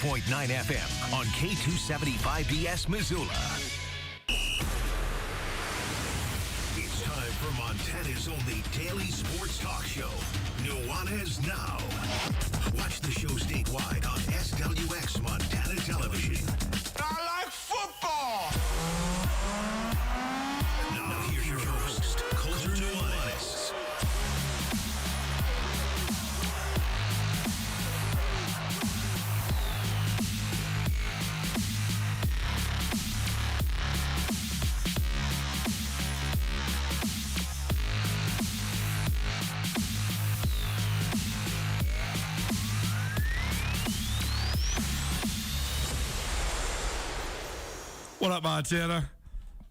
FM on K275BS Missoula. It's time for Montana's only daily sports talk show, Nuanez Now. Watch the show statewide on SWX Montana Television. I like football! Now here's your host, Coulter Nuanez. What up, Montana?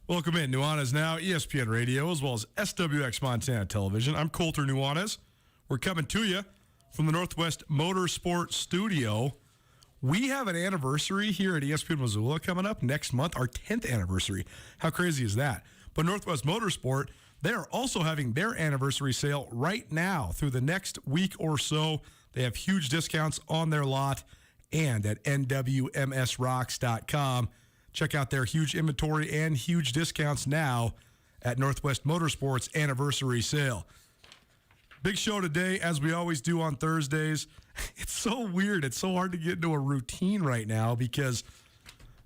Welcome in. Nuanez Now, ESPN Radio, as well as SWX Montana Television. I'm Coulter Nuanez. We're coming to you from the Northwest Motorsport Studio. We have an anniversary here at ESPN Missoula coming up next month, our 10th anniversary. How crazy is that? But Northwest Motorsport, they are also having their anniversary sale right now through the next week or so. They have huge discounts on their lot and at nwmsrocks.com. Check out their huge inventory and huge discounts now at Northwest Motorsports Anniversary Sale. Big show today, as we always do on Thursdays. It's so weird. It's so hard to get into a routine right now because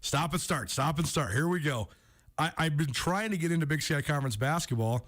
stop and start. Here we go. I've been trying to get into Big Sky Conference basketball,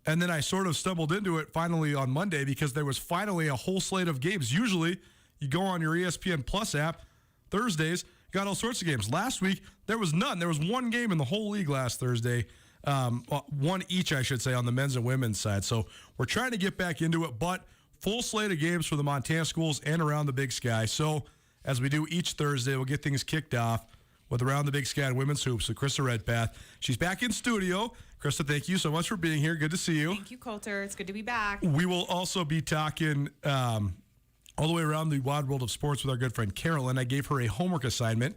and then I sort of stumbled into it finally on Monday because there was finally a whole slate of games. Usually, you go on your ESPN Plus app Thursdays, got all sorts of games. Last week, there was none. There was one game in the whole league last Thursday. One each, I should say, on the men's and women's side. So we're trying to get back into it, but full slate of games for the Montana schools and around the Big Sky. So as we do each Thursday, we'll get things kicked off with Around the Big Sky and Women's Hoops with Krista Redpath. She's back in studio. Krista, thank you so much for being here. Good to see you. Thank you, Coulter. It's good to be back. We will also be talking all the way around the wide world of sports with our good friend Carolyn. I gave her a homework assignment.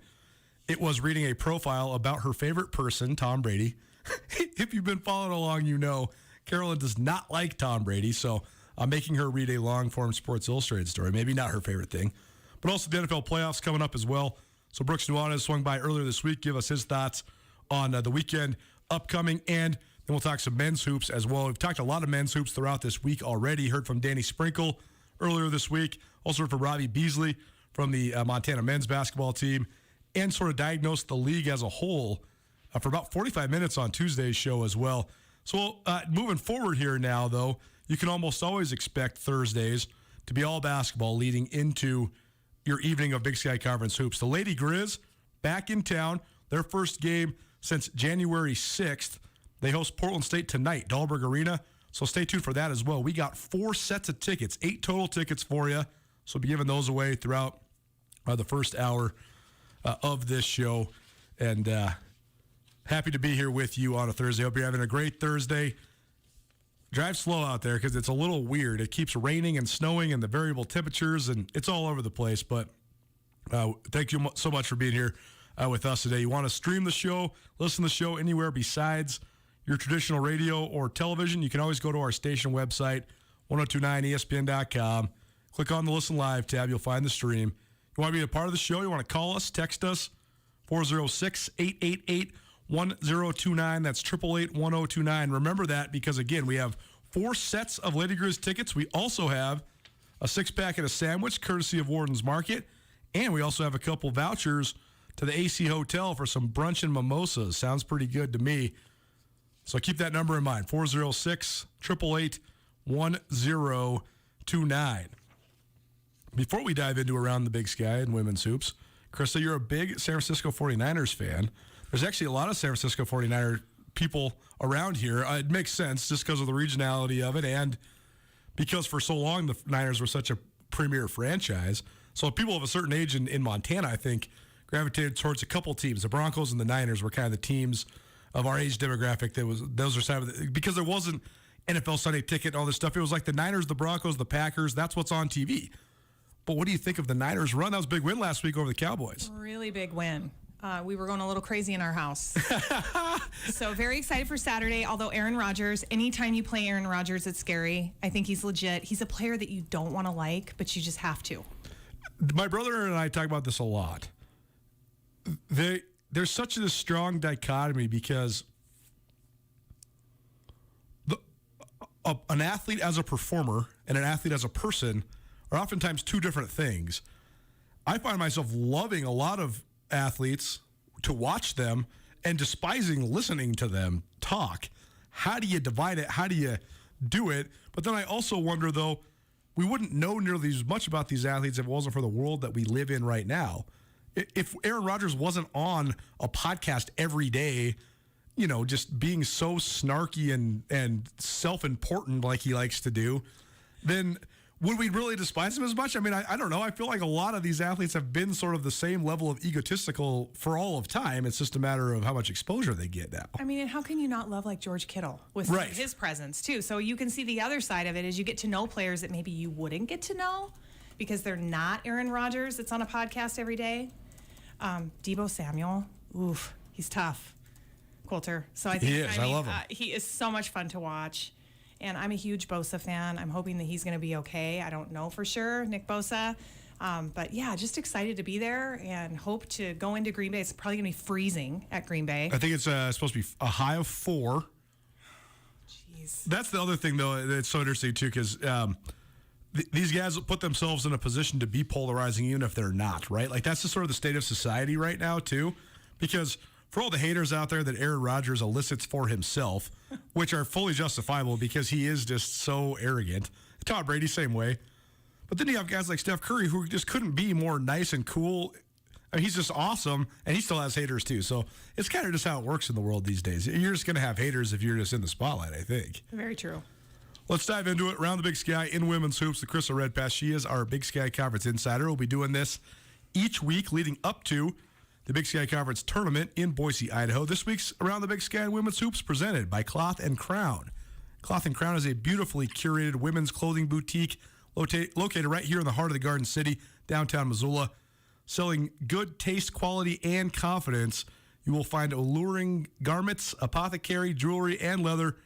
It was reading a profile about her favorite person, Tom Brady. If you've been following along, you know Carolyn does not like Tom Brady, so I'm making her read a long-form Sports Illustrated story. Maybe not her favorite thing. But also the NFL playoffs coming up as well. So Brooks Nuanez swung by earlier this week, give us his thoughts on the weekend upcoming, and then we'll talk some men's hoops as well. We've talked a lot of men's hoops throughout this week already. Heard from Danny Sprinkle earlier this week. Also heard from Robbie Beasley from the Montana men's basketball team, and sort of diagnosed the league as a whole for about 45 minutes on Tuesday's show as well. So moving forward here now, though, you can almost always expect Thursdays to be all basketball leading into your evening of Big Sky Conference hoops. The Lady Grizz back in town, their first game since January 6th. They host Portland State tonight, Dahlberg Arena. So stay tuned for that as well. We got 4 sets of tickets, 8 total tickets for you. So we'll be giving those away throughout the first hour of this show. And happy to be here with you on a Thursday. Hope you're having a great Thursday. Drive slow out there because it's a little weird. It keeps raining and snowing and the variable temperatures, and it's all over the place. But thank you so much for being here with us today. You want to stream the show, listen to the show anywhere besides your traditional radio or television, you can always go to our station website, 1029ESPN.com. Click on the Listen Live tab. You'll find the stream. You want to be a part of the show? You want to call us, text us, 406-888-1029. That's 888-1029. Remember that because, again, we have 4 sets of Lady Grizz tickets. We also have a 6-pack and a sandwich, courtesy of Warden's Market. And we also have a couple vouchers to the AC Hotel for some brunch and mimosas. Sounds pretty good to me. So keep that number in mind, 406-888-1029. Before we dive into Around the Big Sky and women's hoops, Krista, you're a big San Francisco 49ers fan. There's actually a lot of San Francisco 49er people around here. It makes sense just because of the regionality of it and because for so long the Niners were such a premier franchise. So people of a certain age in Montana, I think, gravitated towards a couple teams. The Broncos and the Niners were kind of the teams of our age demographic. Those are because there wasn't NFL Sunday Ticket and all this stuff. It was like the Niners, the Broncos, the Packers. That's what's on TV. But what do you think of the Niners' run? That was a big win last week over the Cowboys. Really big win. We were going a little crazy in our house. So very excited for Saturday, although Aaron Rodgers, anytime you play Aaron Rodgers, it's scary. I think he's legit. He's a player that you don't want to like, but you just have to. My brother and I talk about this a lot. There's such a strong dichotomy because an athlete as a performer and an athlete as a person are oftentimes two different things. I find myself loving a lot of athletes to watch them and despising listening to them talk. How do you divide it? How do you do it? But then I also wonder, though, we wouldn't know nearly as much about these athletes if it wasn't for the world that we live in right now. If Aaron Rodgers wasn't on a podcast every day, just being so snarky and self-important like he likes to do, then would we really despise him as much? I mean, I don't know. I feel like a lot of these athletes have been sort of the same level of egotistical for all of time. It's just a matter of how much exposure they get now. I mean, and how can you not love like George Kittle with his presence too? So you can see the other side of it is you get to know players that maybe you wouldn't get to know because they're not Aaron Rodgers that's on a podcast every day. Deebo Samuel, oof, he's tough. Coulter. So I think he is. I love him. He is so much fun to watch. And I'm a huge Bosa fan. I'm hoping that he's going to be okay. I don't know for sure, Nick Bosa. But yeah, just excited to be there and hope to go into Green Bay. It's probably going to be freezing at Green Bay. I think it's supposed to be a high of 4. Jeez. That's the other thing, though, that's so interesting, too, because these guys put themselves in a position to be polarizing even if they're not, right? Like, that's just sort of the state of society right now, too, because for all the haters out there that Aaron Rodgers elicits for himself, which are fully justifiable because he is just so arrogant. Tom Brady, same way. But then you have guys like Steph Curry who just couldn't be more nice and cool. I mean, he's just awesome, and he still has haters too. So it's kind of just how it works in the world these days. You're just going to have haters if you're just in the spotlight, I think. Very true. Let's dive into it. Around the Big Sky in women's hoops, the Crystal Red Pass. She is our Big Sky Conference insider. We'll be doing this each week leading up to the Big Sky Conference tournament in Boise, Idaho. This week's Around the Big Sky women's hoops presented by Cloth & Crown. Cloth & Crown is a beautifully curated women's clothing boutique located right here in the heart of the Garden City, downtown Missoula. Selling good taste, quality, and confidence. You will find alluring garments, apothecary, jewelry, and leather,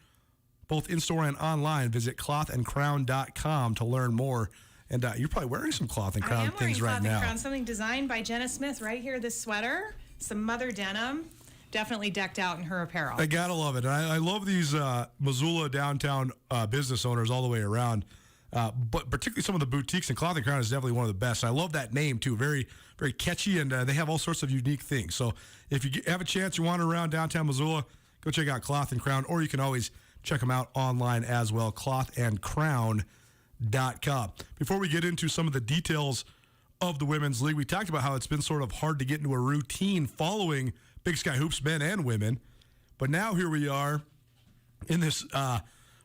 both in-store and online. Visit clothandcrown.com to learn more. And you're probably wearing some Cloth & Crown things right now. I am wearing Cloth & Crown, something designed by Jenna Smith right here, this sweater. Some mother denim. Definitely decked out in her apparel. I gotta love it. I love these Missoula downtown business owners all the way around. But particularly some of the boutiques, and Cloth & Crown is definitely one of the best. I love that name, too. Very, very catchy, and they have all sorts of unique things. So if you have a chance, you wander around downtown Missoula, go check out Cloth & Crown, or you can always check them out online as well, clothandcrown.com. Before we get into some of the details of the Women's League, we talked about how it's been sort of hard to get into a routine following Big Sky Hoops men and women. But now here we are in this, I'm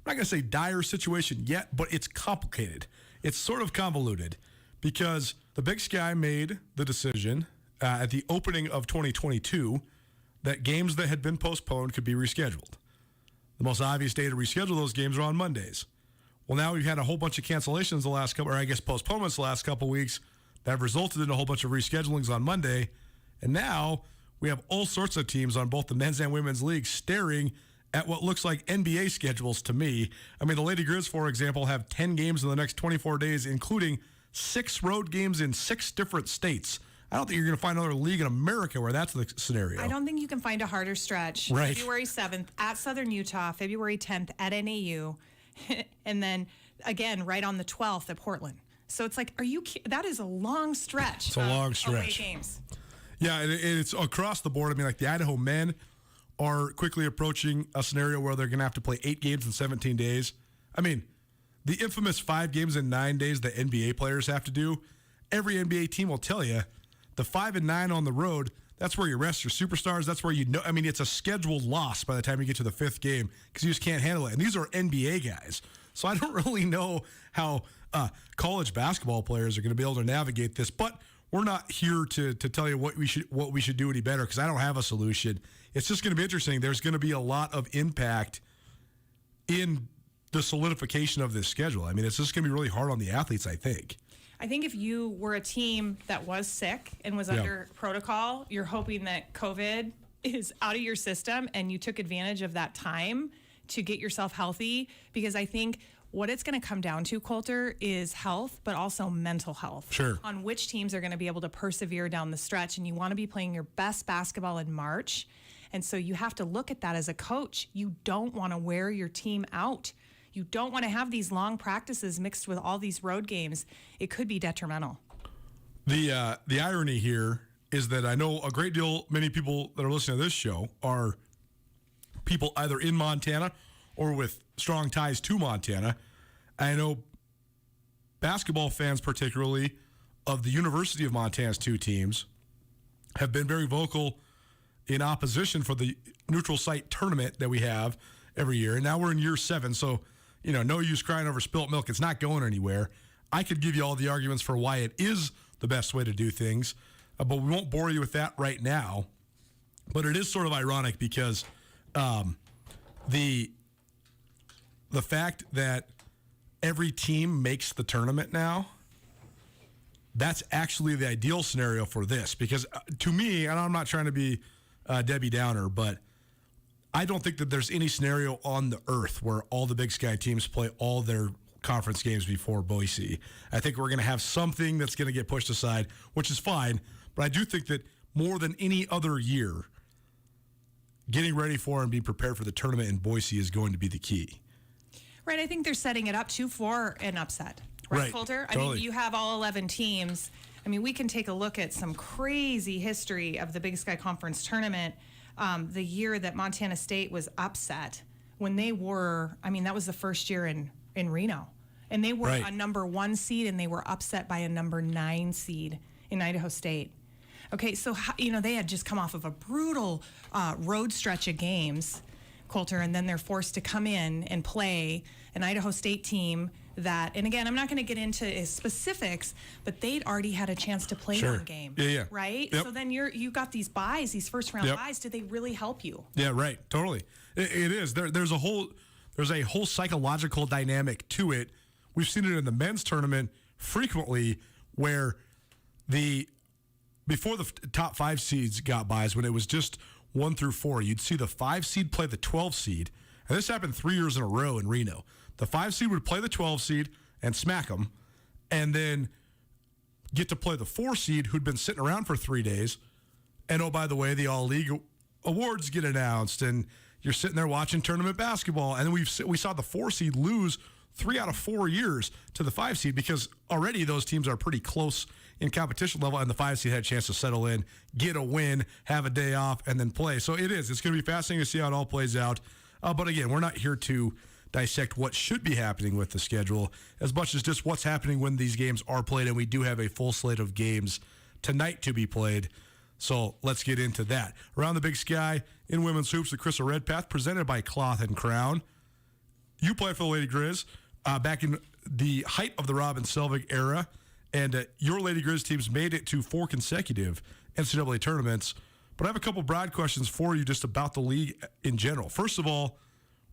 not going to say dire situation yet, but it's complicated. It's sort of convoluted because the Big Sky made the decision at the opening of 2022 that games that had been postponed could be rescheduled. The most obvious day to reschedule those games are on Mondays. Well, now we've had a whole bunch of cancellations the last couple, or I guess postponements the last couple weeks that have resulted in a whole bunch of reschedulings on Monday. And now we have all sorts of teams on both the men's and women's leagues staring at what looks like NBA schedules to me. I mean, the Lady Grizz, for example, have 10 games in the next 24 days, including 6 road games in 6 different states. I don't think you're going to find another league in America where that's the scenario. I don't think you can find a harder stretch. Right. February 7th at Southern Utah, February 10th at NAU, and then again right on the 12th at Portland. So it's like, that is a long stretch. It's a long stretch. Away games. Yeah, and it's across the board. I mean, like the Idaho men are quickly approaching a scenario where they're going to have to play 8 games in 17 days. I mean, the infamous 5 games in 9 days that NBA players have to do, every NBA team will tell you the 5 and 9 on the road, that's where you rest your superstars. That's where I mean, it's a scheduled loss by the time you get to the 5th game because you just can't handle it. And these are NBA guys. So I don't really know how college basketball players are going to be able to navigate this. But we're not here to tell you what we should do any better because I don't have a solution. It's just going to be interesting. There's going to be a lot of impact in the solidification of this schedule. I mean, it's just going to be really hard on the athletes, I think. I think if you were a team that was sick and was under protocol, you're hoping that COVID is out of your system and you took advantage of that time to get yourself healthy. Because I think What it's going to come down to, Coulter, is health, but also mental health. Sure. On which teams are going to be able to persevere down the stretch. And you want to be playing your best basketball in March. And so you have to look at that as a coach. You don't want to wear your team out. You don't want to have these long practices mixed with all these road games. It could be detrimental. The irony here is that I know a great deal, many people that are listening to this show are people either in Montana or with strong ties to Montana. I know basketball fans, particularly of the University of Montana's two teams, have been very vocal in opposition for the neutral site tournament that we have every year. And now we're in year 7, so, no use crying over spilt milk. It's not going anywhere. I could give you all the arguments for why it is the best way to do things, but we won't bore you with that right now. But it is sort of ironic because the fact that every team makes the tournament now, that's actually the ideal scenario for this. Because to me, and I'm not trying to be Debbie Downer, but I don't think that there's any scenario on the earth where all the Big Sky teams play all their conference games before Boise. I think we're going to have something that's going to get pushed aside, which is fine. But I do think that more than any other year, getting ready for and being prepared for the tournament in Boise is going to be the key. Right. I think they're setting it up, too, for an upset. Right, Coulter? Totally. I mean, you have all 11 teams. I mean, we can take a look at some crazy history of the Big Sky Conference tournament. The year that Montana State was upset, when they were, that was the first year in Reno. And they were a number 1 seed, and they were upset by a number 9 seed in Idaho State. Okay, so, they had just come off of a brutal road stretch of games, Coulter, and then they're forced to come in and play an Idaho State team that, and again, I'm not going to get into specifics, but they'd already had a chance to play one game. Yeah. Right? Yep. So then you got these buys, these first-round buys. Did they really help you? Yeah, right. Totally. It is. There's a whole psychological dynamic to it. We've seen it in the men's tournament frequently where before the top 5 seeds got buys, when it was just 1 through 4, you'd see the 5 seed play the 12 seed. And this happened 3 years in a row in Reno. The 5 seed would play the 12 seed and smack them, and then get to play the 4 seed who'd been sitting around for 3 days. And, oh, by the way, the All-League awards get announced, and you're sitting there watching tournament basketball. And then we saw the 4 seed lose 3 out of 4 years to the 5 seed because already those teams are pretty close in competition level, and the 5 seed had a chance to settle in, get a win, have a day off, and then play. So it's going to be fascinating to see how it all plays out. But again, we're not here to dissect what should be happening with the schedule as much as just what's happening when these games are played, and we do have a full slate of games tonight to be played. So let's get into that. Around the Big Sky in women's hoops, the Crystal Redpath, presented by Cloth and Crown. You played for the Lady Grizz back in the height of the Robin Selvig era, and your Lady Grizz teams made it to 4 consecutive NCAA tournaments. But I have a couple broad questions for you just about the league in general. First of all,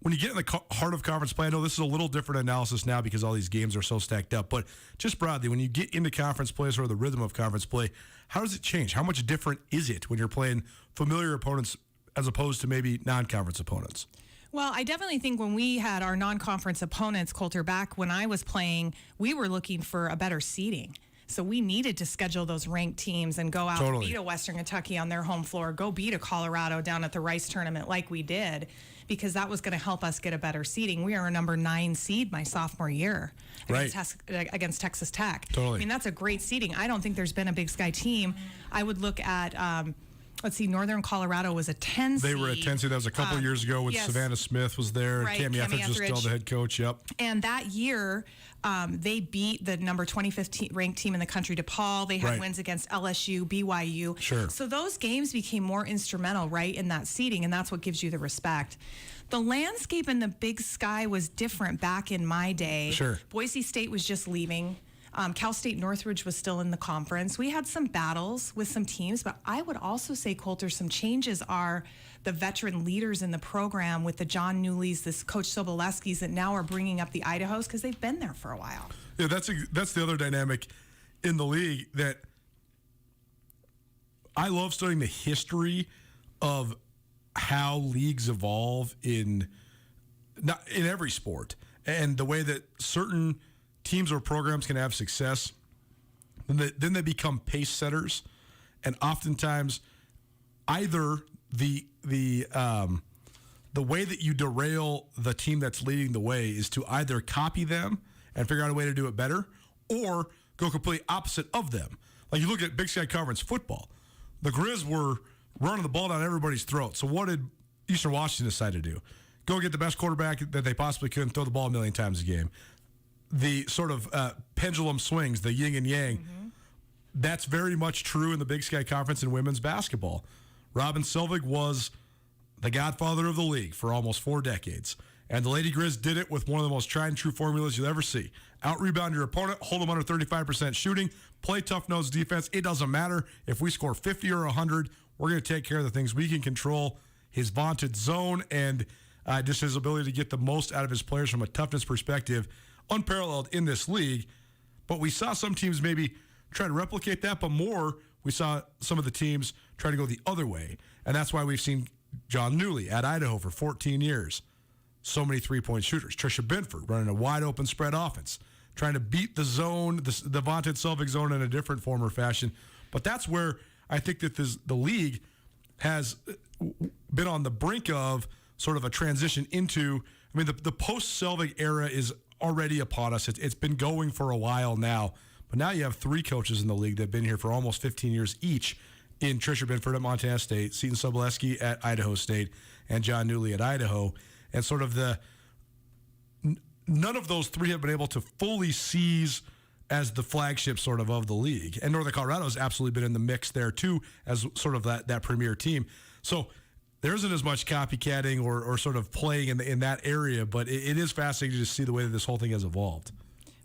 when you get in the heart of conference play, I know this is a little different analysis now because all these games are so stacked up, but just broadly, when you get into conference play or the rhythm of conference play, how does it change? How much different is it when you're playing familiar opponents as opposed to maybe non-conference opponents? Well, I definitely think when we had our non-conference opponents, Coulter, back when I was playing, we were looking for a better seeding. So we needed to schedule those ranked teams and go out and beat a Western Kentucky on their home floor, go beat a Colorado down at the Rice tournament like we did, because that was going to help us get a better seeding. We are a number 9 seed my sophomore year against Texas Tech. Totally. I mean, that's a great seeding. I don't think there's been a Big Sky team. I would look at Northern Colorado was a 10 seed. They were a 10 seed. That was a couple of years ago when Savannah Smith was there. Right, Cami Etheridge was still the head coach. Yep. And that year, they beat the number 25th ranked team in the country, DePaul. They had wins against LSU, BYU. Sure. So those games became more instrumental, in that seeding, and that's what gives you the respect. The landscape in the Big Sky was different back in my day. Sure. Boise State was just leaving. Cal State Northridge was still in the conference. We had some battles with some teams, but I would also say, Coulter, some changes are the veteran leaders in the program with the John Newleys, this Coach Sobolewski's that now are bringing up the Idahos because they've been there for a while. Yeah, that's the other dynamic in the league that I love studying the history of how leagues evolve in every sport. and the way that certain teams or programs can have success, then they become pace setters, and oftentimes either the way that you derail the team that's leading the way is to either copy them and figure out a way to do it better, or go completely opposite of them. Like you look at Big Sky Conference football, the Grizz were running the ball down everybody's throat. So what did Eastern Washington decide to do? Go get the best quarterback that they possibly could and throw the ball a million times a game. The sort of pendulum swings, the yin and yang, that's very much true in the Big Sky Conference in women's basketball. Robin Selvig was the godfather of the league for almost 4 decades. And the Lady Grizz did it with one of the most tried and true formulas you'll ever see. Out-rebound your opponent, hold them under 35% shooting, play tough-nosed defense. It doesn't matter if we score 50 or 100. We're going to take care of the things we can control. His vaunted zone and just his ability to get the most out of his players from a toughness perspective, unparalleled in this league. But we saw some teams maybe try to replicate that, but more we saw some of the teams try to go the other way. And that's why we've seen John Newley at Idaho for 14 years. So many three-point shooters. Trisha Binford running a wide-open spread offense, trying to beat the zone, the vaunted Selvig zone in a different form or fashion. But that's where I think that the league has been on the brink of sort of a transition into, I mean, the post-Selvig era is already upon us. It's been going for a while now. But now you have 3 coaches in the league that have been here for almost 15 years each, in Trisha Binford at Montana State, Seton Sobolewski at Idaho State, and John Newley at Idaho. And sort of none of those 3 have been able to fully seize as the flagship sort of the league. And Northern Colorado has absolutely been in the mix there too as sort of that premier team. So there isn't as much copycatting or sort of playing in that area, but it is fascinating to see the way that this whole thing has evolved.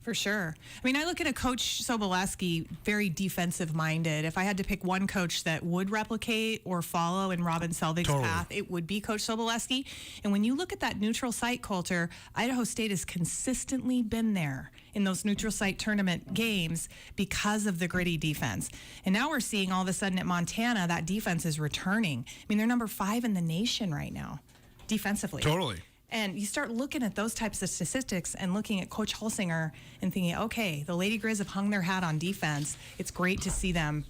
For sure. I mean, I look at a coach Sobolewski, very defensive-minded. If I had to pick one coach that would replicate or follow in Robin Selvig's path, it would be Coach Sobolewski. And when you look at that neutral site culture, Idaho State has consistently been there in those neutral site tournament games because of the gritty defense. And now we're seeing all of a sudden at Montana, that defense is returning. I mean, they're number 5 in the nation right now, defensively. Totally. And you start looking at those types of statistics and looking at Coach Hulsinger and thinking, okay, the Lady Grizz have hung their hat on defense. It's great to see them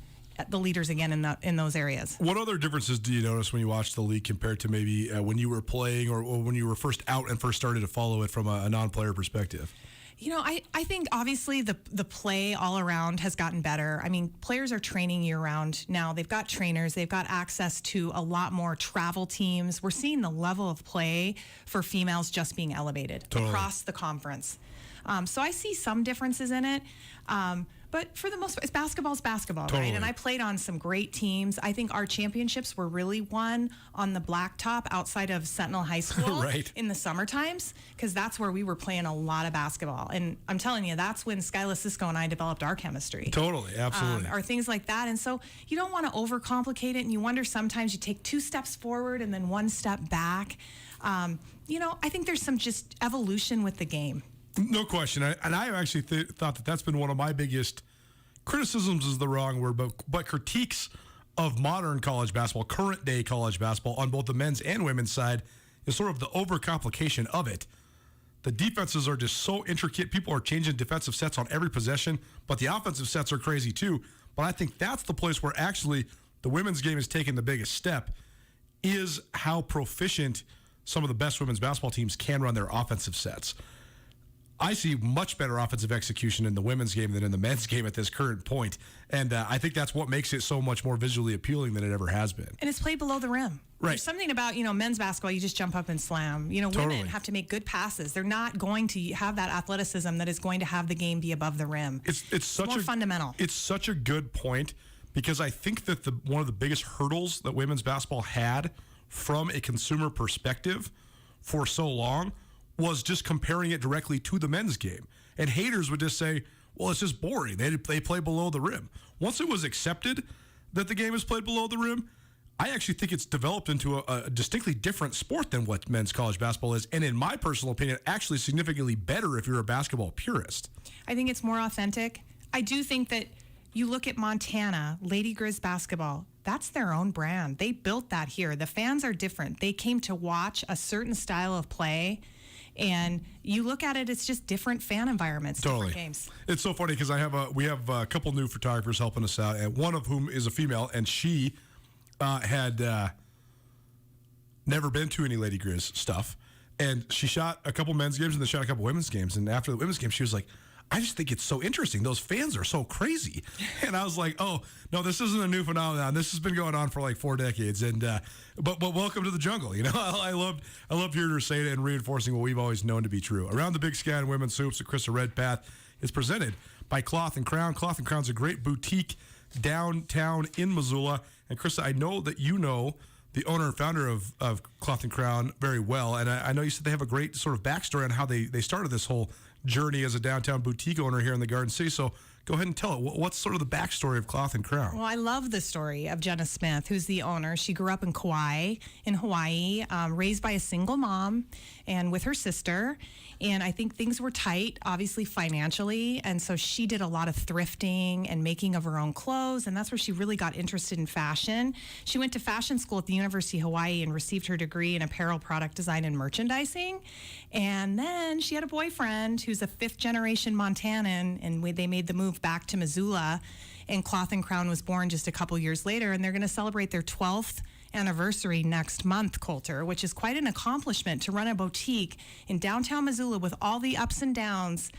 the leaders again in those areas. What other differences do you notice when you watch the league compared to maybe when you were playing or when you were first out and first started to follow it from a non-player perspective? You know, I think obviously the play all around has gotten better. I mean, players are training year round now. They've got trainers. They've got access to a lot more travel teams. We're seeing the level of play for females just being elevated across the conference. So I see some differences in it. But for the most part, basketball's basketball, right? And I played on some great teams. I think our championships were really won on the blacktop outside of Sentinel High School in the summer times, because that's where we were playing a lot of basketball. And I'm telling you, that's when Skyla Cisco and I developed our chemistry. Totally, absolutely. Or things like that. And so you don't want to overcomplicate it, and you wonder sometimes you take 2 steps forward and then 1 step back. You know, I think there's some just evolution with the game. No question. And I actually thought that that's been one of my biggest criticisms is the wrong word, but critiques of modern college basketball, current day college basketball on both the men's and women's side is sort of the overcomplication of it. The defenses are just so intricate. People are changing defensive sets on every possession, but the offensive sets are crazy too. But I think that's the place where actually the women's game is taking the biggest step, is how proficient some of the best women's basketball teams can run their offensive sets. I see much better offensive execution in the women's game than in the men's game at this current point. And I think that's what makes it so much more visually appealing than it ever has been. And it's played below the rim. Right. There's something about, men's basketball, you just jump up and slam. Women have to make good passes. They're not going to have that athleticism that is going to have the game be above the rim. It's more fundamental. It's such a good point, because I think that one of the biggest hurdles that women's basketball had from a consumer perspective for so long was just comparing it directly to the men's game. And haters would just say, well, it's just boring. They play below the rim. Once it was accepted that the game is played below the rim, I actually think it's developed into a distinctly different sport than what men's college basketball is. And in my personal opinion, actually significantly better if you're a basketball purist. I think it's more authentic. I do think that you look at Montana, Lady Grizz basketball, that's their own brand. They built that here. The fans are different. They came to watch a certain style of play. And you look at it, it's just different fan environments, Totally. different games. It's so funny because we have a couple new photographers helping us out, and one of whom is a female, and she had never been to any Lady Grizz stuff, and she shot a couple men's games and then shot a couple women's games. And after the women's game, she was like, I just think it's so interesting. Those fans are so crazy. And I was like, oh, no, this isn't a new phenomenon. This has been going on for like 4 decades. And but welcome to the jungle. You know, I loved hearing her say it and reinforcing what we've always known to be true. Around the Big Sky and Women's Hoops at Krista Redpath is presented by Cloth and Crown. Cloth and Crown's a great boutique downtown in Missoula. And Krista, I know that you know the owner and founder of Cloth and Crown very well. And I know you said they have a great sort of backstory on how they started this whole journey as a downtown boutique owner here in the Garden City. So go ahead and tell it. What's sort of the backstory of Cloth and Crown? Well, I love the story of Jenna Smith, who's the owner. She grew up in Kauai, in Hawaii, raised by a single mom and with her sister. And I think things were tight, obviously financially. And so she did a lot of thrifting and making of her own clothes. And that's where she really got interested in fashion. She went to fashion school at the University of Hawaii and received her degree in apparel product design and merchandising. And then she had a boyfriend who's a 5th-generation Montanan, and they made the move back to Missoula. And Cloth and Crown was born just a couple years later, and they're going to celebrate their 12th anniversary next month, Coulter, which is quite an accomplishment to run a boutique in downtown Missoula with all the ups and downs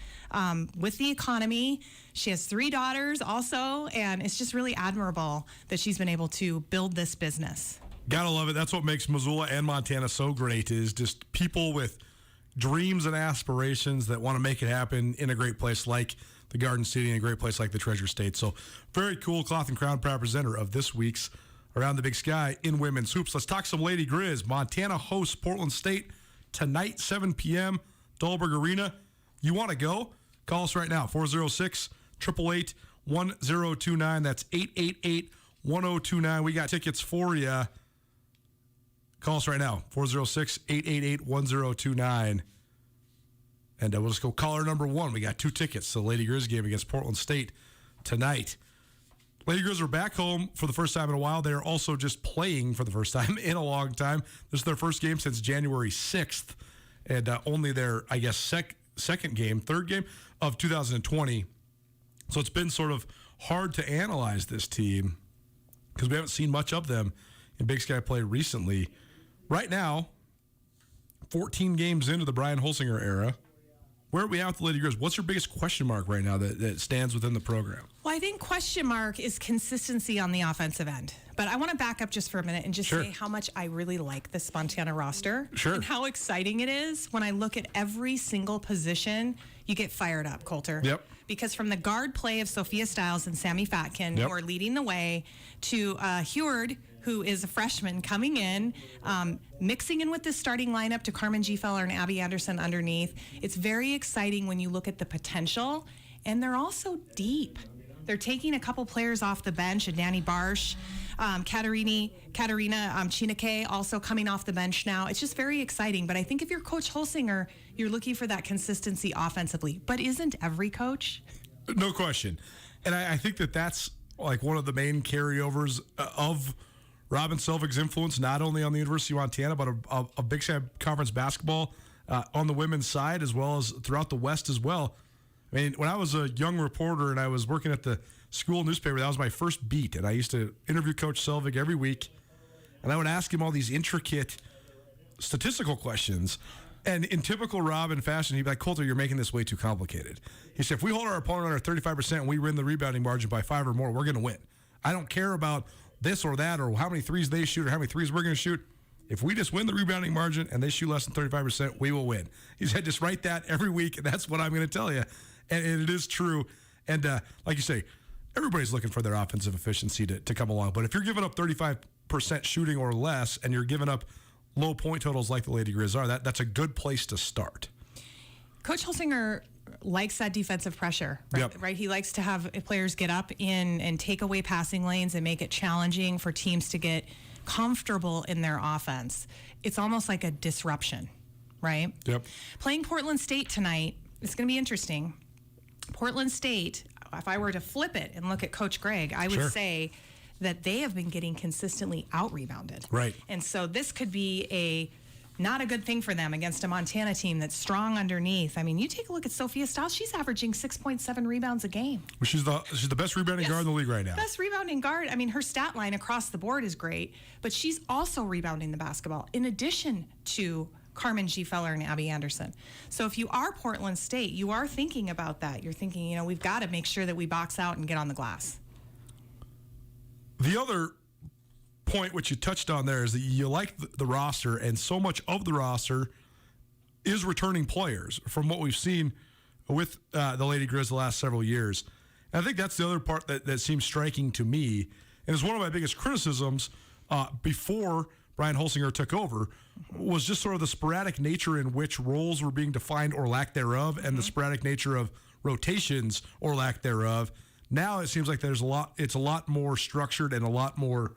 with the economy. She has 3 daughters also, and it's just really admirable that she's been able to build this business. Gotta love it. That's what makes Missoula and Montana so great, is just people with dreams and aspirations that want to make it happen in a great place like the Garden City and a great place like the Treasure State. So very cool. Cloth and Crown, proud presenter of this week's Around the Big Sky in Women's Hoops. Let's talk some Lady Grizz. Montana hosts Portland State tonight, 7 p.m., Dahlberg Arena. You want to go? Call us right now, 406-888-1029. That's 888-1029. We got tickets for you. Call us right now, 406-888-1029. And we'll just go caller number 1. We got 2 tickets to the Lady Grizz game against Portland State tonight. Lady Grizz are back home for the first time in a while. They're also just playing for the first time in a long time. This is their first game since January 6th, and only their, I guess, third game of 2020. So it's been sort of hard to analyze this team because we haven't seen much of them in Big Sky play recently. Right now, 14 games into the Brian Holsinger era, where are we at with the Lady Grizz? What's your biggest question mark right now that stands within the program? Well, I think question mark is consistency on the offensive end. But I want to back up just for a minute and just say how much I really like this Montana roster. And how exciting it is when I look at every single position. You get fired up, Coulter. Yep. Because from the guard play of Sophia Stiles and Sammy Fatkin, who are leading the way, to Heward, who is a freshman coming in, mixing in with this starting lineup, to Carmen G. Feller and Abby Anderson underneath. It's very exciting when you look at the potential, and they're also deep. They're taking a couple players off the bench, and Danny Barsh, Katarina Chinake also coming off the bench now. It's just very exciting. But I think if you're Coach Holsinger, you're looking for that consistency offensively. But isn't every coach? No question. And I think that's like one of the main carryovers of Robin Selvig's influence, not only on the University of Montana, but a Big Sky Conference basketball on the women's side, as well as throughout the West as well. I mean, when I was a young reporter and I was working at the school newspaper, that was my first beat. And I used to interview Coach Selvig every week. And I would ask him all these intricate statistical questions. And in typical Robin fashion, he'd be like, Coulter, you're making this way too complicated. He said, if we hold our opponent under 35% and we win the rebounding margin by 5 or more, we're going to win. I don't care about this or that or how many threes they shoot or how many threes we're going to shoot. If we just win the rebounding margin and they shoot less than 35%, we will win. He said, just write that every week, and that's what I'm going to tell you. And it is true. And like you say, everybody's looking for their offensive efficiency to come along. But if you're giving up 35% shooting or less and you're giving up low point totals like the Lady Grizz are, that's a good place to start. Coach Holsinger likes that defensive pressure, right? Yep. Right? He likes to have players get up in and take away passing lanes and make it challenging for teams to get comfortable in their offense. It's almost like a disruption, right? Yep. Playing Portland State tonight, it's going to be interesting. Portland State, if I were to flip it and look at Coach Greg, I would say that they have been getting consistently out-rebounded. Right. And so this could be a Not a good thing for them against a Montana team that's strong underneath. I mean, you take a look at Sophia Stiles. She's averaging 6.7 rebounds a game. She's the best rebounding guard in the league right now. Best rebounding guard. I mean, her stat line across the board is great, but she's also rebounding the basketball in addition to Carmen G. Feller and Abby Anderson. So if you are Portland State, you are thinking about that. You're thinking, we've got to make sure that we box out and get on the glass. The other point which you touched on there is that you like the roster, and so much of the roster is returning players from what we've seen with the Lady Grizz the last several years. And I think that's the other part that seems striking to me, and is one of my biggest criticisms before Brian Holsinger took over, was just sort of the sporadic nature in which roles were being defined or lack thereof, and the sporadic nature of rotations or lack thereof. Now it seems like it's a lot more structured and a lot more.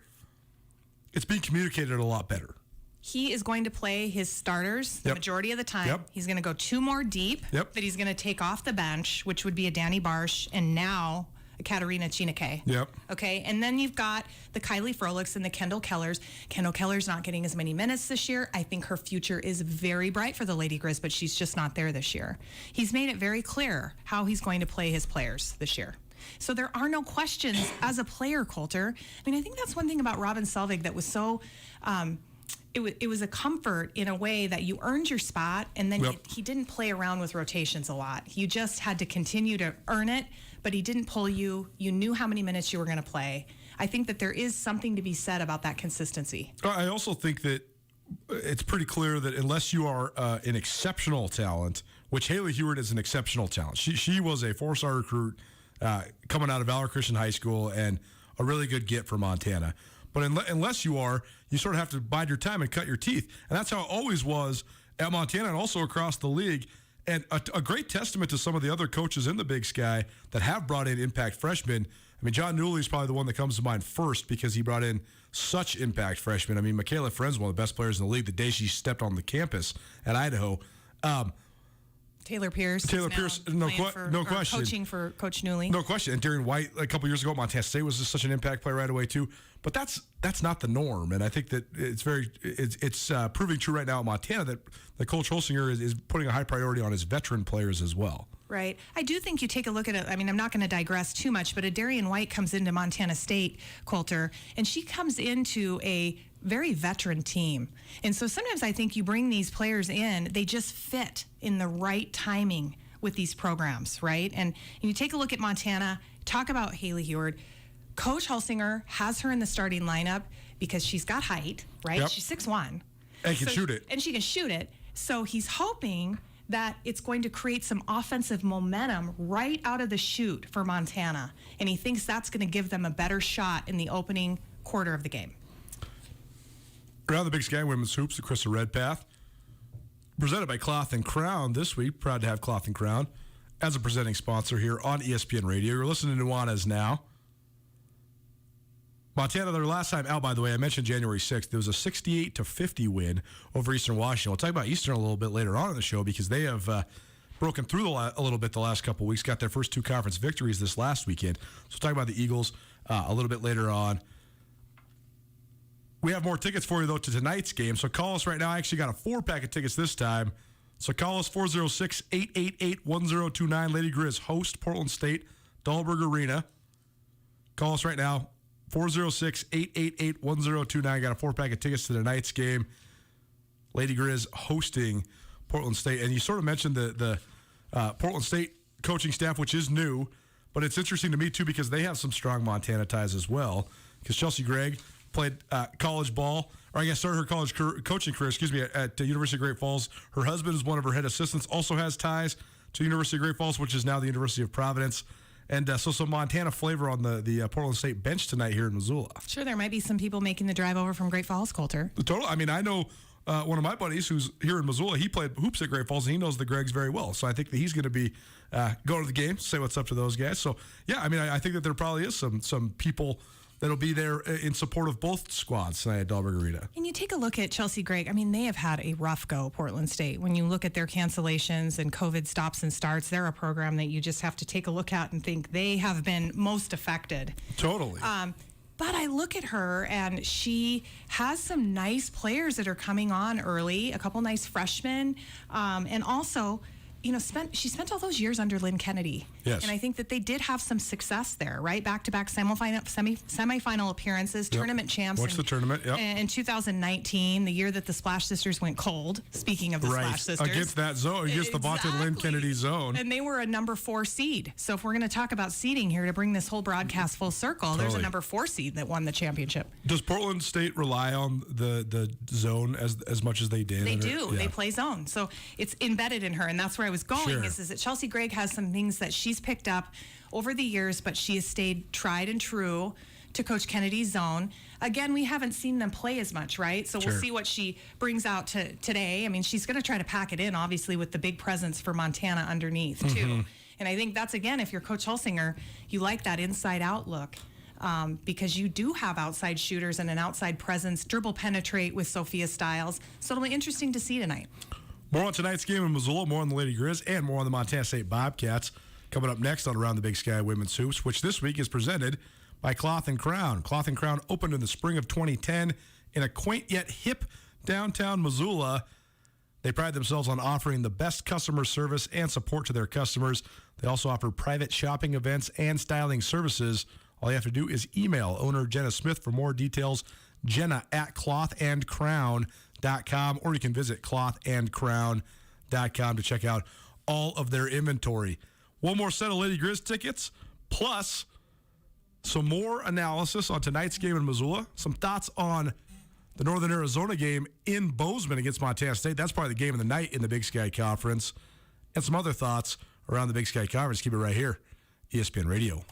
It's being communicated a lot better. He is going to play his starters the majority of the time. Yep. He's going to go 2 more deep that he's going to take off the bench, which would be a Danny Barsh and now a Katarina Chineke. Yep. Okay, and then you've got the Kylie Frolicks and the Kendall Kellers. Kendall Keller's not getting as many minutes this year. I think her future is very bright for the Lady Grizz, but she's just not there this year. He's made it very clear how he's going to play his players this year. So there are no questions as a player, Coulter. I mean, I think that's one thing about Robin Selvig that was so, it was a comfort in a way that you earned your spot, and then he didn't play around with rotations a lot. You just had to continue to earn it, but he didn't pull you. You knew how many minutes you were going to play. I think that there is something to be said about that consistency. I also think that it's pretty clear that unless you are an exceptional talent, which Haley Hewitt is an exceptional talent. She was a 4-star recruit coming out of Valor Christian High School and a really good get for Montana. But unless you are, you sort of have to bide your time and cut your teeth. And that's how it always was at Montana and also across the league. And a great testament to some of the other coaches in the Big Sky that have brought in impact freshmen. I mean, John Newley is probably the one that comes to mind first because he brought in such impact freshmen. I mean, Michaela Friend's one of the best players in the league the day she stepped on the campus at Idaho. Taylor Pierce, no question. Coaching for Coach Newley. No question. And Darian White, a couple years ago at Montana State, was just such an impact player right away, too. But that's not the norm. And I think that it's proving true right now at Montana that Coach Holsinger is putting a high priority on his veteran players as well. Right. I do think you take a look at it. I mean, I'm not going to digress too much, but a Darian White comes into Montana State, Coulter, and she comes into a very veteran team. And so sometimes I think you bring these players in, they just fit in the right timing with these programs, right? And you take a look at Montana, talk about Haley Hewitt. Coach Holsinger has her in the starting lineup because she's got height, right? Yep. She's 6'1". And can shoot it. And she can shoot it. So he's hoping that it's going to create some offensive momentum right out of the chute for Montana. And he thinks that's going to give them a better shot in the opening quarter of the game. Around the Big Sky Women's Hoops, the Crystal Redpath, presented by Cloth and Crown this week. Proud to have Cloth and Crown as a presenting sponsor here on ESPN Radio. You're listening to Nuanez now. Montana, their last time out, by the way, I mentioned January 6th. There was a 68-50 win over Eastern Washington. We'll talk about Eastern a little bit later on in the show because they have broken through a little bit the last couple of weeks, got their first 2 conference victories this last weekend. So we'll talk about the Eagles a little bit later on. We have more tickets for you, though, to tonight's game. So call us right now. I actually got a 4-pack of tickets this time. So call us 406-888-1029. Lady Grizz host Portland State, Dahlberg Arena. Call us right now, 406-888-1029. Got a 4-pack of tickets to tonight's game. Lady Grizz hosting Portland State. And you sort of mentioned the Portland State coaching staff, which is new. But it's interesting to me, too, because they have some strong Montana ties as well. Because Chelsea Gregg played college ball, or I guess started her college coaching career, at the University of Great Falls. Her husband is one of her head assistants, also has ties to University of Great Falls, which is now the University of Providence. And so some Montana flavor on the Portland State bench tonight here in Missoula. Sure, there might be some people making the drive over from Great Falls, Coulter. Totally. I mean, I know one of my buddies who's here in Missoula, he played hoops at Great Falls, and he knows the Greggs very well. So I think that he's going to be going to the game, say what's up to those guys. So, yeah, I mean, I think that there probably is some people that'll be there in support of both squads tonight at Dahlberg Arena. And you take a look at Chelsea Gregg. I mean, they have had a rough go, Portland State. When you look at their cancellations and COVID stops and starts, they're a program that you just have to take a look at and think they have been most affected. Totally. But I look at her, and she has some nice players that are coming on early, a couple nice freshmen, and also, she spent all those years under Lynn Kennedy. Yes. And I think that they did have some success there, right? Back-to-back semifinal appearances, tournament champs. What's the tournament? Yep. In 2019, the year that the Splash Sisters went cold, speaking of the Splash Sisters. Against that zone, against the vaunted Lynn Kennedy zone. And they were a number 4 seed. So if we're going to talk about seeding here to bring this whole broadcast full circle, there's a number 4 seed that won the championship. Does Portland State rely on the zone as much as they did? They do. Yeah. They play zone. So it's embedded in her. And that's where I was going, is that Chelsea Gregg has some things that she's picked up over the years, but she has stayed tried and true to Coach Kennedy's zone. Again, we haven't seen them play as much, right? So we'll see what she brings out today. I mean, she's going to try to pack it in, obviously, with the big presence for Montana underneath, too. And I think that's, again, if you're Coach Hulsinger, you like that inside-out look. Because you do have outside shooters and an outside presence, dribble penetrate with Sophia Stiles. So it'll be interesting to see tonight. More on tonight's game in Missoula, more on the Lady Grizz, and more on the Montana State Bobcats. Coming up next on Around the Big Sky Women's Hoops, which this week is presented by Cloth & Crown. Cloth & Crown opened in the spring of 2010 in a quaint yet hip downtown Missoula. They pride themselves on offering the best customer service and support to their customers. They also offer private shopping events and styling services. All you have to do is email owner Jenna Smith for more details, jenna@clothandcrown.com, or you can visit clothandcrown.com to check out all of their inventory. One more set of Lady Grizz tickets, plus some more analysis on tonight's game in Missoula, some thoughts on the Northern Arizona game in Bozeman against Montana State. That's probably the game of the night in the Big Sky Conference, and some other thoughts around the Big Sky Conference. Keep it right here, ESPN Radio.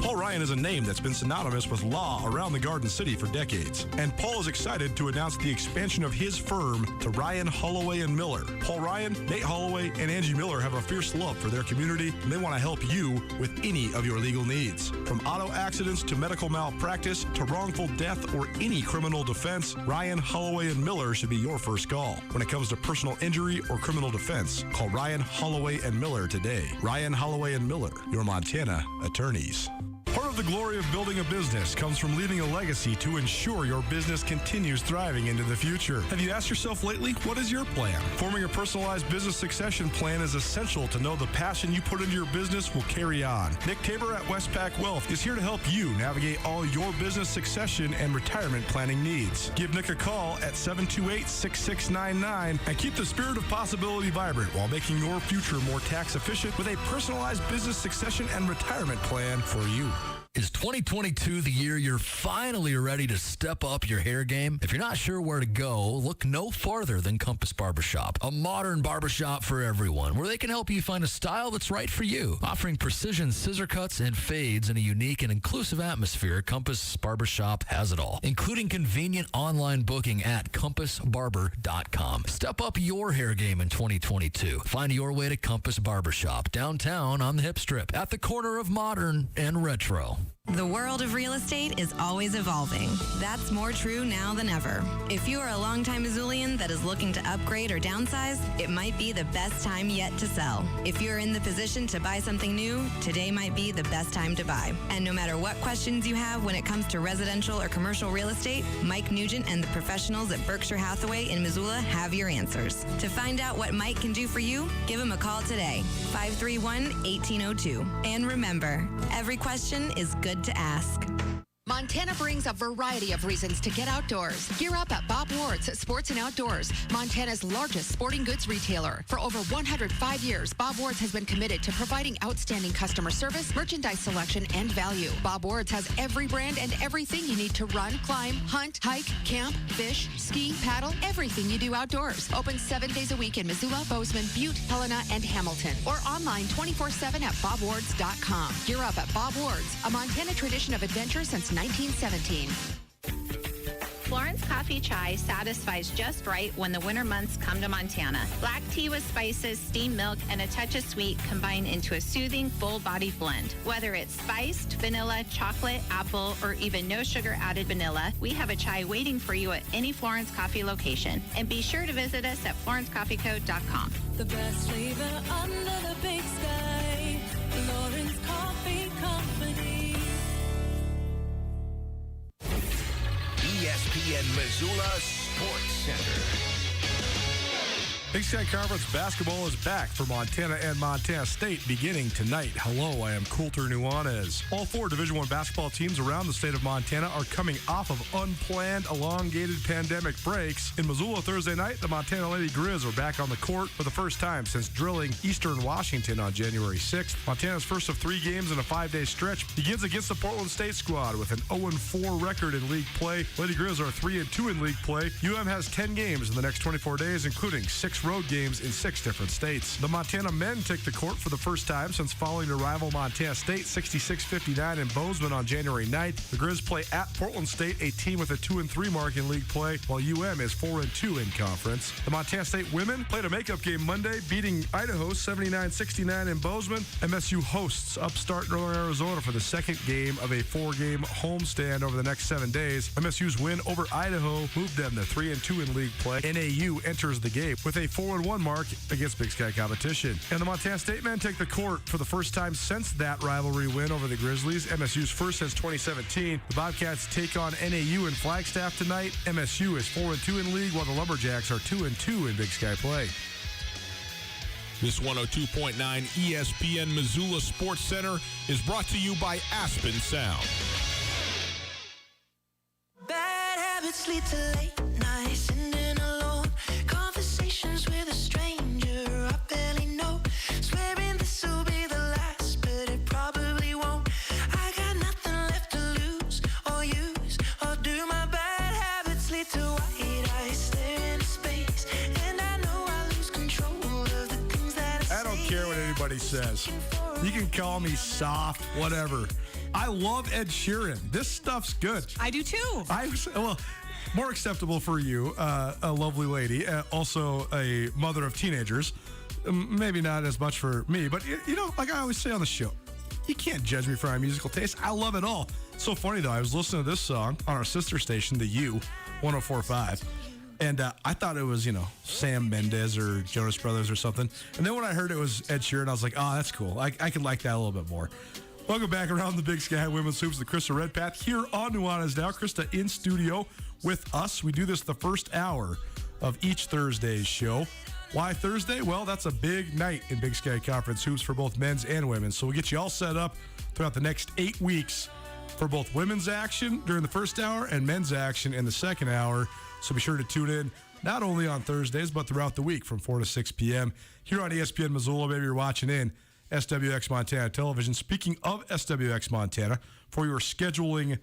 Paul Ryan is a name that's been synonymous with law around the Garden City for decades. And Paul is excited to announce the expansion of his firm to Ryan, Holloway & Miller. Paul Ryan, Nate Holloway, and Angie Miller have a fierce love for their community, and they want to help you with any of your legal needs. From auto accidents to medical malpractice to wrongful death or any criminal defense, Ryan, Holloway & Miller should be your first call. When it comes to personal injury or criminal defense, call Ryan, Holloway & Miller today. Ryan, Holloway & Miller, your Montana attorneys. Part of the glory of building a business comes from leaving a legacy to ensure your business continues thriving into the future. Have you asked yourself lately, what is your plan? Forming a personalized business succession plan is essential to know the passion you put into your business will carry on. Nick Tabor at Westpac Wealth is here to help you navigate all your business succession and retirement planning needs. Give Nick a call at 728-6699 and keep the spirit of possibility vibrant while making your future more tax efficient with a personalized business succession and retirement plan for you. Is 2022 the year you're finally ready to step up your hair game? If you're not sure where to go, look no farther than Compass Barbershop, a modern barbershop for everyone, where they can help you find a style that's right for you. Offering precision scissor cuts and fades in a unique and inclusive atmosphere, Compass Barbershop has it all, including convenient online booking at compassbarber.com. Step up your hair game in 2022. Find your way to Compass Barbershop, downtown on the Hip Strip, at the corner of modern and retro. The world of real estate is always evolving. That's more true now than ever. If you are a longtime Missoulian that is looking to upgrade or downsize, it might be the best time yet to sell. If you're in the position to buy something new, today might be the best time to buy. And no matter what questions you have when it comes to residential or commercial real estate, Mike Nugent and the professionals at Berkshire Hathaway in Missoula have your answers. To find out what Mike can do for you, give him a call today, 531-1802. And remember, every question is good to ask. Montana brings a variety of reasons to get outdoors. Gear up at Bob Ward's Sports and Outdoors, Montana's largest sporting goods retailer. For over 105 years, Bob Ward's has been committed to providing outstanding customer service, merchandise selection, and value. Bob Ward's has every brand and everything you need to run, climb, hunt, hike, camp, fish, ski, paddle, everything you do outdoors. Open 7 days a week in Missoula, Bozeman, Butte, Helena, and Hamilton. Or online 24/7 at bobwards.com. Gear up at Bob Ward's, a Montana tradition of adventure since 1917. Florence Coffee Chai satisfies just right when the winter months come to Montana. Black tea with spices, steamed milk, and a touch of sweet combine into a soothing, full-bodied blend. Whether it's spiced, vanilla, chocolate, apple, or even no sugar-added vanilla, we have a chai waiting for you at any Florence Coffee location. And be sure to visit us at florencecoffeeco.com. The best flavor under the big sky. Florence Coffee Company. ESPN Missoula Sports Center. Big Sky Conference basketball is back for Montana and Montana State beginning tonight. Hello, I am Coulter Nuanez. All 4 Division I basketball teams around the state of Montana are coming off of unplanned, elongated pandemic breaks. In Missoula Thursday night, the Montana Lady Grizz are back on the court for the first time since drilling Eastern Washington on January 6th. Montana's first of 3 games in a 5-day stretch begins against the Portland State squad with an 0-4 record in league play. Lady Grizz are 3-2 in league play. UM has 10 games in the next 24 days, including 6 road games in 6 different states. The Montana men take the court for the first time since following their rival Montana State 66-59 in Bozeman on January 9th. The Grizz play at Portland State, a team with a 2-3 mark in league play, while UM is 4-2 in conference. The Montana State women played a makeup game Monday, beating Idaho 79-69 in Bozeman. MSU hosts upstart Northern Arizona for the second game of a 4-game homestand over the next 7 days. MSU's win over Idaho moved them to 3-2 in league play. NAU enters the game with a 4-1 mark against Big Sky competition. And the Montana State men take the court for the first time since that rivalry win over the Grizzlies, MSU's first since 2017. The Bobcats take on NAU in Flagstaff tonight. MSU is 4-2 in league, while the Lumberjacks are 2-2 in Big Sky play. This 102.9 ESPN Missoula Sports Center is brought to you by Aspen Sound. Bad habits lead to late nights, sitting alone, conversations with a stranger I barely know, swearing this will be the last, but it probably won't. I got nothing left to lose or use or do. My bad habits lead to white eyes staring into space, and I know I lose control of the things that I don't care what anybody says. You can call me soft, whatever. I love Ed Sheeran. This stuff's good. I do too. Well, more acceptable for you, a lovely lady, also a mother of teenagers. Maybe not as much for me, but you know, like I always say on the show, you can't judge me for my musical taste. I love it all. So funny though, I was listening to this song on our sister station, the U, 104.5. And I thought it was, Sam Mendes or Jonas Brothers or something. And then when I heard it was Ed Sheeran, I was like, oh, that's cool. I could like that a little bit more. Welcome back around the Big Sky Women's Hoops, the Krista Redpath here on Nuanez Now. Krista in studio with us. We do this the first hour of each Thursday's show. Why Thursday? Well, that's a big night in Big Sky Conference Hoops for both men's and women. So we'll get you all set up throughout the next 8 weeks for both women's action during the first hour and men's action in the second hour. So be sure to tune in not only on Thursdays, but throughout the week from 4 to 6 p.m. here on ESPN Missoula. Maybe you're watching in SWX Montana Television. Speaking of SWX Montana, for your scheduling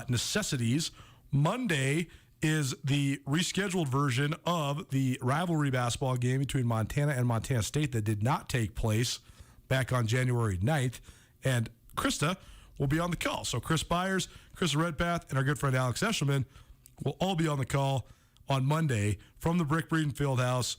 necessities, Monday is the rescheduled version of the rivalry basketball game between Montana and Montana State that did not take place back on January 9th. And Krista will be on the call. So Chris Byers, Krista Redpath, and our good friend Alex Eshelman will all be on the call on Monday from the Brick Breeden Fieldhouse.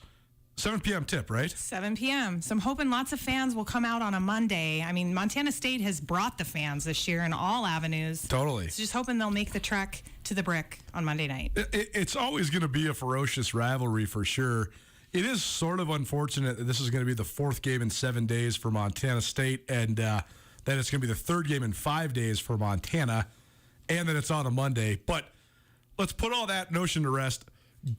7 p.m. tip, right? 7 p.m. So I'm hoping lots of fans will come out on a Monday. I mean, Montana State has brought the fans this year in all avenues. Totally. So just hoping they'll make the trek to the Brick on Monday night. It's always going to be a ferocious rivalry for sure. It is sort of unfortunate that this is going to be the 4th game in 7 days for Montana State, and that it's going to be the 3rd game in 5 days for Montana, and that it's on a Monday. But let's put all that notion to rest.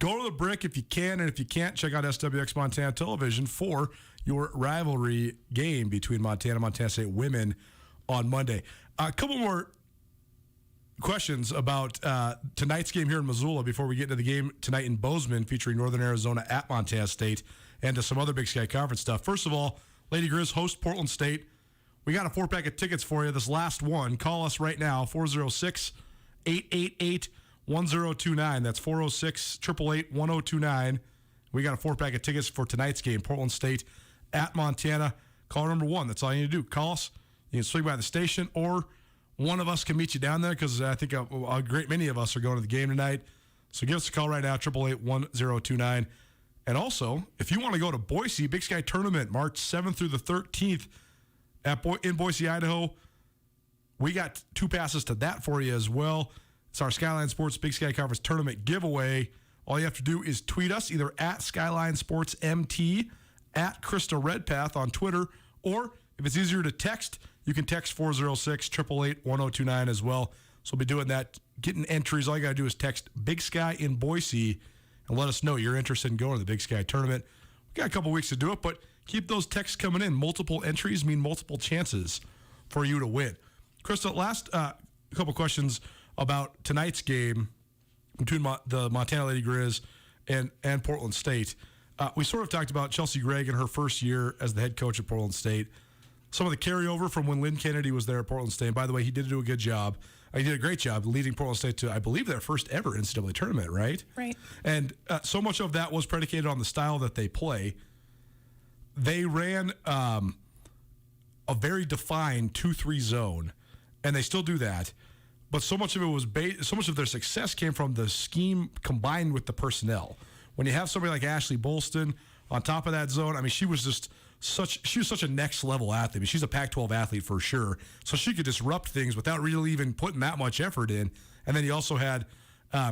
Go to the Brick if you can, and if you can't, check out SWX Montana Television for your rivalry game between Montana and Montana State women on Monday. A couple more questions about tonight's game here in Missoula before we get into the game tonight in Bozeman featuring Northern Arizona at Montana State and to some other Big Sky Conference stuff. First of all, Lady Grizz host Portland State. We got a 4-pack of tickets for you, this last one. Call us right now, 406-888-1029. That's 406-888-1029. We got a 4-pack of tickets for tonight's game, Portland State at Montana. Caller number 1. That's all you need to do. Call us. You can swing by the station, or one of us can meet you down there because I think a great many of us are going to the game tonight. So give us a call right now, 888-1029. And also, if you want to go to Boise, Big Sky Tournament, March 7th through the 13th in Boise, Idaho, we got 2 passes to that for you as well. It's our Skyline Sports Big Sky Conference Tournament giveaway. All you have to do is tweet us either at Skyline Sports MT, at Krista Redpath on Twitter, or if it's easier to text, you can text 406-888-1029 as well. So we'll be doing that, getting entries. All you got to do is text Big Sky in Boise and let us know you're interested in going to the Big Sky tournament. We got a couple weeks to do it, but keep those texts coming in. Multiple entries mean multiple chances for you to win. Krista, last couple questions about tonight's game between the Montana Lady Grizz and Portland State. We sort of talked about Chelsea Gregg in her first year as the head coach at Portland State. Some of the carryover from when Lynn Kennedy was there at Portland State. And by the way, he did do a good job. He did a great job leading Portland State to, I believe, their first ever NCAA tournament, right? Right. And so much of that was predicated on the style that they play. They ran a very defined 2-3 zone, and they still do that. But so much of it was so much of their success came from the scheme combined with the personnel. When you have somebody like Ashley Bolston on top of that zone, I mean, she was such a next level athlete. I mean, she's a Pac-12 athlete for sure. So she could disrupt things without really even putting that much effort in. And then you also had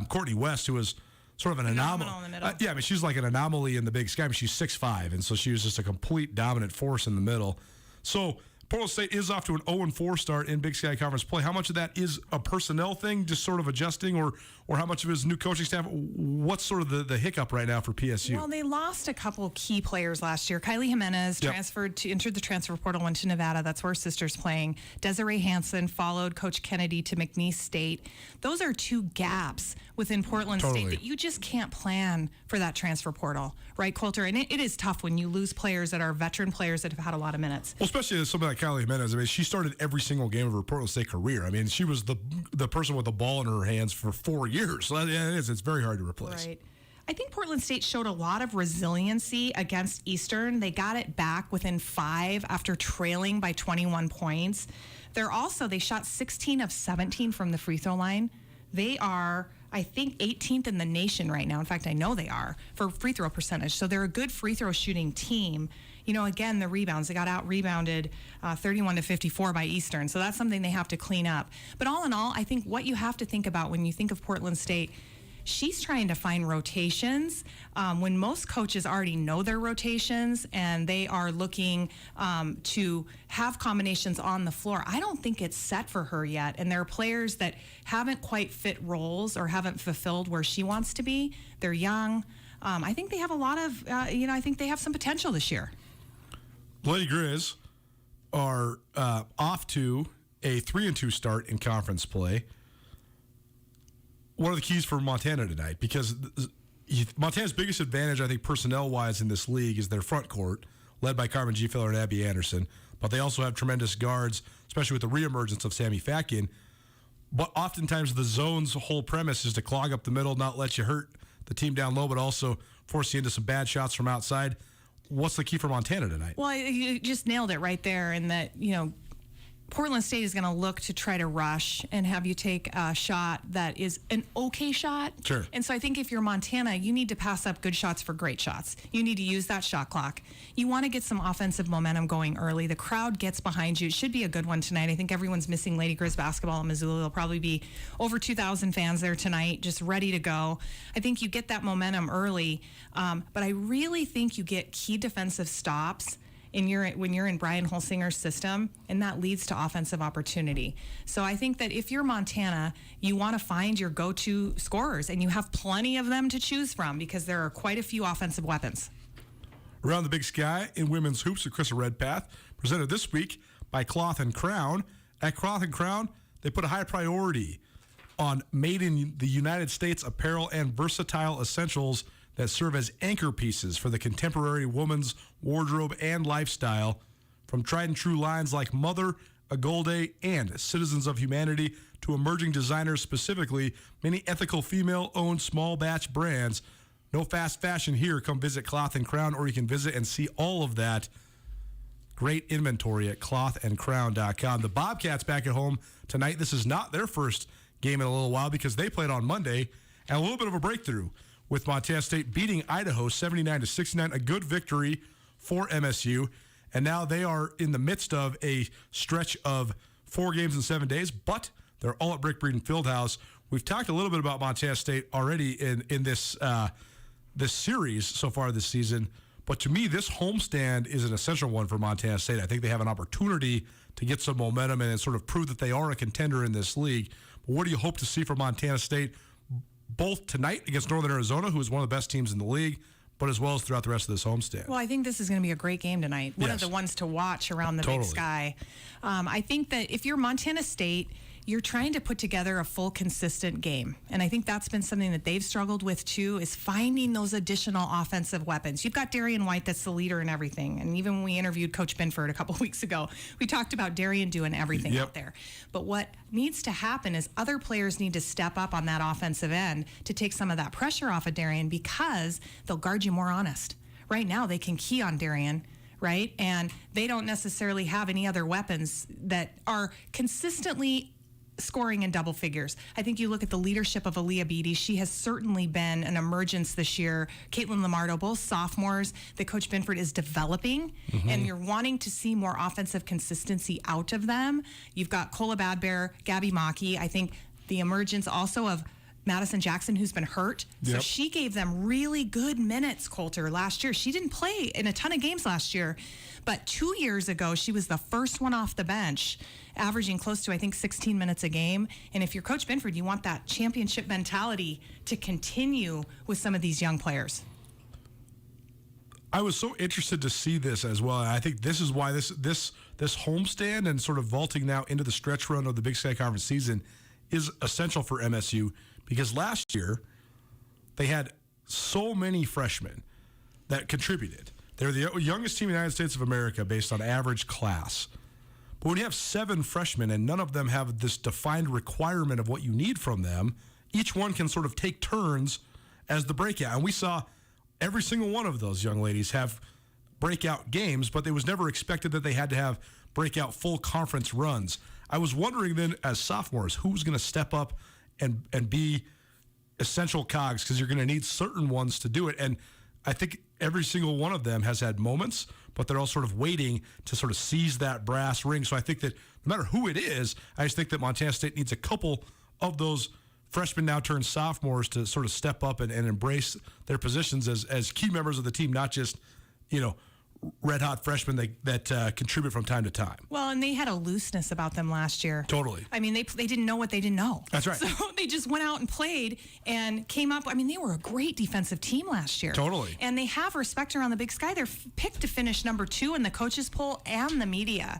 Courtney West, who was sort of an anomaly. In the middle. Yeah, I mean, she's like an anomaly in the Big Sky. I mean, she's 6'5", and so she was just a complete dominant force in the middle. So Portland State is off to an 0-4 start in Big Sky Conference play. How much of that is a personnel thing, just sort of adjusting, or how much of it is new coaching staff? What's sort of the hiccup right now for PSU? Well, they lost a couple key players last year. Kylie Jimenez entered the transfer portal, went to Nevada. That's where her sister's playing. Desiree Hansen followed Coach Kennedy to McNeese State. Those are two gaps within Portland State that you just can't plan for that transfer portal, right, Coulter? And it is tough when you lose players that are veteran players that have had a lot of minutes. Well, especially somebody like Kylie Jimenez. I mean, she started every single game of her Portland State career. I mean, she was the person with the ball in her hands for 4 years. So it's very hard to replace. Right. I think Portland State showed a lot of resiliency against Eastern. They got it back within 5 after trailing by 21 points. They shot 16 of 17 from the free throw line. They are, I think, 18th in the nation right now. In fact, I know they are for free throw percentage. So they're a good free throw shooting team. You know, again, the rebounds, they got out-rebounded 31-54 by Eastern. So that's something they have to clean up. But all in all, I think what you have to think about when you think of Portland State, she's trying to find rotations when most coaches already know their rotations and they are looking to have combinations on the floor. I don't think it's set for her yet. And there are players that haven't quite fit roles or haven't fulfilled where she wants to be. They're young. I think they have a lot of, I think they have some potential this year. Lady Grizz are off to a 3-2 start in conference play. What are the keys for Montana tonight? Because Montana's biggest advantage, I think, personnel-wise in this league is their front court, led by Carmen Gfeller and Abby Anderson. But they also have tremendous guards, especially with the reemergence of Sammy Fatkin. But oftentimes the zone's whole premise is to clog up the middle, not let you hurt the team down low, but also force you into some bad shots from outside. What's the key for Montana tonight? Well, you just nailed it right there in that, Portland State is going to look to try to rush and have you take a shot that is an okay shot. Sure. And so I think if you're Montana, you need to pass up good shots for great shots. You need to use that shot clock. You want to get some offensive momentum going early. The crowd gets behind you. It should be a good one tonight. I think everyone's missing Lady Grizz basketball in Missoula. There'll probably be over 2,000 fans there tonight, just ready to go. I think you get that momentum early, but I really think you get key defensive stops when you're in Brian Holsinger's system, and that leads to offensive opportunity. So I think that if you're Montana, you want to find your go-to scorers, and you have plenty of them to choose from because there are quite a few offensive weapons. Around the Big Sky in women's hoops with Krista Redpath, presented this week by Cloth and Crown. At Cloth and Crown, they put a high priority on made in the United States apparel and versatile essentials that serve as anchor pieces for the contemporary woman's wardrobe and lifestyle. From tried and true lines like Mother, Agolde, and Citizens of Humanity to emerging designers, specifically many ethical female-owned small batch brands. No fast fashion here. Come visit Cloth and Crown, or you can visit and see all of that great inventory at clothandcrown.com. The Bobcats back at home tonight. This is not their first game in a little while because they played on Monday, and a little bit of a breakthrough with Montana State beating Idaho 79-69, a good victory for MSU. And now they are in the midst of a stretch of 4 games in 7 days, but they're all at Brick Breeden Fieldhouse. We've talked a little bit about Montana State already in this series so far this season, but to me, this homestand is an essential one for Montana State. I think they have an opportunity to get some momentum and sort of prove that they are a contender in this league. But what do you hope to see from Montana State, both tonight against Northern Arizona, who is one of the best teams in the league, but as well as throughout the rest of this homestand? Well, I think this is going to be a great game tonight. One of Yes. the ones to watch around the Big Sky. I think that if you're Montana State, you're trying to put together a full, consistent game. And I think that's been something that they've struggled with, too, is finding those additional offensive weapons. You've got Darian White that's the leader in everything. And even when we interviewed Coach Binford a couple weeks ago, we talked about Darian doing everything out there. But what needs to happen is other players need to step up on that offensive end to take some of that pressure off of Darian, because they'll guard you more honest. Right now, they can key on Darian, right? And they don't necessarily have any other weapons that are consistently scoring in double figures. I think you look at the leadership of Aaliyah Beatty. She has certainly been an emergence this year. Caitlin Lamardo, both sophomores that Coach Binford is developing, and you're wanting to see more offensive consistency out of them. You've got Cola Badbear, Gabby Maki. I think the emergence also of Madison Jackson, who's been hurt. So she gave them really good minutes, Coulter, last year. She didn't play in a ton of games last year, but 2 years ago, she was the first one off the bench, averaging close to, I think, 16 minutes a game. And if you're Coach Binford, you want that championship mentality to continue with some of these young players. I was so interested to see this as well. I think this is why this homestand and sort of vaulting now into the stretch run of the Big Sky Conference season is essential for MSU, because last year they had so many freshmen that contributed. They're the youngest team in the United States of America based on average class. But when you have 7 freshmen and none of them have this defined requirement of what you need from them, each one can sort of take turns as the breakout. And we saw every single one of those young ladies have breakout games, but it was never expected that they had to have breakout full conference runs. I was wondering then, as sophomores, who's going to step up and be essential cogs, because you're going to need certain ones to do it. And I think every single one of them has had moments, but they're all sort of waiting to sort of seize that brass ring. So I think that no matter who it is, I just think that Montana State needs a couple of those freshmen now turned sophomores to sort of step up and embrace their positions as key members of the team, not just, red hot freshmen that contribute from time to time. Well, and they had a looseness about them last year. Totally. I mean, they didn't know what they didn't know. That's right. So they just went out and played and came up. I mean, they were a great defensive team last year. Totally. And they have respect around the Big Sky. They're picked to finish number 2 in the coaches poll and the media.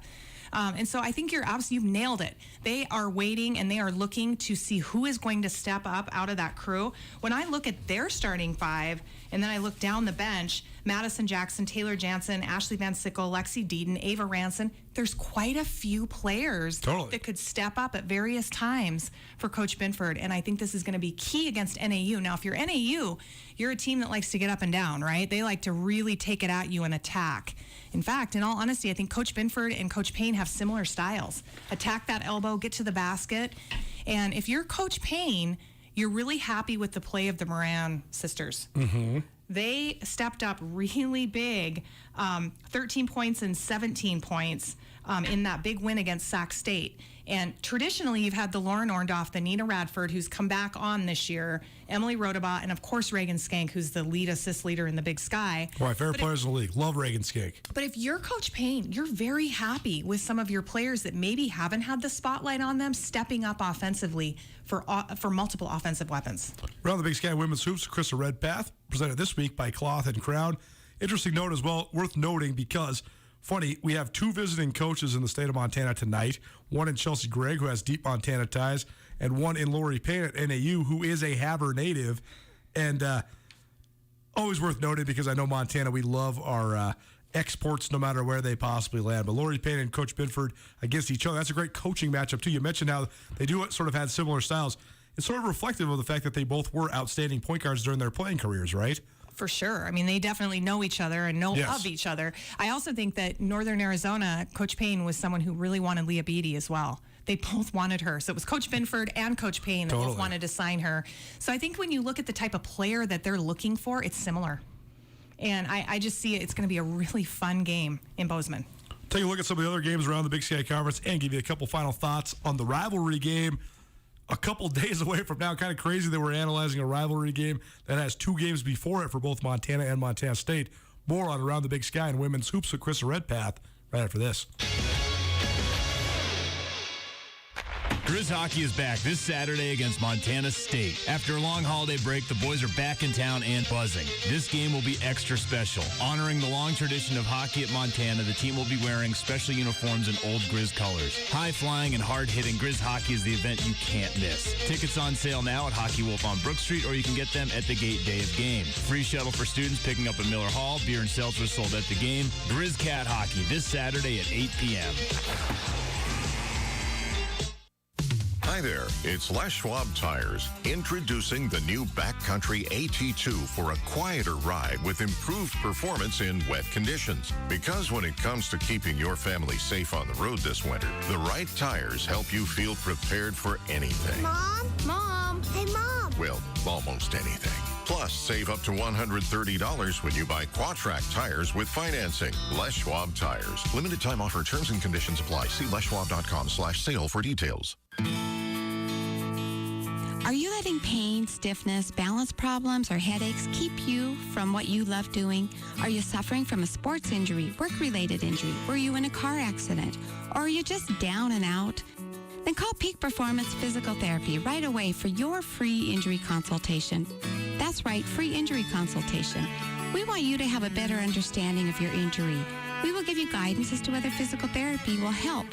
And so I think you've nailed it. They are waiting and they are looking to see who is going to step up out of that crew. When I look at their starting 5 and then I look down the bench, Madison Jackson, Taylor Jansen, Ashley Van Sickle, Lexi Deaton, Ava Ranson, there's quite a few players that could step up at various times for Coach Binford. And I think this is going to be key against NAU. Now, if you're NAU, you're a team that likes to get up and down, right? They like to really take it at you and attack. In fact, in all honesty, I think Coach Binford and Coach Payne have similar styles. Attack that elbow, get to the basket. And if you're Coach Payne, you're really happy with the play of the Moran sisters. They stepped up really big, 13 points and 17 points in that big win against Sac State. And traditionally, you've had the Lauren Orndorff, the Nina Radford, who's come back on this year, Emily Rodabaugh, and of course Reagan Skank, who's the lead assist leader in the Big Sky. One of my favorite players in the league. Love Reagan Skank. But if you're Coach Payne, you're very happy with some of your players that maybe haven't had the spotlight on them stepping up offensively for multiple offensive weapons. Around the Big Sky Women's Hoops, Krista Redpath, presented this week by Cloth and Crown. Interesting note as well, worth noting because, funny, we have 2 visiting coaches in the state of Montana tonight. One in Chelsea Gregg, who has deep Montana ties, and one in Lori Payne at NAU, who is a Havre native. And always worth noting because I know Montana, we love our exports no matter where they possibly land. But Lori Payne and Coach Binford against each other. That's a great coaching matchup, too. You mentioned how they do sort of had similar styles. It's sort of reflective of the fact that they both were outstanding point guards during their playing careers, right? For sure. I mean, they definitely know each other and know of each other. I also think that Northern Arizona, Coach Payne was someone who really wanted Leah Beatty as well. They both wanted her. So it was Coach Binford and Coach Payne that both wanted to sign her. So I think when you look at the type of player that they're looking for, it's similar. And I just see it's going to be a really fun game in Bozeman. Take a look at some of the other games around the Big Sky Conference and give you a couple final thoughts on the rivalry game. A couple days away from now, kind of crazy that we're analyzing a rivalry game that has 2 games before it for both Montana and Montana State. More on Around the Big Sky and Women's Hoops with Krista Redpath right after this. Grizz hockey is back this Saturday against Montana State. After a long holiday break, the boys are back in town and buzzing. This game will be extra special. Honoring the long tradition of hockey at Montana, the team will be wearing special uniforms in old Grizz colors. High-flying and hard-hitting Grizz hockey is the event you can't miss. Tickets on sale now at Hockey Wolf on Brook Street, or you can get them at the gate day of game. Free shuttle for students picking up at Miller Hall. Beer and seltzers sold at the game. Grizz Cat Hockey this Saturday at 8 p.m. Hi there, it's Les Schwab Tires, introducing the new Backcountry AT2 for a quieter ride with improved performance in wet conditions. Because when it comes to keeping your family safe on the road this winter, the right tires help you feel prepared for anything. Mom? Mom? Hey, Mom. Well, almost anything. Plus, save up to $130 when you buy Quatrack tires with financing. Les Schwab Tires. Limited time offer. Terms and conditions apply. See leschwab.com/sale for details. Are you letting pain, stiffness, balance problems, or headaches keep you from what you love doing? Are you suffering from a sports injury, work-related injury? Were you in a car accident? Or are you just down and out? Then call Peak Performance Physical Therapy right away for your free injury consultation. That's right, free injury consultation. We want you to have a better understanding of your injury. We will give you guidance as to whether physical therapy will help.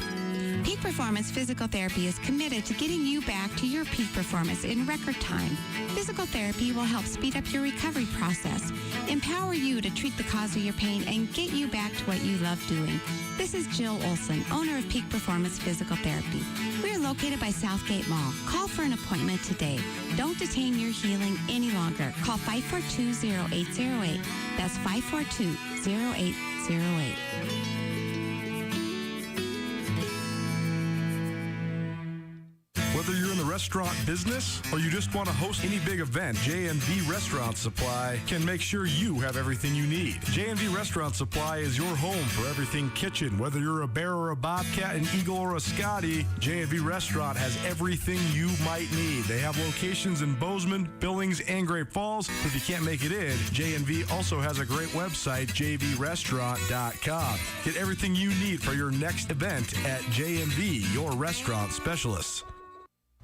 Peak Performance Physical Therapy is committed to getting you back to your peak performance in record time. Physical therapy will help speed up your recovery process, empower you to treat the cause of your pain, and get you back to what you love doing. This is Jill Olson, owner of Peak Performance Physical Therapy. We are located by Southgate Mall. Call for an appointment today. Don't detain your healing any longer. Call 542-0808. That's 542-0808. Whether you're in the restaurant business or you just want to host any big event, J&V Restaurant Supply can make sure you have everything you need. J&V Restaurant Supply is your home for everything kitchen. Whether you're a bear or a bobcat, an eagle or a Scotty, J&V Restaurant has everything you might need. They have locations in Bozeman, Billings, and Great Falls. If you can't make it in, J&V also has a great website, jvrestaurant.com. Get everything you need for your next event at J&V, your restaurant specialists.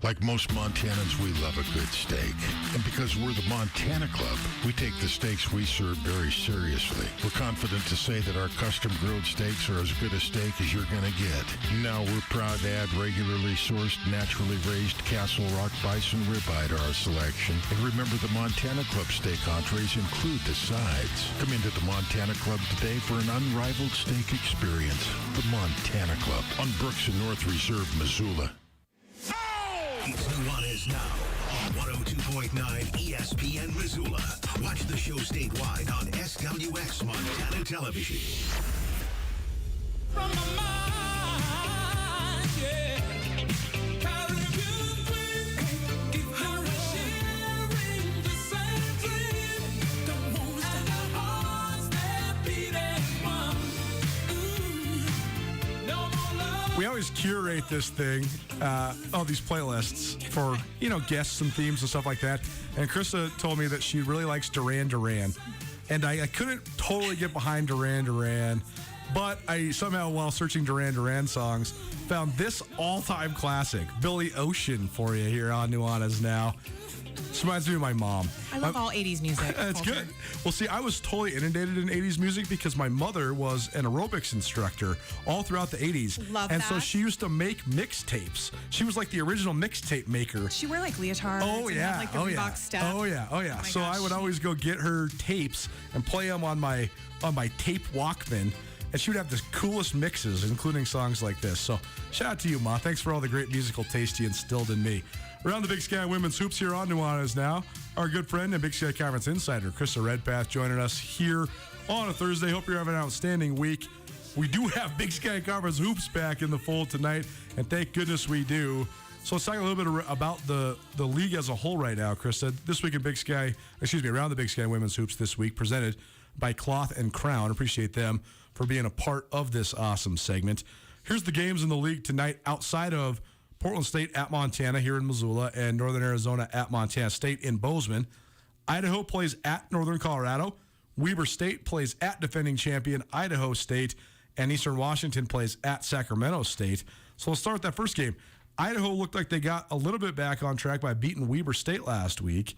Like most Montanans, we love a good steak. And because we're the Montana Club, we take the steaks we serve very seriously. We're confident to say that our custom grilled steaks are as good a steak as you're going to get. Now we're proud to add regularly sourced, naturally raised Castle Rock bison ribeye to our selection. And remember, the Montana Club steak entrees include the sides. Come into the Montana Club today for an unrivaled steak experience. The Montana Club on Brooks and North Reserve, Missoula. It's Nuanez now on 102.9 ESPN Missoula. Watch the show statewide on SWX Montana Television. From my mind, yeah. We always curate this thing, all these playlists for, guests and themes and stuff like that. And Krista told me that she really likes Duran Duran. And I couldn't totally get behind Duran Duran, but I somehow, while searching Duran Duran songs, found this all-time classic, Billy Ocean, for you here on Nuanez Now. This reminds me of my mom. I love all 80s music. That's good. Well, see, I was totally inundated in 80s music because my mother was an aerobics instructor all throughout the 80s. Love and that. so she used to make mixtapes. She was like the original mixtape maker. Did she wear like leotards? Oh, and yeah. have, like the Reebok stuff? Oh, yeah. Oh my So gosh. I would always go get her tapes and play them on my tape Walkman. And she would have the coolest mixes, including songs like this. So shout out to you, Ma. Thanks for all the great musical taste you instilled in me. Around the Big Sky Women's Hoops here on Nuanez Now. Our good friend and Big Sky Conference insider, Krista Redpath, joining us here on a Thursday. Hope you're having an outstanding week. We do have Big Sky Conference Hoops back in the fold tonight, and thank goodness we do. So let's talk a little bit about the league as a whole right now, Krista. This week in Around the Big Sky Women's Hoops this week, presented by Cloth and Crown. Appreciate them for being a part of this awesome segment. Here's the games in the league tonight outside of Portland State at Montana here in Missoula and Northern Arizona at Montana State in Bozeman. Idaho plays at Northern Colorado. Weber State plays at defending champion Idaho State. And Eastern Washington plays at Sacramento State. So let's start with that first game. Idaho looked like they got a little bit back on track by beating Weber State last week,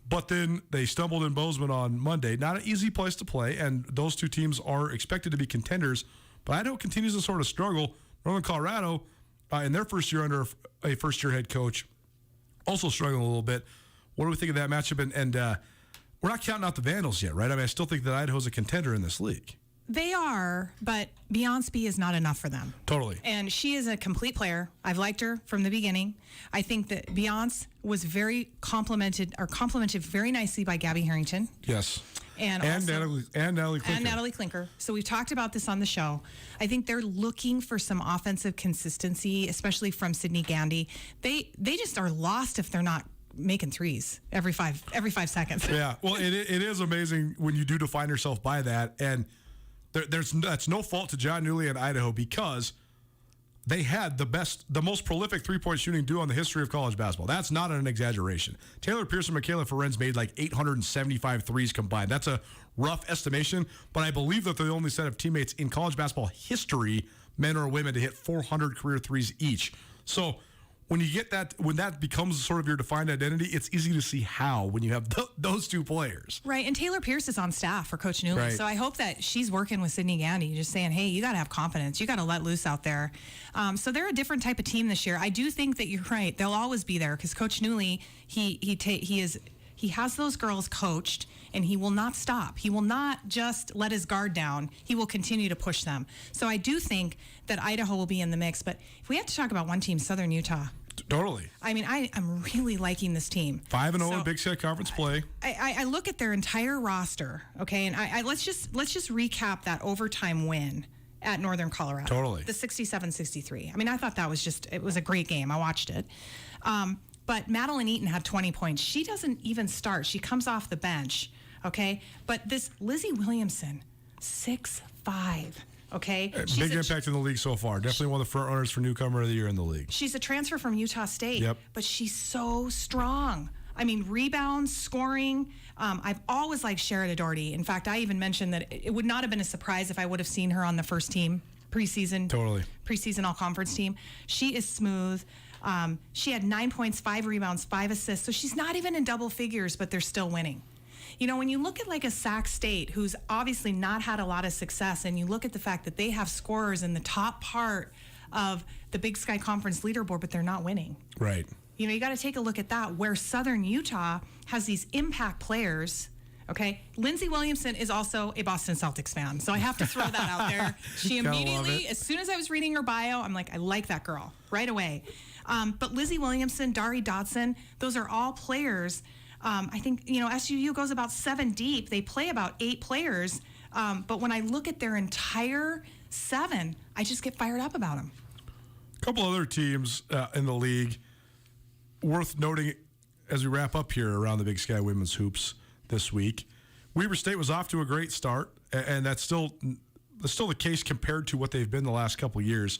but then they stumbled in Bozeman on Monday. Not an easy place to play, and those two teams are expected to be contenders, but Idaho continues to sort of struggle. Northern Colorado, in their first year under a first-year head coach, also struggling a little bit. What do we think of that matchup? And we're not counting out the Vandals yet, right? I mean, I still think that Idaho's a contender in this league. They are, but Beyonce is not enough for them. Totally. And she is a complete player. I've liked her from the beginning. I think that Beyonce was very complimented very nicely by Gabby Harrington. Yes. And Natalie Klinker. And Natalie Klinker. So we've talked about this on the show. I think they're looking for some offensive consistency, especially from Sydney Gandy. They just are lost if they're not making threes every five seconds. Yeah. Well, it is amazing when you do define yourself by that. And that's no fault to John Newley and Idaho because they had the most prolific three-point shooting duo in the history of college basketball. That's not an exaggeration. Taylor Pierce and Michaela Ferenz made like 875 threes combined. That's a rough estimation, but I believe that they're the only set of teammates in college basketball history, men or women, to hit 400 career threes each. So when you get that, when that becomes sort of your defined identity, it's easy to see how when you have those two players. Right, and Taylor Pierce is on staff for Coach Newley, right. So I hope that she's working with Sydney Gandy, just saying, hey, you got to have confidence. You got to let loose out there. So they're a different type of team this year. I do think that you're right. They'll always be there because Coach Newley, he has those girls coached, and he will not stop. He will not just let his guard down. He will continue to push them. So I do think that Idaho will be in the mix. But if we have to talk about one team, Southern Utah. Totally. I mean, I'm really liking this team. 5-0 in Big Sky Conference play. I look at their entire roster, okay, and let's just recap that overtime win at Northern Colorado. Totally. The 67-63. I mean, I thought that was it was a great game. I watched it. But Madeline Eaton had 20 points. She doesn't even start. She comes off the bench, okay? But this Lizzie Williamson, 6'5", okay? Big impact in the league so far. Definitely one of the front runners for newcomer of the year in the league. She's a transfer from Utah State, yep. But she's so strong. I mean, rebounds, scoring. I've always liked Sherrod Doherty. In fact, I even mentioned that it would not have been a surprise if I would have seen her on the first team preseason all-conference team. She is smooth. She had 9 points, 5 rebounds, 5 assists. So she's not even in double figures, but they're still winning. You know, when you look at like a Sac State, who's obviously not had a lot of success, and you look at the fact that they have scorers in the top part of the Big Sky Conference leaderboard, but they're not winning. Right. You know, you got to take a look at that, where Southern Utah has these impact players. Okay, Lindsey Williamson is also a Boston Celtics fan, so I have to throw that out there. She immediately, as soon as I was reading her bio, I'm like, I like that girl right away. But Lizzie Williamson, Dari Dotson, those are all players. I think, you know, SUU goes about 7 deep. They play about 8 players. But when I look at their entire 7, I just get fired up about them. A couple other teams in the league worth noting as we wrap up here around the Big Sky Women's Hoops this week. Weber State was off to a great start, and that's still the case compared to what they've been the last couple of years.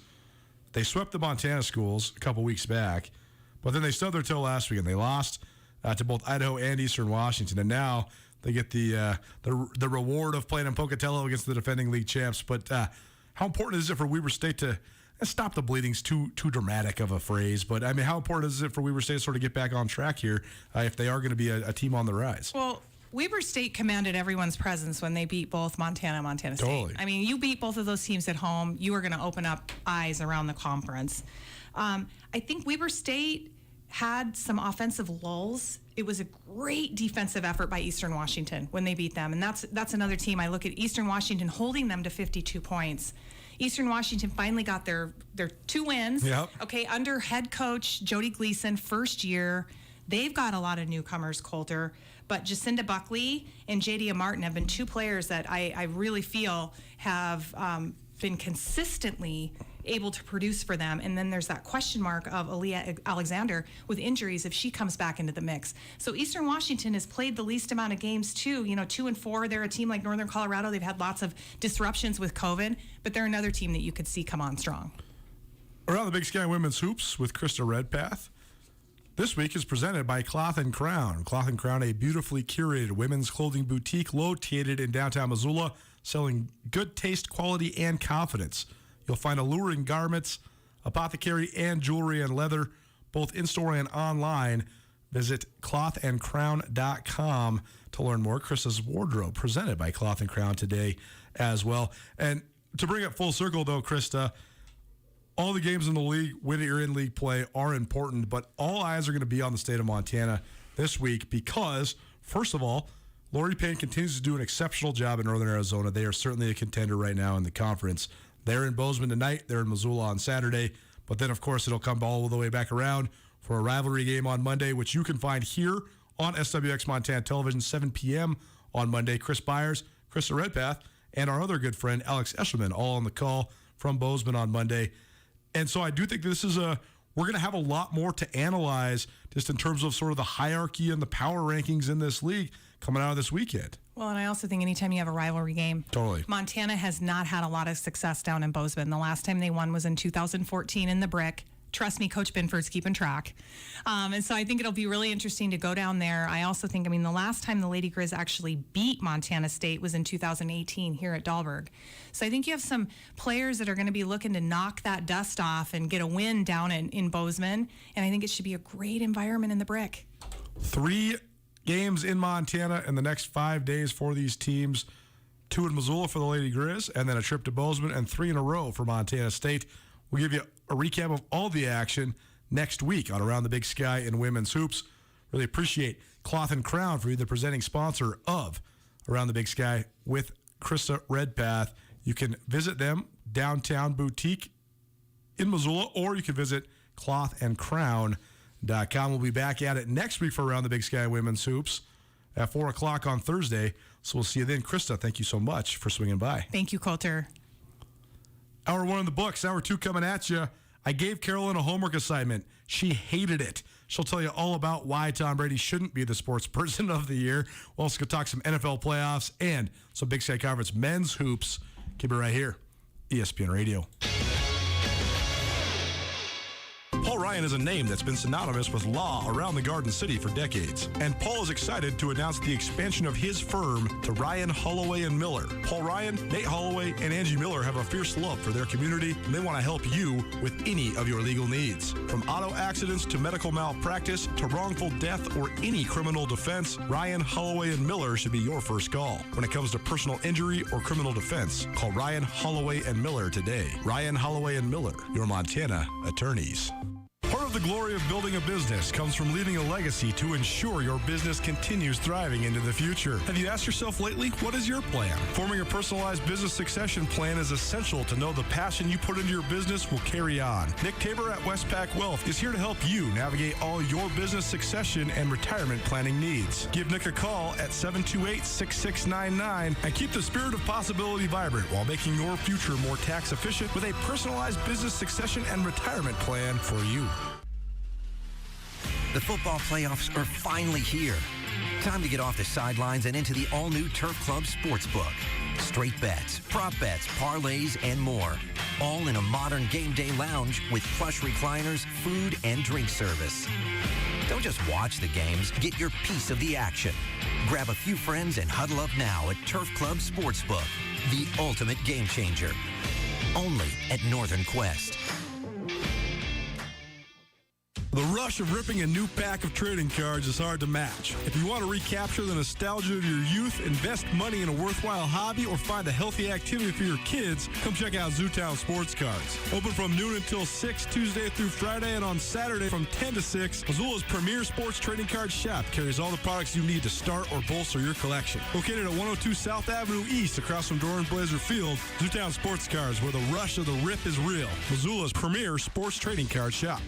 They swept the Montana schools a couple weeks back, but then they stubbed their toe last week, and they lost to both Idaho and Eastern Washington, and now they get the reward of playing in Pocatello against the defending league champs. But how important is it for Weber State to stop the bleeding's too dramatic of a phrase, but I mean, how important is it for Weber State to sort of get back on track here if they are going to be a team on the rise? Well, Weber State commanded everyone's presence when they beat both Montana and Montana State. Totally. I mean, you beat both of those teams at home. You are going to open up eyes around the conference. I think Weber State had some offensive lulls. It was a great defensive effort by Eastern Washington when they beat them. And that's another team. I look at Eastern Washington holding them to 52 points. Eastern Washington finally got their 2 wins. Yep. Okay, under head coach Jody Gleason, first year. They've got a lot of newcomers, Coulter. But Jacinda Buckley and Jadia Martin have been 2 players that I really feel have been consistently able to produce for them. And then there's that question mark of Aaliyah Alexander with injuries if she comes back into the mix. So Eastern Washington has played the least amount of games too. 2-4. They're a team like Northern Colorado. They've had lots of disruptions with COVID, but they're another team that you could see come on strong. Around the Big Sky Women's Hoops with Krista Redpath. This week is presented by Cloth & Crown. Cloth & Crown, a beautifully curated women's clothing boutique located in downtown Missoula, selling good taste, quality, and confidence. You'll find alluring garments, apothecary, and jewelry and leather, both in-store and online. Visit clothandcrown.com to learn more. Krista's wardrobe presented by Cloth and Crown today as well. And to bring it full circle, though, Krista, all the games in the league, when you're in league play, are important, but all eyes are going to be on the state of Montana this week because, first of all, Lori Payne continues to do an exceptional job in Northern Arizona. They are certainly a contender right now in the conference. They're in Bozeman tonight. They're in Missoula on Saturday. But then, of course, it'll come all the way back around for a rivalry game on Monday, which you can find here on SWX Montana Television, 7 p.m. on Monday. Chris Byers, Krista Redpath, and our other good friend, Alex Eshelman, all on the call from Bozeman on Monday. And so I do think this is we're going to have a lot more to analyze just in terms of sort of the hierarchy and the power rankings in this league coming out of this weekend. Well, and I also think anytime you have a rivalry game, totally. Montana has not had a lot of success down in Bozeman. The last time they won was in 2014 in the Brick. Trust me, Coach Binford's keeping track. And so I think it'll be really interesting to go down there. I also think, the last time the Lady Grizz actually beat Montana State was in 2018 here at Dahlberg. So I think you have some players that are going to be looking to knock that dust off and get a win down in Bozeman. And I think it should be a great environment in the Brick. 3 games in Montana in the next 5 days for these teams. 2 in Missoula for the Lady Grizz, and then a trip to Bozeman, and 3 in a row for Montana State. We'll give you a recap of all the action next week on Around the Big Sky in women's hoops. Really appreciate Cloth and Crown for being the presenting sponsor of Around the Big Sky with Krista Redpath. You can visit them, Downtown Boutique in Missoula, or you can visit clothandcrown.com. We'll be back at it next week for Around the Big Sky women's hoops at 4 o'clock on Thursday. So we'll see you then. Krista, thank you so much for swinging by. Thank you, Coulter. Hour 1 in the books. Hour 2 coming at you. I gave Carolyn a homework assignment. She hated it. She'll tell you all about why Tom Brady shouldn't be the sports person of the year. We're also going to talk some NFL playoffs and some Big Sky Conference men's hoops. Keep it right here. ESPN Radio. Paul Ryan is a name that's been synonymous with law around the Garden City for decades. And Paul is excited to announce the expansion of his firm to Ryan, Holloway, and Miller. Paul Ryan, Nate Holloway, and Angie Miller have a fierce love for their community, and they want to help you with any of your legal needs. From auto accidents to medical malpractice to wrongful death or any criminal defense, Ryan, Holloway, and Miller should be your first call. When it comes to personal injury or criminal defense, call Ryan, Holloway, and Miller today. Ryan, Holloway, and Miller, your Montana attorneys. Part of the glory of building a business comes from leaving a legacy to ensure your business continues thriving into the future. Have you asked yourself lately, what is your plan? Forming a personalized business succession plan is essential to know the passion you put into your business will carry on. Nick Tabor at Westpac Wealth is here to help you navigate all your business succession and retirement planning needs. Give Nick a call at 728-6699 and keep the spirit of possibility vibrant while making your future more tax efficient with a personalized business succession and retirement plan for you. The football playoffs are finally here. Time to get off the sidelines and into the all-new Turf Club Sportsbook. Straight bets, prop bets, parlays, and more. All in a modern game day lounge with plush recliners, food, and drink service. Don't just watch the games, get your piece of the action. Grab a few friends and huddle up now at Turf Club Sportsbook, the ultimate game changer. Only at Northern Quest. The rush of ripping a new pack of trading cards is hard to match. If you want to recapture the nostalgia of your youth, invest money in a worthwhile hobby, or find a healthy activity for your kids, come check out Zootown Sports Cards. Open from noon until 6, Tuesday through Friday, and on Saturday from 10 to 6, Missoula's premier sports trading card shop carries all the products you need to start or bolster your collection. Located at 102 South Avenue East, across from Doran Blazer Field, Zootown Sports Cards, where the rush of the rip is real. Missoula's premier sports trading card shop.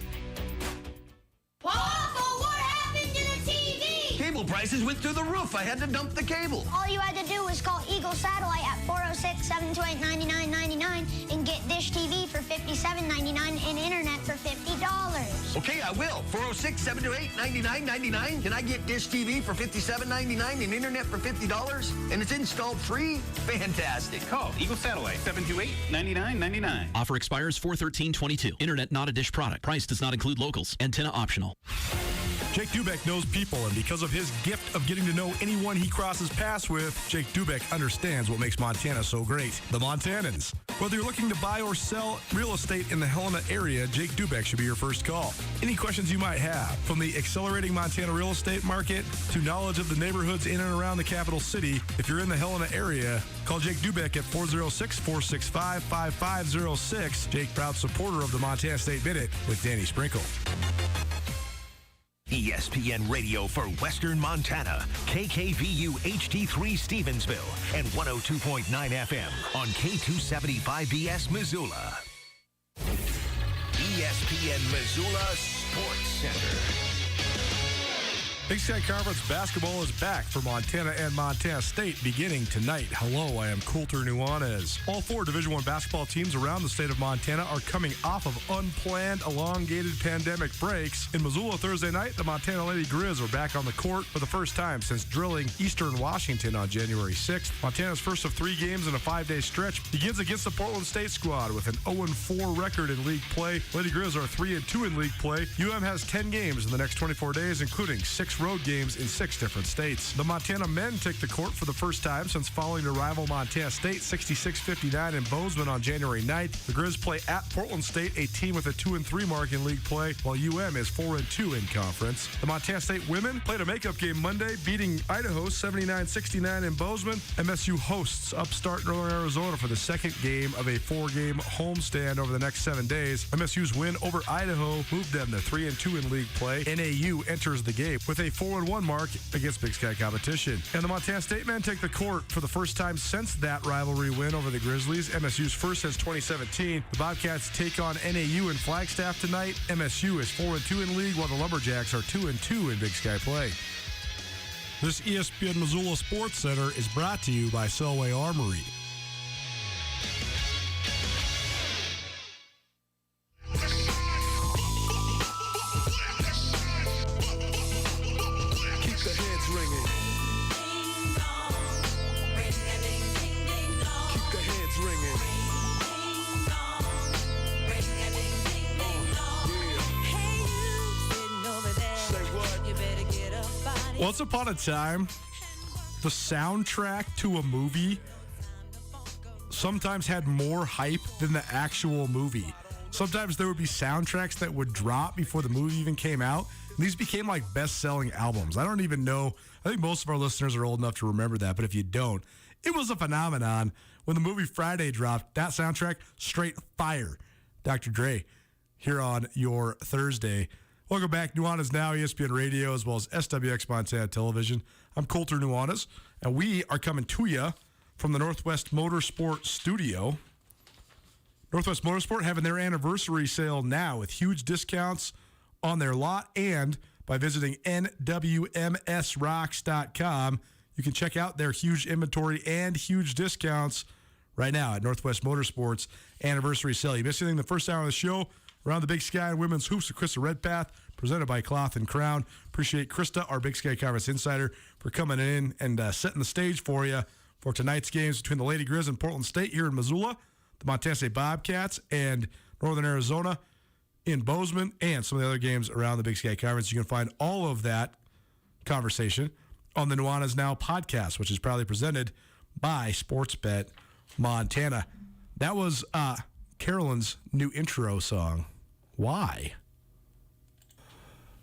Waffle, what happened to the TV? Cable prices went through the roof. I had to dump the cable. All you had to do was call Eagle Satellite at 406-728-9999 and get Dish TV for $57.99 and internet for $50. Okay, I will. 406-728-9999. Can I get Dish TV for $57.99 and internet for $50? And it's installed free? Fantastic. Call Eagle Satellite, 728-9999. Offer expires 4/13/22. Internet not a Dish product. Price does not include locals. Antenna optional. Jake Dubek knows people, and because of his gift of getting to know anyone he crosses paths with, Jake Dubek understands what makes Montana so great. The Montanans. Whether you're looking to buy or sell real estate in the Helena area, Jake Dubek should be your first call. Any questions you might have, from the accelerating Montana real estate market to knowledge of the neighborhoods in and around the capital city, if you're in the Helena area, call Jake Dubek at 406-465-5506. Jake, proud supporter of the Montana State Minute with Danny Sprinkle. ESPN Radio for Western Montana, KKVU HD3 Stevensville, and 102.9 FM on K275BS Missoula. ESPN Missoula Sports Center. Big Sky Conference basketball is back for Montana and Montana State beginning tonight. Hello, I am Coulter Nuanez. All 4 Division I basketball teams around the state of Montana are coming off of unplanned, elongated pandemic breaks. In Missoula Thursday night, the Montana Lady Grizz are back on the court for the first time since drilling Eastern Washington on January 6th. Montana's first of 3 games in a 5-day stretch begins against the Portland State squad with an 0-4 record in league play. Lady Grizz are 3-2 in league play. UM has 10 games in the next 24 days, including 6 road games in 6 different states. The Montana men take the court for the first time since falling to rival Montana State 66-59 in Bozeman on January 9th. The Grizz play at Portland State, a team with a 2-3 mark in league play, while UM is 4-2 in conference. The Montana State women played a makeup game Monday, beating Idaho 79-69 in Bozeman. MSU hosts upstart Northern Arizona for the second game of a 4-game homestand over the next 7 days. MSU's win over Idaho moved them to 3-2 in league play. NAU enters the game with a 4-1 mark against Big Sky competition. And the Montana State men take the court for the first time since that rivalry win over the Grizzlies. MSU's first since 2017. The Bobcats take on NAU in Flagstaff tonight. MSU is 4-2 in league, while the Lumberjacks are 2-2 in Big Sky play. This ESPN Missoula Sports Center is brought to you by Selway Armory. Once upon a time, the soundtrack to a movie sometimes had more hype than the actual movie. Sometimes there would be soundtracks that would drop before the movie even came out. And these became like best-selling albums. I don't even know. I think most of our listeners are old enough to remember that. But if you don't, it was a phenomenon. When the movie Friday dropped, that soundtrack, straight fire. Dr. Dre, here on your Thursday. Welcome back. Nuanez Now, ESPN Radio, as well as SWX Montana Television. I'm Coulter Nuanez, and we are coming to you from the Northwest Motorsport Studio. Northwest Motorsport having their anniversary sale now with huge discounts on their lot, and by visiting nwmsrocks.com, you can check out their huge inventory and huge discounts right now at Northwest Motorsport's anniversary sale. You missed anything the first hour of the show? Around the Big Sky and Women's Hoops with Krista Redpath, presented by Cloth and Crown. Appreciate Krista, our Big Sky Conference insider, for coming in and setting the stage for you for tonight's games between the Lady Grizz and Portland State here in Missoula, the Montana State Bobcats, and Northern Arizona in Bozeman, and some of the other games around the Big Sky Conference. You can find all of that conversation on the Nuanez Now podcast, which is proudly presented by Sportsbet Montana. That was Carolyn's new intro song. Why?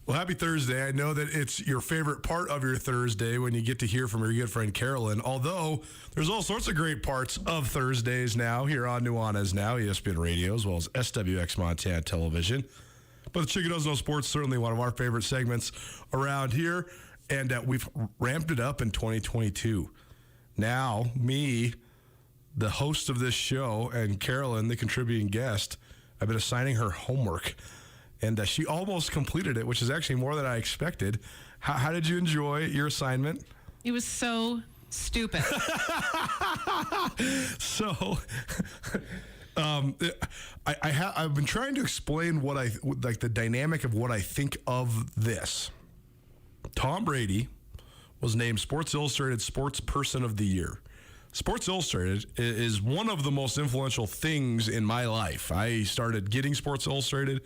Well, happy Thursday. I know that it's your favorite part of your Thursday when you get to hear from your good friend Carolyn, although there's all sorts of great parts of Thursdays now here on Nuanez Now, ESPN Radio, as well as SWX Montana Television. But the Chicken Does No Sports, certainly one of our favorite segments around here, and we've ramped it up in 2022. Now, me, the host of this show, and Carolyn, the contributing guest, I've been assigning her homework, and she almost completed it, which is actually more than I expected. How did you enjoy your assignment? It was so stupid. So, I've been trying to explain what the dynamic of what I think of this. Tom Brady was named Sports Illustrated Sports Person of the Year. Sports Illustrated is one of the most influential things in my life. I started getting Sports Illustrated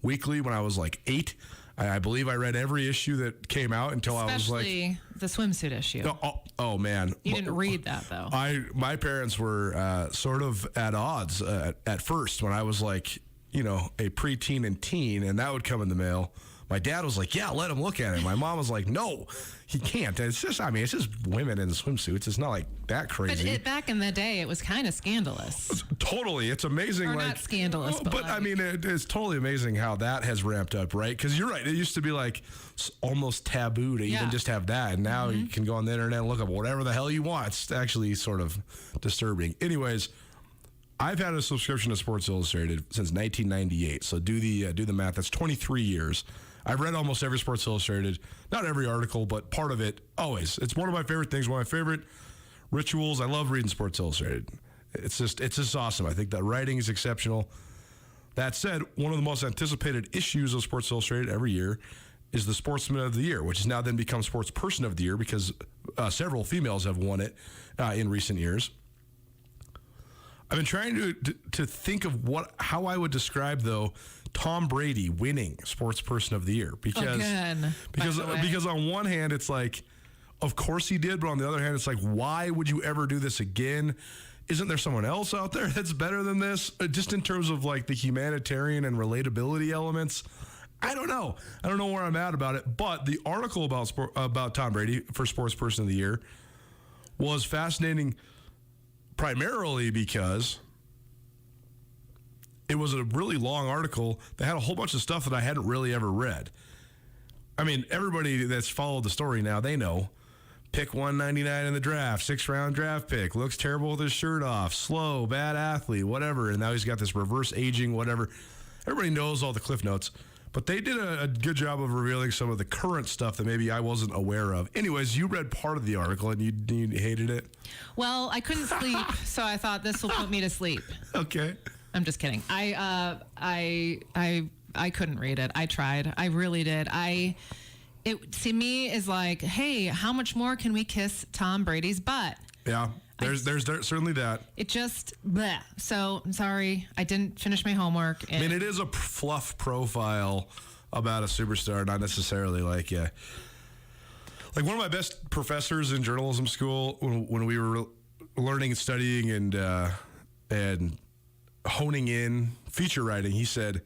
weekly when I was like 8. I believe I read every issue that came out until I was like... Especially the swimsuit issue. Oh, man. You didn't read that, though. My parents were sort of at odds at first when I was like, a preteen and teen, and that would come in the mail. My dad was like, yeah, let him look at it. My mom was like, no, he can't. And it's just women in swimsuits. It's not like that crazy. But back in the day, it was kind of scandalous. Totally. It's amazing. Or not scandalous, but I mean, it's totally amazing how that has ramped up, right? Because you're right. It used to be like almost taboo to even just have that. And now you can go on the internet and look up whatever the hell you want. It's actually sort of disturbing. Anyways, I've had a subscription to Sports Illustrated since 1998. So do the math. That's 23 years. I've read almost every Sports Illustrated, not every article, but part of it always. It's one of my favorite things, one of my favorite rituals. I love reading Sports Illustrated. It's just awesome. I think that writing is exceptional. That said, one of the most anticipated issues of Sports Illustrated every year is the Sportsman of the Year, which has now then become Sports Person of the Year because several females have won it in recent years. I've been trying to think of how I would describe, though, Tom Brady winning Sports Person of the Year because on one hand it's like, of course he did, but on the other hand it's like, why would you ever do this again? Isn't there someone else out there that's better than this? Just in terms of like the humanitarian and relatability elements, I don't know where I'm at about it. But the article about Tom Brady for Sports Person of the Year was fascinating, primarily because it was a really long article that had a whole bunch of stuff that I hadn't really ever read. I mean, everybody that's followed the story now, they know. Pick 199 in the draft, 6th-round draft pick, looks terrible with his shirt off, slow, bad athlete, whatever. And now he's got this reverse aging, whatever. Everybody knows all the cliff notes. But they did a good job of revealing some of the current stuff that maybe I wasn't aware of. Anyways, you read part of the article and you hated it? Well, I couldn't sleep, so I thought this will put me to sleep. Okay. I'm just kidding. I couldn't read it. I tried. I really did. It to me is like, hey, how much more can we kiss Tom Brady's butt? Yeah. There's certainly that. It just, bleh. So, I'm sorry. I didn't finish my homework. I mean, it is a fluff profile about a superstar, not necessarily like one of my best professors in journalism school when we were learning and studying and honing in feature writing, he said,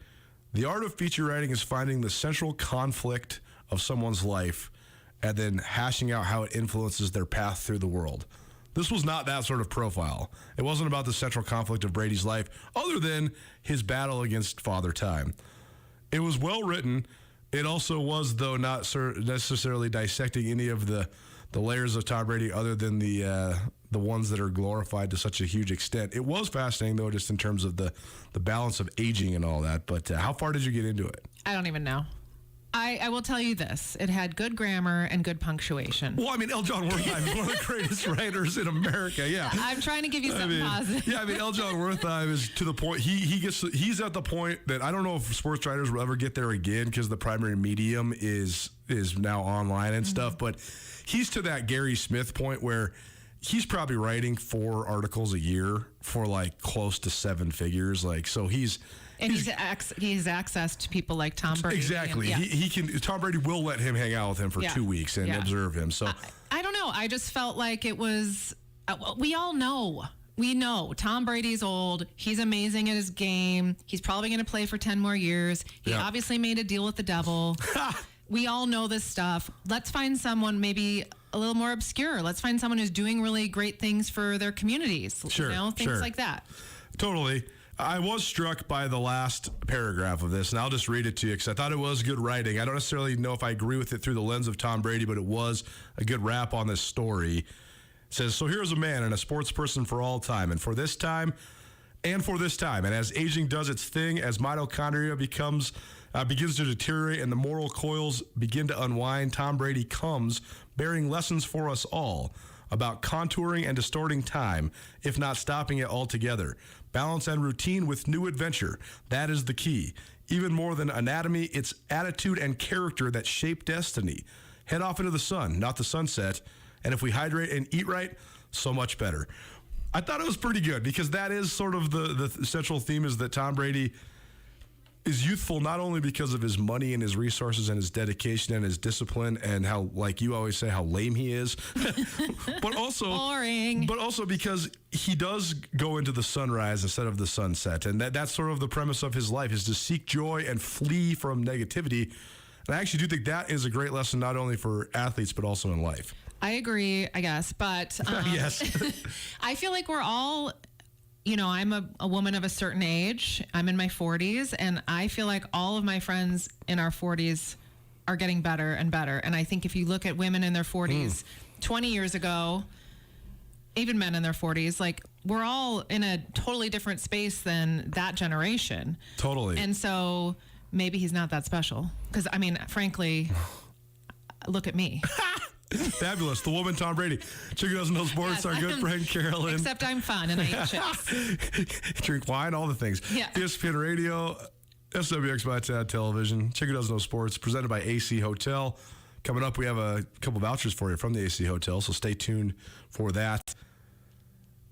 the art of feature writing is finding the central conflict of someone's life and then hashing out how it influences their path through the world. This was not that sort of profile. It wasn't about the central conflict of Brady's life, other than his battle against Father Time. It was well written. It also was, though, not necessarily dissecting any of the layers of Tom Brady, other than the ones that are glorified to such a huge extent. It was fascinating, though, just in terms of the balance of aging and all that. But how far did you get into it? I don't even know. I will tell you this. It had good grammar and good punctuation. Well, I mean, L. John Wertheim is one of the greatest writers in America, yeah. I'm trying to give you something positive. Yeah, I mean, L. John Wertheim is to the point, he's at the point that I don't know if sports writers will ever get there again because the primary medium is now online and stuff, but he's to that Gary Smith point where he's probably writing 4 articles a year for like close to 7 figures. Like, so he's access to people like Tom Brady. Exactly. And, he can. Tom Brady will let him hang out with him for 2 weeks and observe him. So I don't know. I just felt like it was. We all know. We know Tom Brady's old. He's amazing at his game. He's probably going to play for 10 more years. He obviously made a deal with the devil. We all know this stuff. Let's find someone maybe a little more obscure. Let's find someone who's doing really great things for their communities. Sure. Things like that. Totally. I was struck by the last paragraph of this, and I'll just read it to you because I thought it was good writing. I don't necessarily know if I agree with it through the lens of Tom Brady, but it was a good wrap on this story. It says, so here's a man and a sports person for all time, and for this time, and as aging does its thing, as mitochondria begins to deteriorate and the moral coils begin to unwind, Tom Brady comes bearing lessons for us all about contouring and distorting time, if not stopping it altogether. Balance and routine with new adventure. That is the key. Even more than anatomy, it's attitude and character that shape destiny. Head off into the sun, not the sunset. And if we hydrate and eat right, so much better. I thought it was pretty good because that is sort of the central theme, is that Tom Brady is youthful not only because of his money and his resources and his dedication and his discipline and how, like you always say, how lame he is, but also boring. But also because he does go into the sunrise instead of the sunset, and that's sort of the premise of his life, is to seek joy and flee from negativity. And I actually do think that is a great lesson not only for athletes but also in life. I agree, I guess, but yes, I feel like we're all. I'm a woman of a certain age. I'm in my 40s, and I feel like all of my friends in our 40s are getting better and better. And I think if you look at women in their 40s 20 years ago, even men in their 40s, like, we're all in a totally different space than that generation. Totally. And so maybe he's not that special. Because, I mean, frankly, look at me. Fabulous. The woman, Tom Brady. Chicken Doesn't Know Sports, Yes, our good friend Carolyn. Except I'm fun and I eat chips. Drink wine, all the things. Yeah. ESPN Radio, SWX Montana Television, Chicken Doesn't Know Sports, presented by AC Hotel. Coming up, we have a couple vouchers for you from the AC Hotel, so stay tuned for that.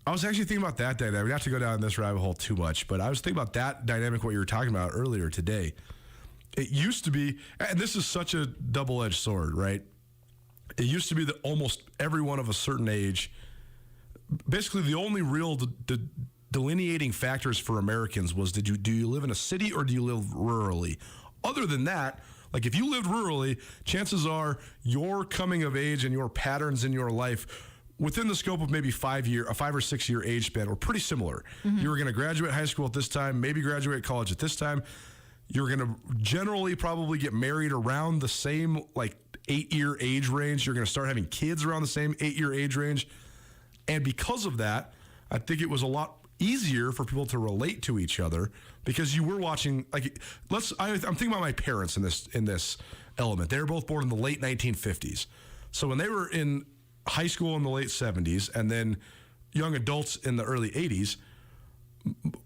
I was actually thinking about that dynamic. We have to go down this rabbit hole too much, but I was thinking about that dynamic, what you were talking about earlier today. It used to be, and this is such a double-edged sword, right? It used to be that almost everyone of a certain age, basically the only real delineating factors for Americans was, do you live in a city or do you live rurally? Other than that, like, if you lived rurally, chances are your coming of age and your patterns in your life within the scope of maybe a 5 or 6 year age span were pretty similar. Mm-hmm. You were going to graduate high school at this time, maybe graduate college at this time. You're going to generally probably get married around the same, like, 8-year age range. You're going to start having kids around the same 8-year age range. And because of that, I think it was a lot easier for people to relate to each other because you were watching, like, I'm thinking about my parents in this element. They were both born in the late 1950s. So when they were in high school in the late 70s and then young adults in the early 80s,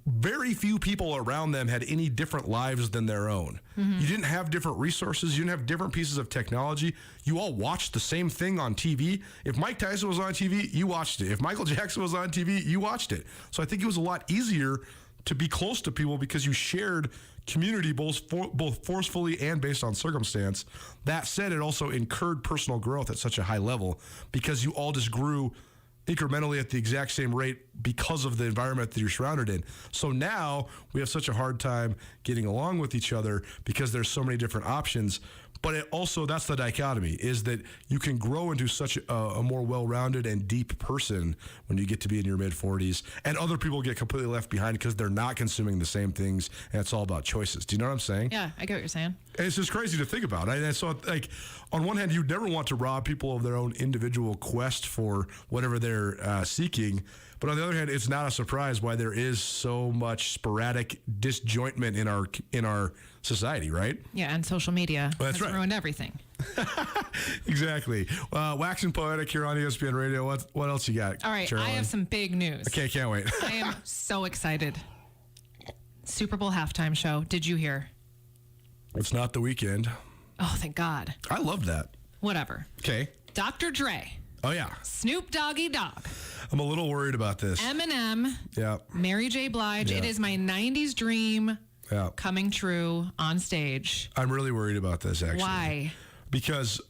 very few people around them had any different lives than their own. Mm-hmm. You didn't have different resources. You didn't have different pieces of technology. You all watched the same thing on TV. If Mike Tyson was on TV, you watched it. If Michael Jackson was on TV, you watched it. So I think it was a lot easier to be close to people because you shared community both forcefully and based on circumstance. That said, it also incurred personal growth at such a high level because you all just grew incrementally at the exact same rate because of the environment that you're surrounded in. So now we have such a hard time getting along with each other because there's so many different options. But it also, that's the dichotomy, is that you can grow into such a more well-rounded and deep person when you get to be in your mid-40s, and other people get completely left behind because they're not consuming the same things, and it's all about choices. Do you know what I'm saying? Yeah, I get what you're saying. And it's just crazy to think about. And so, like, on one hand, you never want to rob people of their own individual quest for whatever they're seeking. But on the other hand, it's not a surprise why there is so much sporadic disjointment in our society, right? Yeah, and social media has right. ruined everything. Exactly. Waxing Poetic here on ESPN Radio. What else you got? All right, Caroline? I have some big news. Okay, can't wait. I am so excited. Super Bowl halftime show. Did you hear? It's not the weekend. Oh, thank God. I love that. Whatever. Okay. Dr. Dre. Oh, yeah. Snoop Doggy Dogg. I'm a little worried about this. Eminem. Yeah. Mary J. Blige. Yeah. It is my 90s dream coming true on stage. I'm really worried about this, actually. Why? Because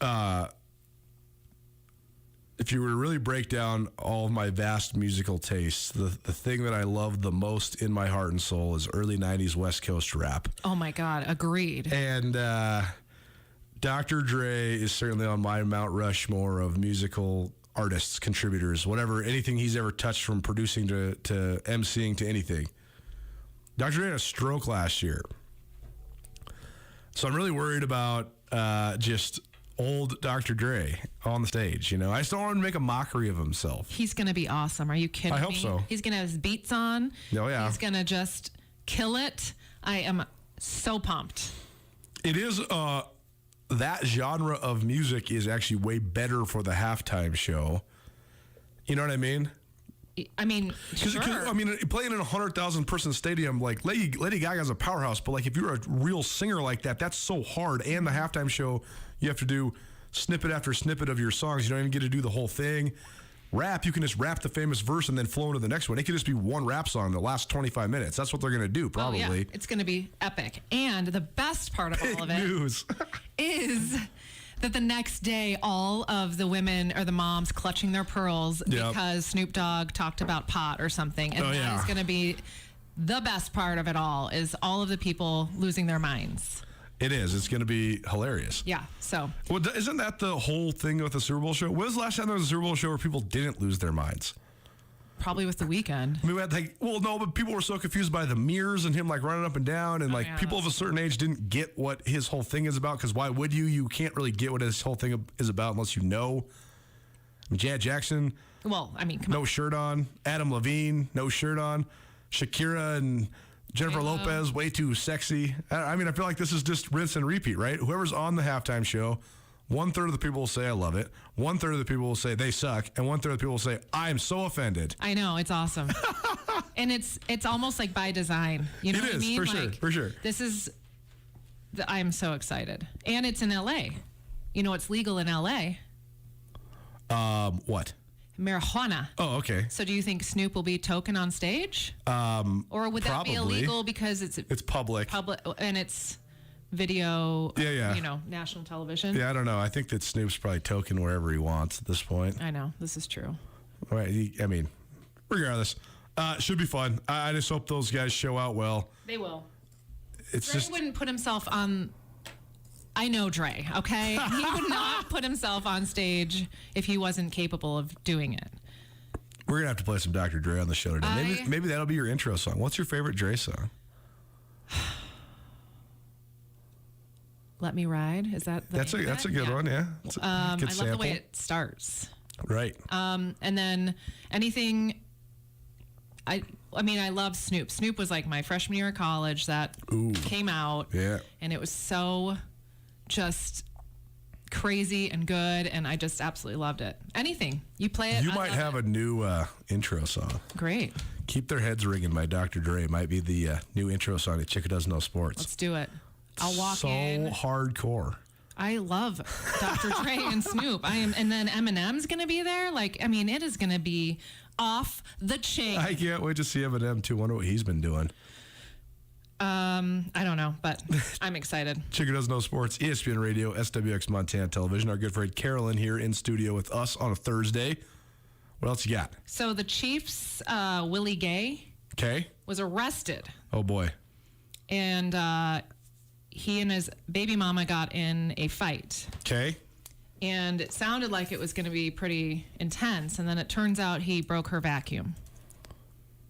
if you were to really break down all of my vast musical tastes, the thing that I love the most in my heart and soul is early 90s West Coast rap. Oh, my God. Agreed. And Dr. Dre is certainly on my Mount Rushmore of musical artists, contributors, whatever, anything he's ever touched, from producing to emceeing to anything. Dr. Dre had a stroke last year. So I'm really worried about just old Dr. Dre on the stage. You know, I just don't want him to make a mockery of himself. He's going to be awesome. Are you kidding me? I hope so. He's going to have his beats on. Oh, yeah. He's going to just kill it. I am so pumped. It is... that genre of music is actually way better for the halftime show. You know what I mean? I mean, sure. I mean, playing in a 100,000 person stadium, like Lady Gaga's a powerhouse, but like if you're a real singer like that, that's so hard. And the halftime show, you have to do snippet after snippet of your songs. You don't even get to do the whole thing. rap, you can just rap the famous verse and then flow into the next one. It could just be one rap song that lasts 25 minutes. That's what they're going to do, probably. Oh, yeah. It's going to be epic. And the best part of all of it news. is that the next day, all of the women or the moms clutching their pearls because Snoop Dogg talked about pot or something. And that is going to be the best part of it all, is all of the people losing their minds. It is. It's going to be hilarious. Yeah. So. Well, isn't that the whole thing with the Super Bowl show? When was the last time there was a Super Bowl show where people didn't lose their minds? Probably with The Weeknd. I mean, we had but people were so confused by the mirrors and him running up and down, and people of a certain age didn't get what his whole thing is about. Because why would you? You can't really get what his whole thing is about unless you know. I mean, Janet Jackson. Well, I mean, no shirt on. Adam Levine, no shirt on. Shakira and Jennifer Lopez, way too sexy. I mean, I feel like this is just rinse and repeat, right? Whoever's on the halftime show, 1/3 of the people will say, I love it. 1/3 of the people will say they suck. And 1/3 of the people will say, I am so offended. I know. It's awesome. And it's almost like by design. You know what I mean? For sure. This is, I'm so excited. And it's in LA. You know, it's legal in LA. What? Marijuana. Oh, okay. So do you think Snoop will be token on stage? Or would that be illegal because it's public? Public, and it's video, yeah. You know, national television? Yeah, I don't know. I think that Snoop's probably token wherever he wants at this point. I know. This is true. Right. I mean, regardless, should be fun. I just hope those guys show out well. They will. It's Dre wouldn't put himself on... I know Dre, okay? He would not put himself on stage if he wasn't capable of doing it. We're going to have to play some Dr. Dre on the show today. Maybe that'll be your intro song. What's your favorite Dre song? Let Me Ride. Is that the That's a good one, yeah. I love the way it starts. Right. And then anything... I mean, I love Snoop. Snoop was like my freshman year of college that came out. Yeah. And it was so... just crazy and good, and I just absolutely loved it. Anything you play it, you might have a new intro song. Great. Keep Their Heads Ringing by Dr. Dre might be the new intro song to Chick Who Doesn't Know Sports. Let's do it. I'll walk in. So hardcore. I love Dr. Dre and Snoop. And then Eminem's gonna be there. I mean, it is gonna be off the chain. I can't wait to see Eminem too. Wonder what he's been doing. I don't know, but I'm excited. Chick Who Doesn't Know Sports, ESPN Radio, SWX Montana Television. Our good friend Carolyn here in studio with us on a Thursday. What else you got? So the Chiefs, Willie Gay, was arrested. Oh boy! And he and his baby mama got in a fight. Okay. And it sounded like it was going to be pretty intense, and then it turns out he broke her vacuum.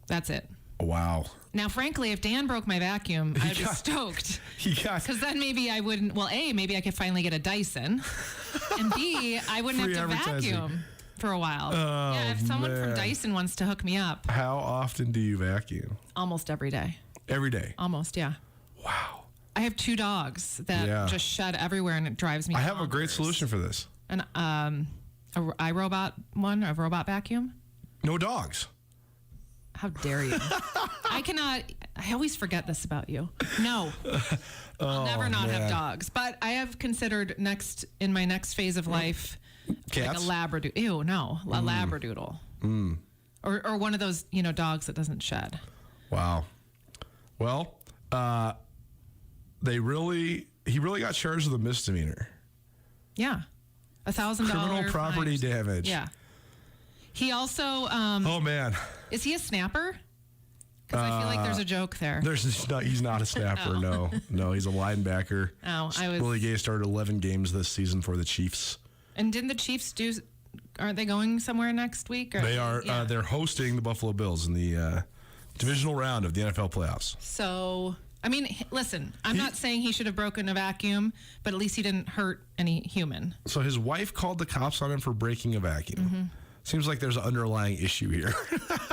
That's it. Wow. Now, frankly, if Dan broke my vacuum, I'd be stoked. Because then maybe I wouldn't... Well, A, maybe I could finally get a Dyson. And B, I wouldn't have to vacuum for a while. Oh, yeah, if someone from Dyson wants to hook me up. How often do you vacuum? Almost every day. Every day? Almost, yeah. Wow. I have 2 dogs that just shed everywhere, and it drives me I have a great solution for this. An iRobot one, a robot vacuum. No dogs. How dare you? I always forget this about you. No. I'll never not have dogs. But I have considered in my next phase of life, cats? like a Labradoodle. Ew, no. A Labradoodle. Or one of those, dogs that doesn't shed. Wow. Well, he really got charged with a misdemeanor. Yeah. $1,000. Criminal property damage. Yeah. He also... oh, man. Is he a snapper? Because I feel like there's a joke there. He's not a snapper, no. No, he's a linebacker. Willie Gay started 11 games this season for the Chiefs. And didn't the Chiefs aren't they going somewhere next week? They are. Yeah. They're hosting the Buffalo Bills in the divisional round of the NFL playoffs. So, I mean, listen, I'm not saying he should have broken a vacuum, but at least he didn't hurt any human. So his wife called the cops on him for breaking a vacuum. Mm-hmm. Seems like there's an underlying issue here.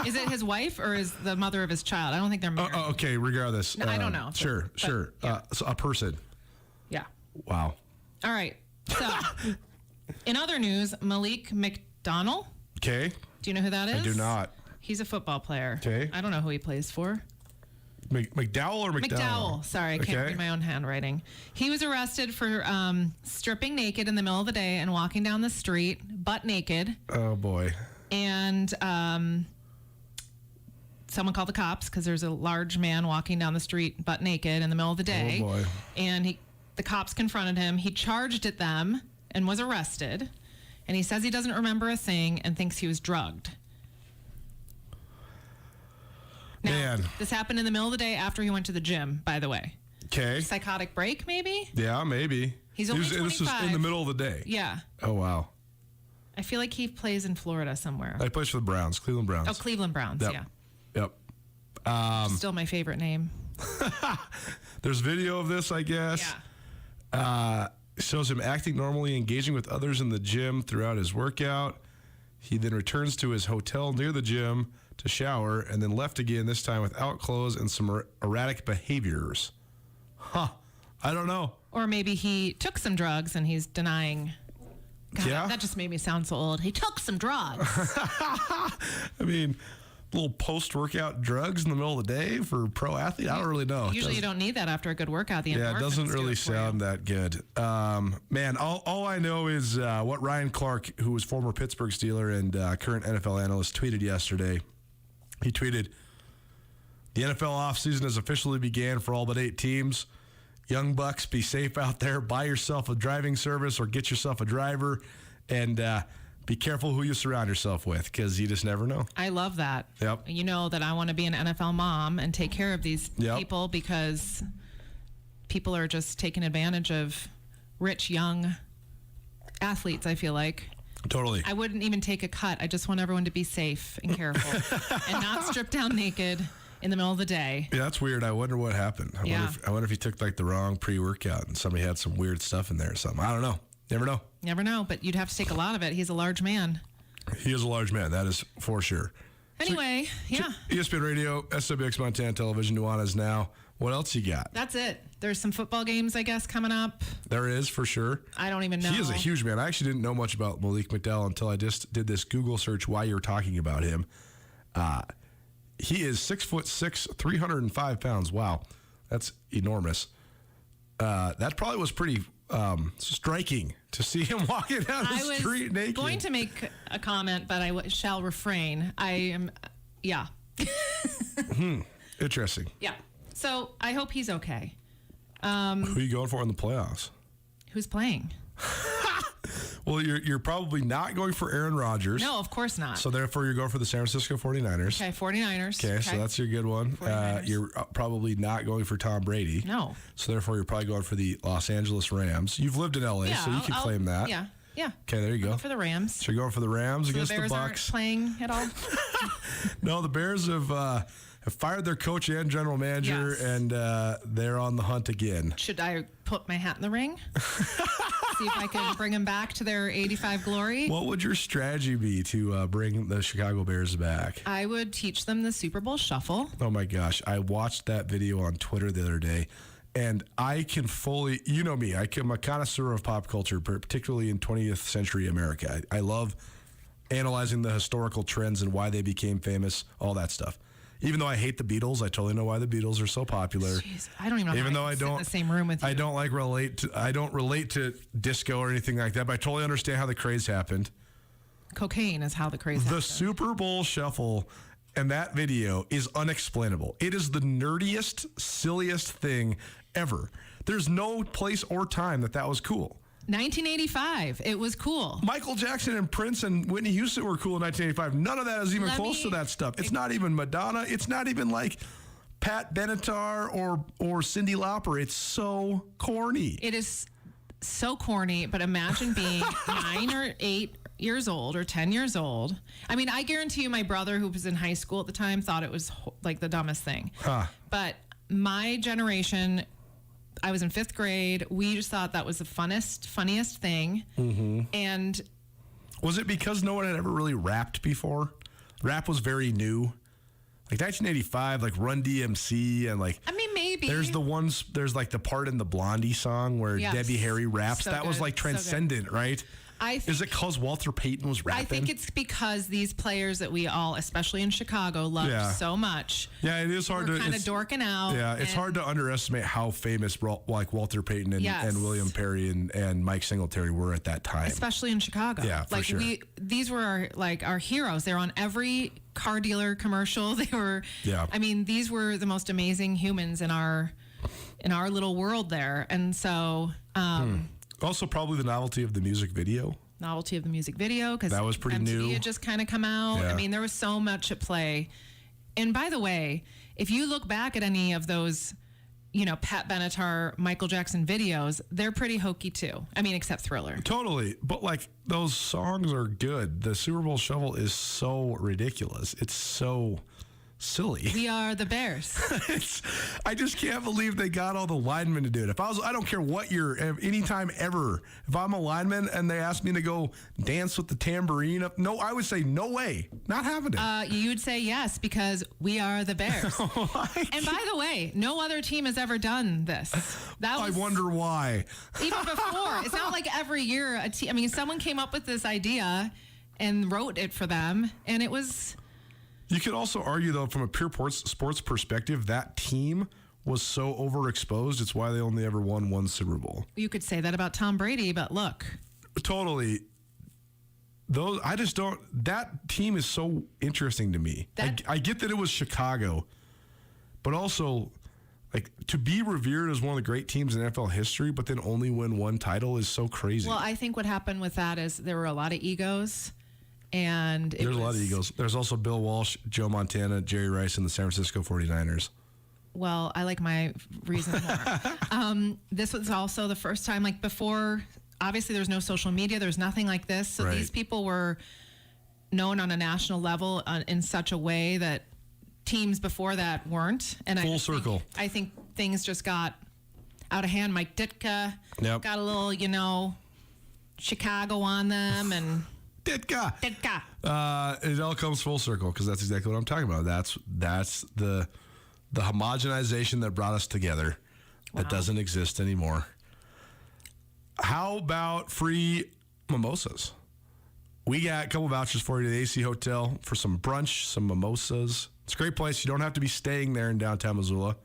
Is it his wife or is the mother of his child? I don't think they're married. Okay, regardless. No, I don't know. Sure. Yeah. So a person. Yeah. Wow. All right. So, in other news, Malik McDonald. Okay. Do you know who that is? I do not. He's a football player. Okay. I don't know who he plays for. McDowell or McDowell? McDowell. Sorry, I can't read my own handwriting. He was arrested for stripping naked in the middle of the day and walking down the street butt naked. Oh, boy. And someone called the cops because there's a large man walking down the street butt naked in the middle of the day. Oh, boy. And the cops confronted him. He charged at them and was arrested. And he says he doesn't remember a thing and thinks he was drugged. Now, Man. This happened in the middle of the day after he went to the gym, by the way. Okay. Psychotic break, maybe? Yeah, maybe. He's only 25. This is in the middle of the day. Yeah. Oh, wow. I feel like he plays in Florida somewhere. He plays for the Browns, Cleveland Browns. Oh, Cleveland Browns, Yep. yeah. Yep. Still my favorite name. There's video of this, I guess. Yeah. Shows him acting normally, engaging with others in the gym throughout his workout. He then returns to his hotel near the gym to shower and then left again, this time without clothes and some erratic behaviors. Huh. I don't know. Or maybe he took some drugs and he's denying. God, yeah. That just made me sound so old. He took some drugs. I mean, little post-workout drugs in the middle of the day for a pro athlete? I don't really know. Usually you don't need that after a good workout. The yeah, it doesn't really sound that good. Man, all I know is what Ryan Clark, who was former Pittsburgh Steeler and current NFL analyst, tweeted yesterday. He tweeted, "The NFL offseason has officially began for all but 8 teams. Young bucks, be safe out there. Buy yourself a driving service or get yourself a driver, and be careful who you surround yourself with because you just never know." I love that. Yep. You know that I want to be an NFL mom and take care of these people because people are just taking advantage of rich young athletes, I feel like. Totally. I wouldn't even take a cut. I just want everyone to be safe and careful and not strip down naked in the middle of the day. Yeah, that's weird. I wonder what happened. I wonder if he took like the wrong pre-workout and somebody had some weird stuff in there or something. I don't know. Never know. Never know, but you'd have to take a lot of it. He's a large man. He is a large man. That is for sure. Anyway, so, ESPN Radio, SWX Montana Television, Nuanez Now. What else you got? That's it. There's some football games, I guess, coming up. There is, for sure. I don't even know. He is a huge man. I actually didn't know much about Malik McDowell until I just did this Google search while you were talking about him. He is 6'6", 305 pounds. Wow, that's enormous. That probably was pretty striking to see him walking down the street naked. I was going to make a comment, but I shall refrain. I am, yeah. Interesting. Yeah. So I hope he's okay. Who are you going for in the playoffs? Who's playing? Well, you're probably not going for Aaron Rodgers. No, of course not. So therefore, you're going for the San Francisco 49ers. Okay, 49ers. Okay, so that's your good one. You're probably not going for Tom Brady. No. So therefore, you're probably going for the Los Angeles Rams. You've lived in LA, so you can claim that. Yeah. Yeah. Okay, there you go. For the Rams. So you're going for the Rams against the Bears Bucks. aren't playing at all? No, the Bears have fired their coach and general manager, and they're on the hunt again. Should I put my hat in the ring? See if I can bring them back to their 85 glory? What would your strategy be to bring the Chicago Bears back? I would teach them the Super Bowl shuffle. Oh, my gosh. I watched that video on Twitter the other day, and I can fully, you know me, I'm a connoisseur of pop culture, particularly in 20th century America. I love analyzing the historical trends and why they became famous, all that stuff. Even though I hate the Beatles, I totally know why the Beatles are so popular. Jeez, I don't even know. Even though I don't sit in the same room with you. I don't relate to disco or anything like that, but I totally understand how the craze happened. Cocaine is how the craze happened. The Super Bowl shuffle and that video is unexplainable. It is the nerdiest, silliest thing ever. There's no place or time that was cool. 1985. It was cool. Michael Jackson and Prince and Whitney Houston were cool in 1985. None of that is even close to that stuff. It's not even Madonna. It's not even like Pat Benatar or Cyndi Lauper. It's so corny. It is so corny, but imagine being 9 or 8 years old or 10 years old. I mean, I guarantee you my brother, who was in high school at the time, thought it was like the dumbest thing. But my generation, I was in 5th grade. We just thought that was the funniest thing. Mm-hmm. And was it because no one had ever really rapped before? Rap was very new. Like 1985, like Run DMC and like. I mean, maybe. There's like the part in the Blondie song where Debbie Harry raps. So that was good. like transcendent, right? Is it because Walter Payton was rapping? I think it's because these players that we all, especially in Chicago, love so much. Yeah, it is hard to kind of dorking out. Yeah, it's hard to underestimate how famous like Walter Payton and William Perry and Mike Singletary were at that time, especially in Chicago. Yeah, for sure. These were our heroes. They're on every car dealer commercial. They were. Yeah. I mean, these were the most amazing humans in our little world there, and so. Also, probably the novelty of the music video. Because that was pretty MTV new. had just kind of come out. Yeah. I mean, there was so much at play. And by the way, if you look back at any of those, Pat Benatar, Michael Jackson videos, they're pretty hokey too. I mean, except Thriller. Totally. But those songs are good. The Super Bowl Shuffle is so ridiculous. It's so silly. We are the Bears. I just can't believe they got all the linemen to do it. I don't care what year, anytime ever. If I'm a lineman and they ask me to go dance with the tambourine up, no, I would say no way, not having it. You'd say yes because we are the Bears. And by the way, no other team has ever done this. I wonder why. Even before, it's not like every year a team. I mean, someone came up with this idea and wrote it for them, and it was. You could also argue, though, from a pure sports perspective, that team was so overexposed. It's why they only ever won one Super Bowl. You could say that about Tom Brady, but look. Totally. That team is so interesting to me. I get that it was Chicago, but also, to be revered as one of the great teams in NFL history, but then only win one title is so crazy. Well, I think what happened with that is there were a lot of egos. And there's a lot of egos. There's also Bill Walsh, Joe Montana, Jerry Rice, and the San Francisco 49ers. Well, I like my reason more. This was also the first time, before, obviously there's no social media. There's nothing like this. So these people were known on a national level in such a way that teams before that weren't. And Full circle. I think things just got out of hand. Mike Ditka got a little, Chicago on them and... Ditka. It all comes full circle because that's exactly what I'm talking about. That's the homogenization that brought us together that doesn't exist anymore. How about free mimosas? We got a couple vouchers for you to the AC Hotel for some brunch, some mimosas. It's a great place. You don't have to be staying there in downtown Missoula.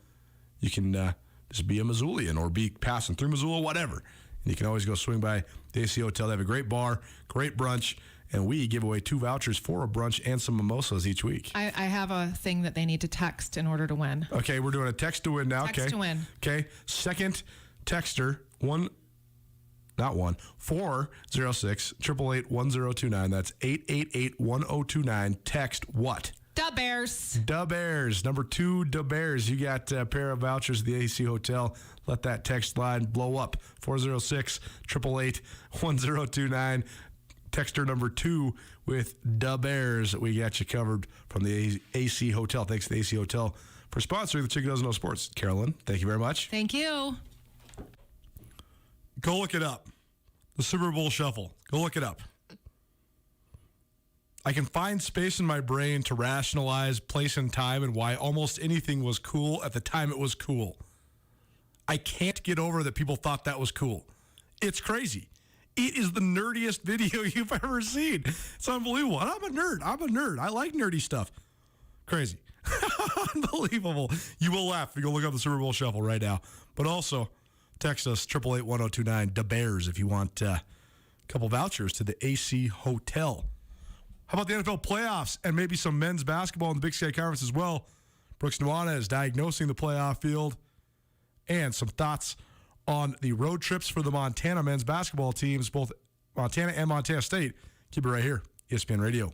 You can just be a Missoulian or be passing through Missoula, whatever. And you can always go swing by the AC Hotel. They have a great bar, great brunch, and we give away 2 vouchers for a brunch and some mimosas each week. I have a thing that they need to text in order to win. Okay, we're doing a text to win now. Text to win. Okay, second texter, 406-888-1029. That's 888-1029. Text what? Da Bears. Da Bears. Number 2, Da Bears. You got a pair of vouchers at the AC Hotel. Let that text line blow up. 406-888-1029. Texter number 2 with Da Bears. We got you covered from the AC Hotel. Thanks to the AC Hotel for sponsoring the Chick Who Doesn't Know Sports. Carolyn, thank you very much. Thank you. Go look it up. The Super Bowl Shuffle. Go look it up. I can find space in my brain to rationalize place and time and why almost anything was cool at the time it was cool. I can't get over that people thought that was cool. It's crazy. It is the nerdiest video you've ever seen. It's unbelievable. And I'm a nerd. I like nerdy stuff. Crazy. Unbelievable. You will laugh if you go look up the Super Bowl Shuffle right now. But also, text us 888-1029 Da Bears if you want a couple vouchers to the AC Hotel. How about the NFL playoffs and maybe some men's basketball in the Big Sky Conference as well? Brooks Nuanez diagnosing the playoff field and some thoughts on the road trips for the Montana men's basketball teams, both Montana and Montana State. Keep it right here, ESPN Radio.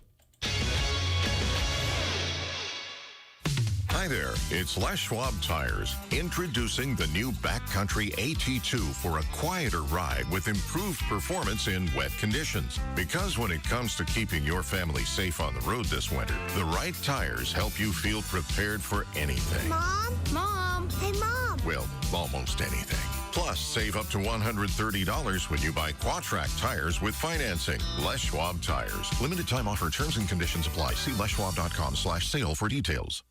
Hi there, it's Les Schwab Tires, introducing the new Backcountry AT2 for a quieter ride with improved performance in wet conditions. Because when it comes to keeping your family safe on the road this winter, the right tires help you feel prepared for anything. Mom? Hey, Mom. Well, almost anything. Plus, save up to $130 when you buy Quatrac tires with financing. Les Schwab Tires. Limited time offer. Terms and conditions apply. See leschwab.com/sale for details.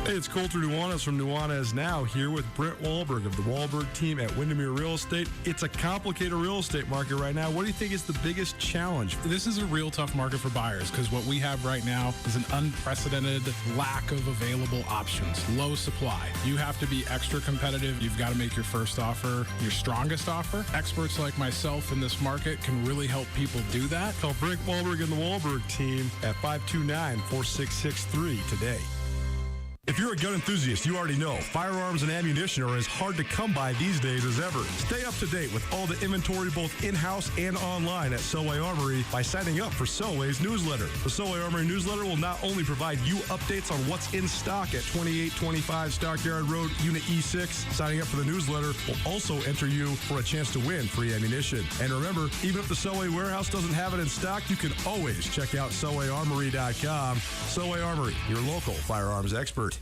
Hey, it's Colter Nuanez from Nuanez Now, here with Brent Wahlberg of the Wahlberg team at Windermere Real Estate. It's a complicated real estate market right now. What do you think is the biggest challenge? This is a real tough market for buyers because what we have right now is an unprecedented lack of available options, low supply. You have to be extra competitive. You've got to make your first offer your strongest offer. Experts like myself in this market can really help people do that. Call Brent Wahlberg and the Wahlberg team at 529-4663 today. If you're a gun enthusiast, you already know firearms and ammunition are as hard to come by these days as ever. Stay up to date with all the inventory both in-house and online at Selway Armory by signing up for Selway's newsletter. The Selway Armory newsletter will not only provide you updates on what's in stock at 2825 Stockyard Road, Unit E6. Signing up for the newsletter will also enter you for a chance to win free ammunition. And remember, even if the Selway warehouse doesn't have it in stock, you can always check out SelwayArmory.com. Selway Armory, your local firearms expert.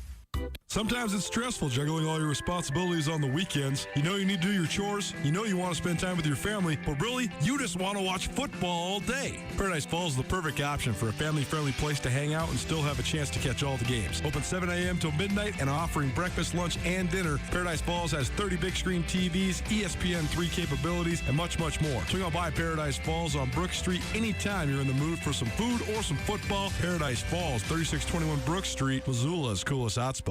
Sometimes it's stressful juggling all your responsibilities on the weekends. You know you need to do your chores. You know you want to spend time with your family, but really, you just want to watch football all day. Paradise Falls is the perfect option for a family-friendly place to hang out and still have a chance to catch all the games. Open 7 a.m. till midnight and offering breakfast, lunch, and dinner. Paradise Falls has 30 big screen TVs, ESPN 3 capabilities, and much, much more. Swing on by Paradise Falls on Brook Street anytime you're in the mood for some food or some football. Paradise Falls, 3621 Brook Street, Missoula's coolest hotspot.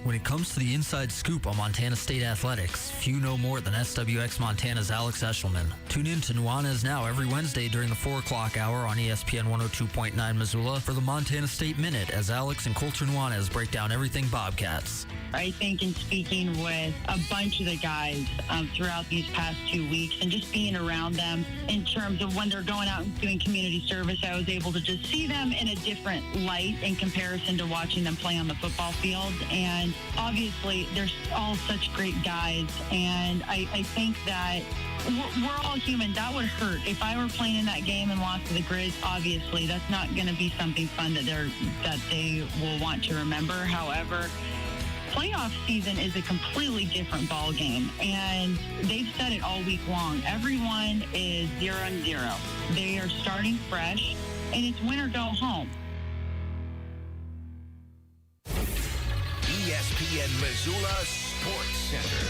When it comes to the inside scoop on Montana State athletics, few know more than SWX Montana's Alex Eshelman. Tune in to Nuanez Now every Wednesday during the 4 o'clock hour on ESPN 102.9 Missoula for the Montana State Minute as Alex and Colter Nuanez break down everything Bobcats. I think in speaking with a bunch of the guys throughout these past 2 weeks and just being around them in terms of when they're going out and doing community service, I was able to just see them in a different light in comparison to watching them play on the football field. And obviously, they're all such great guys, and I think that we're all human. That would hurt. If I were playing in that game and lost to the Grizz, obviously, that's not going to be something fun that they will want to remember. However, playoff season is a completely different ball game, and they've said it all week long. Everyone is 0-0. They are starting fresh, and it's win or go home. ESPN Missoula Sports Center.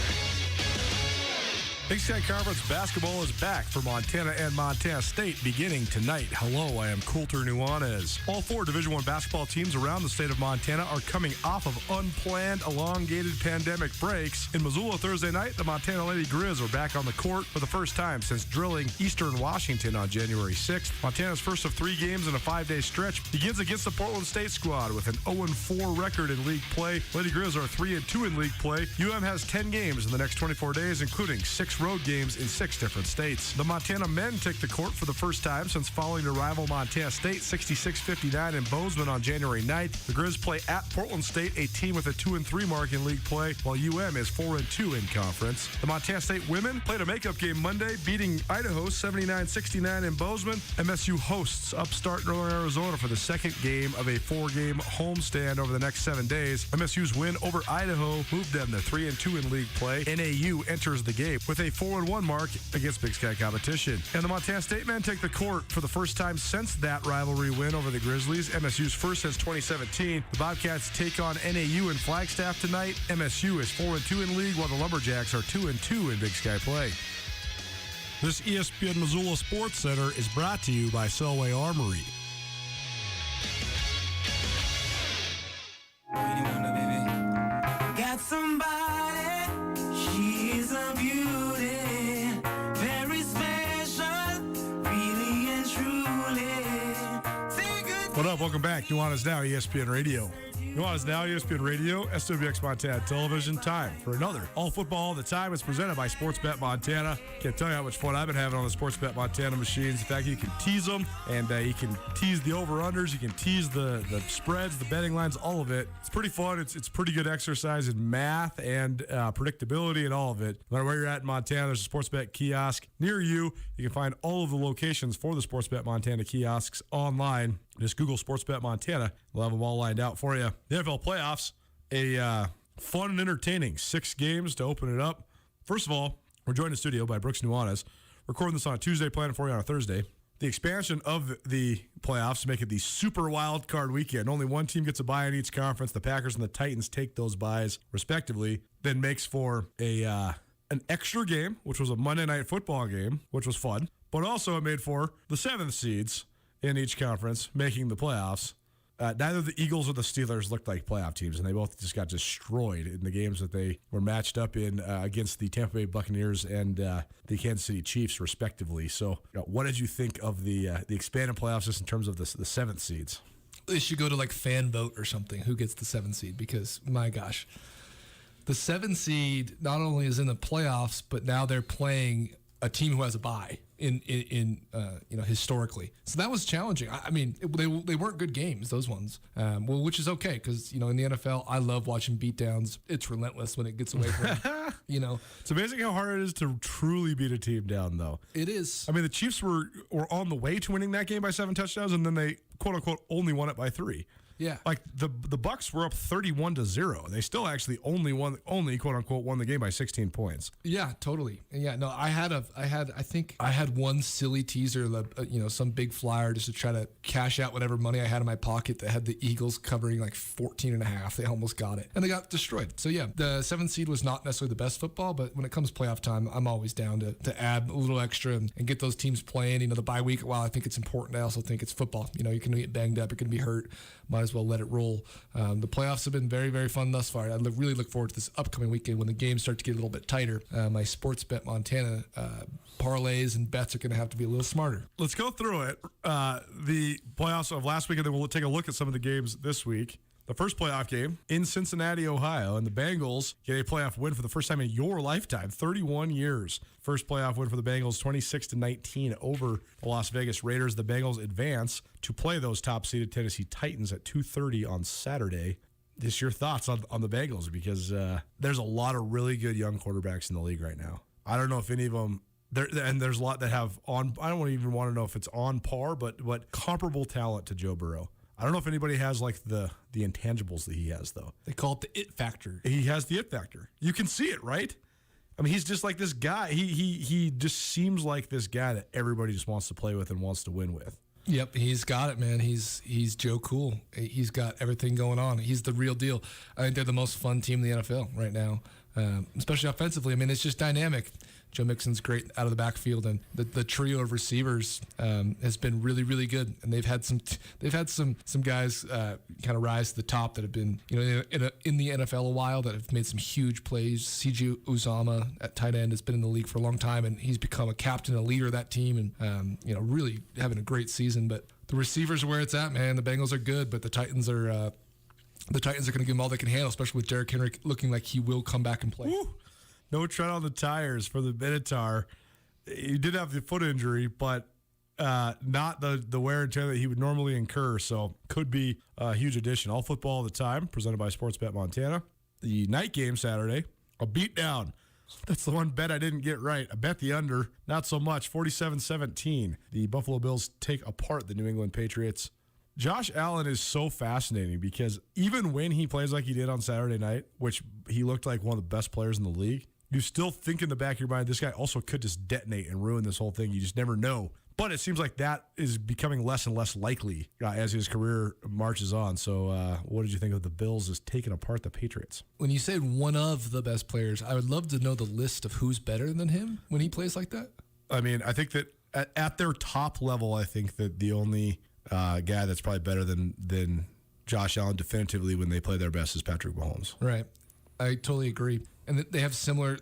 Big Sky Conference basketball is back for Montana and Montana State beginning tonight. Hello, I am Colter Nuanez. All 4 Division I basketball teams around the state of Montana are coming off of unplanned, elongated pandemic breaks. In Missoula Thursday night, the Montana Lady Grizz are back on the court for the first time since drilling Eastern Washington on January 6th. Montana's first of 3 games in a 5-day stretch begins against the Portland State squad with an 0-4 record in league play. Lady Grizz are 3-2 in league play. UM has 10 games in the next 24 days, including 6 road games in 6 different states. The Montana men take the court for the first time since falling to rival Montana State 66-59 in Bozeman on January 9th. The Grizz play at Portland State, a team with a 2-3 mark in league play, while UM is 4-2 in conference. The Montana State women played a makeup game Monday, beating Idaho 79-69 in Bozeman. MSU hosts upstart Northern Arizona for the second game of a 4-game homestand over the next 7 days. MSU's win over Idaho moved them to 3-2 in league play. NAU enters the game with a 4-1 mark against Big Sky competition. And the Montana State men take the court for the first time since that rivalry win over the Grizzlies, MSU's first since 2017. The Bobcats take on NAU in Flagstaff tonight. MSU is 4-2 in league, while the Lumberjacks are 2-2 in Big Sky play. This ESPN Missoula Sports Center is brought to you by Selway Armory. Got somebody, she's a beauty, very special, really and truly. What up? Welcome back. Nuanez Now, ESPN Radio. Nuanez Now, ESPN Radio, SWX Montana Television. Time for another All Football All the Time. It's presented by Sportsbet Montana. Can't tell you how much fun I've been having on the Sportsbet Montana machines. In fact, you can tease them, and you can tease the over-unders. You can tease the spreads, the betting lines, all of it. It's pretty fun. It's pretty good exercise in math and predictability and all of it. No matter where you're at in Montana, there's a Sportsbet kiosk near you. You can find all of the locations for the Sportsbet Montana kiosks online. Just Google Sportsbet Montana. We'll have them all lined out for you. The NFL playoffs, a fun and entertaining 6 games to open it up. First of all, we're joined in the studio by Brooks Nuanez. Recording this on a Tuesday, planning for you on a Thursday. the expansion of the playoffs, make it the super wild card weekend. Only one team gets a bye in each conference. The Packers and the Titans take those byes respectively. Then makes for an extra game, which was a Monday Night Football game, which was fun. But also it made for the 7th seeds in each conference making the playoffs. Neither the Eagles or the Steelers looked like playoff teams, and they both just got destroyed in the games that they were matched up in against the Tampa Bay Buccaneers and the Kansas City Chiefs, respectively. So, what did you think of the expanded playoffs just in terms of the 7th seeds? They should go to like fan vote or something. Who gets the 7th seed? Because my gosh, the 7th seed not only is in the playoffs, but now they're playing a team who has a bye in historically. So that was challenging. I mean, they weren't good games, those ones. Which is okay because in the NFL, I love watching beatdowns. It's relentless when it gets away from It's amazing how hard it is to truly beat a team down, though. It is. I mean, the Chiefs were on the way to winning that game by 7 touchdowns, and then they quote unquote only won it by 3. Yeah, like the Bucs were up 31-0. They still actually only quote unquote won the game by 16 points. Yeah, totally. And yeah, no, I think I had one silly teaser, some big flyer just to try to cash out whatever money I had in my pocket that had the Eagles covering like 14.5. They almost got it, and they got destroyed. So yeah, the 7th seed was not necessarily the best football, but when it comes playoff time, I'm always down to add a little extra and get those teams playing. The bye week, while I think it's important, I also think it's football. You can get banged up, you're going to be hurt. Might as well let it roll. The playoffs have been very, very fun thus far. I really look forward to this upcoming weekend when the games start to get a little bit tighter. My Sports Bet Montana parlays and bets are going to have to be a little smarter. Let's go through it. The playoffs of last week, and then we'll take a look at some of the games this week. The first playoff game in Cincinnati, Ohio, and the Bengals get a playoff win for the first time in your lifetime, 31 years. First playoff win for the Bengals, 26-19 over the Las Vegas Raiders. The Bengals advance to play those top-seeded Tennessee Titans at 2:30 on Saturday. Just your thoughts on the Bengals, because there's a lot of really good young quarterbacks in the league right now. I don't know if any of them and there's a lot that have I don't even want to know if it's on par, but comparable talent to Joe Burrow. I don't know if anybody has like the intangibles that he has, though. They call it the it factor. He has the it factor. You can see it, right? I mean, he's just like this guy. He just seems like this guy that everybody just wants to play with and wants to win with. Yep, he's got it, man. He's Joe Cool. He's got everything going on. He's the real deal. I think they're the most fun team in the NFL right now, especially offensively. I mean, it's just dynamic. Joe Mixon's great out of the backfield, and the trio of receivers has been really, really good. And they've had some guys kind of rise to the top that have been in the NFL a while that have made some huge plays. C.J. Uzomah at tight end has been in the league for a long time, and he's become a captain, a leader of that team, and really having a great season. But the receivers are where it's at, man. The Bengals are good, but the Titans are going to give them all they can handle, especially with Derrick Henry looking like he will come back and play. Woo! No tread on the tires for the Minotaur. He did have the foot injury, but not the wear and tear that he would normally incur. So could be a huge addition. All football all the time, presented by Sports Bet Montana. The night game Saturday, a beatdown. That's the one bet I didn't get right. I bet the under, not so much. 47-17. The Buffalo Bills take apart the New England Patriots. Josh Allen is so fascinating because even when he plays like he did on Saturday night, which he looked like one of the best players in the league, you still think in the back of your mind, this guy also could just detonate and ruin this whole thing. You just never know. But it seems like that is becoming less and less likely as his career marches on. So what did you think of the Bills as taking apart the Patriots? When you said one of the best players, I would love to know the list of who's better than him when he plays like that. I mean, I think that at their top level, I think that the only guy that's probably better than Josh Allen definitively when they play their best is Patrick Mahomes. Right. I totally agree. And they have similar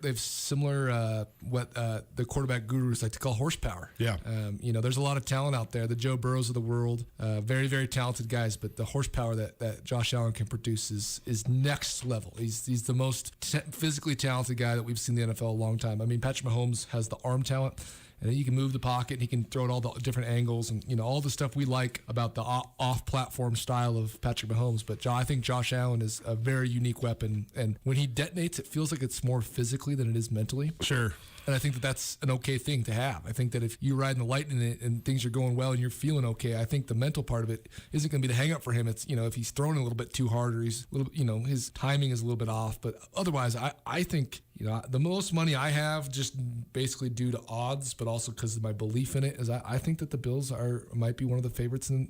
what the quarterback gurus like to call horsepower. Yeah. There's a lot of talent out there. The Joe Burrows of the world, very, very talented guys, but the horsepower that Josh Allen can produce is next level. He's the most physically talented guy that we've seen in the NFL a long time. I mean, Patrick Mahomes has the arm talent. And he can move the pocket, and he can throw it all the different angles, and all the stuff we like about the off-platform style of Patrick Mahomes. But I think Josh Allen is a very unique weapon, and when he detonates, it feels like it's more physically than it is mentally. Sure. And I think that that's an okay thing to have. I think that if you're riding the lightning and things are going well and you're feeling okay, I think the mental part of it isn't going to be the hang up for him. It's, if he's throwing a little bit too hard or he's a little, his timing is a little bit off. But otherwise, I think, the most money I have just basically due to odds, but also because of my belief in it, is I think that the Bills might be one of the favorites and,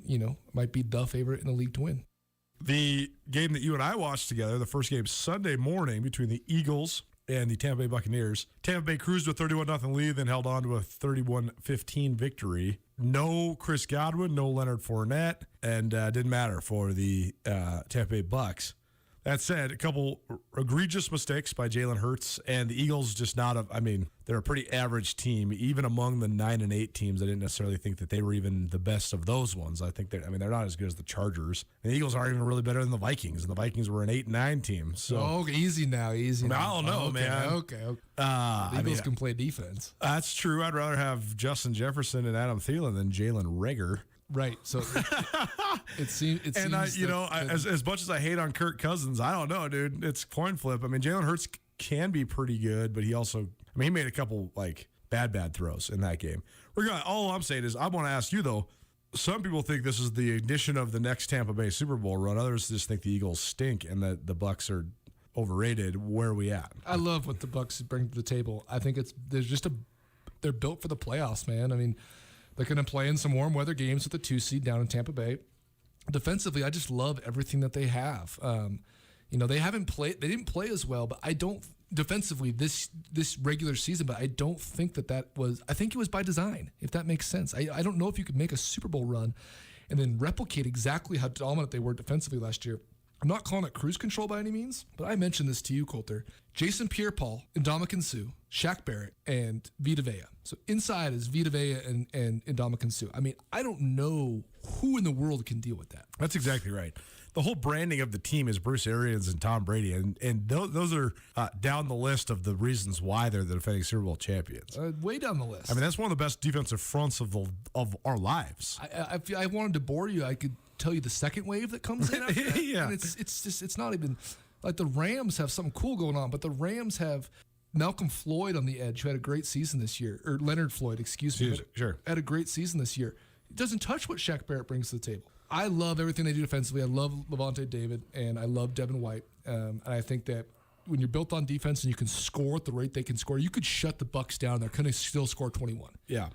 might be the favorite in the league to win. The game that you and I watched together, the first game Sunday morning between the Eagles and the Tampa Bay Buccaneers. Tampa Bay cruised to a 31-0 lead, then held on to a 31-15 victory. No Chris Godwin, no Leonard Fournette, and didn't matter for the Tampa Bay Bucs. That said, a couple egregious mistakes by Jalen Hurts, and the Eagles just they're a pretty average team. Even among the 9-8 teams, I didn't necessarily think that they were even the best of those ones. I think they're not as good as the Chargers. And the Eagles aren't even really better than the Vikings, and the Vikings were an 8-9 team. So easy now. I don't know, man. Okay. The Eagles can play defense. That's true. I'd rather have Justin Jefferson and Adam Thielen than Jalen Reagor. Right. So it seems. And as much as I hate on Kirk Cousins, I don't know, dude. It's coin flip. Jalen Hurts can be pretty good, but he also, he made a couple bad throws in that game. All I'm saying is, I want to ask you though. Some people think this is the ignition of the next Tampa Bay Super Bowl run. Others just think the Eagles stink and that the Bucs are overrated. Where are we at? I love what the Bucs bring to the table. I think they're built for the playoffs, man. They're going to play in some warm weather games with the 2 seed down in Tampa Bay. Defensively, I just love everything that they have. They didn't play as well, but I don't defensively this regular season, but I don't think I think it was by design, if that makes sense. I don't know if you could make a Super Bowl run and then replicate exactly how dominant they were defensively last year. I'm not calling it cruise control by any means, but I mentioned this to you, Coulter. Jason Pierre-Paul, Ndamukong Suh, Shaq Barrett, and Vita Vea. So inside is Vita Vea and Ndamukong Suh. I don't know who in the world can deal with that. That's exactly right. The whole branding of the team is Bruce Arians and Tom Brady, and those are down the list of the reasons why they're the defending Super Bowl champions. Way down the list. That's one of the best defensive fronts of our lives. If I wanted to bore you, I could tell you the second wave that comes in after that. Yeah. And it's not even like the Rams have something cool going on, but the Rams have Malcolm Floyd on the edge, who had a great season this year, or Leonard Floyd, excuse me. Sure. Had a great season this year. It doesn't touch what Shaq Barrett brings to the table. I love everything they do defensively. I love Levante David, and I love Devin White. And I think that when you're built on defense and you can score at the rate they can score, you could shut the Bucs down. They're going to still score 21. Yeah.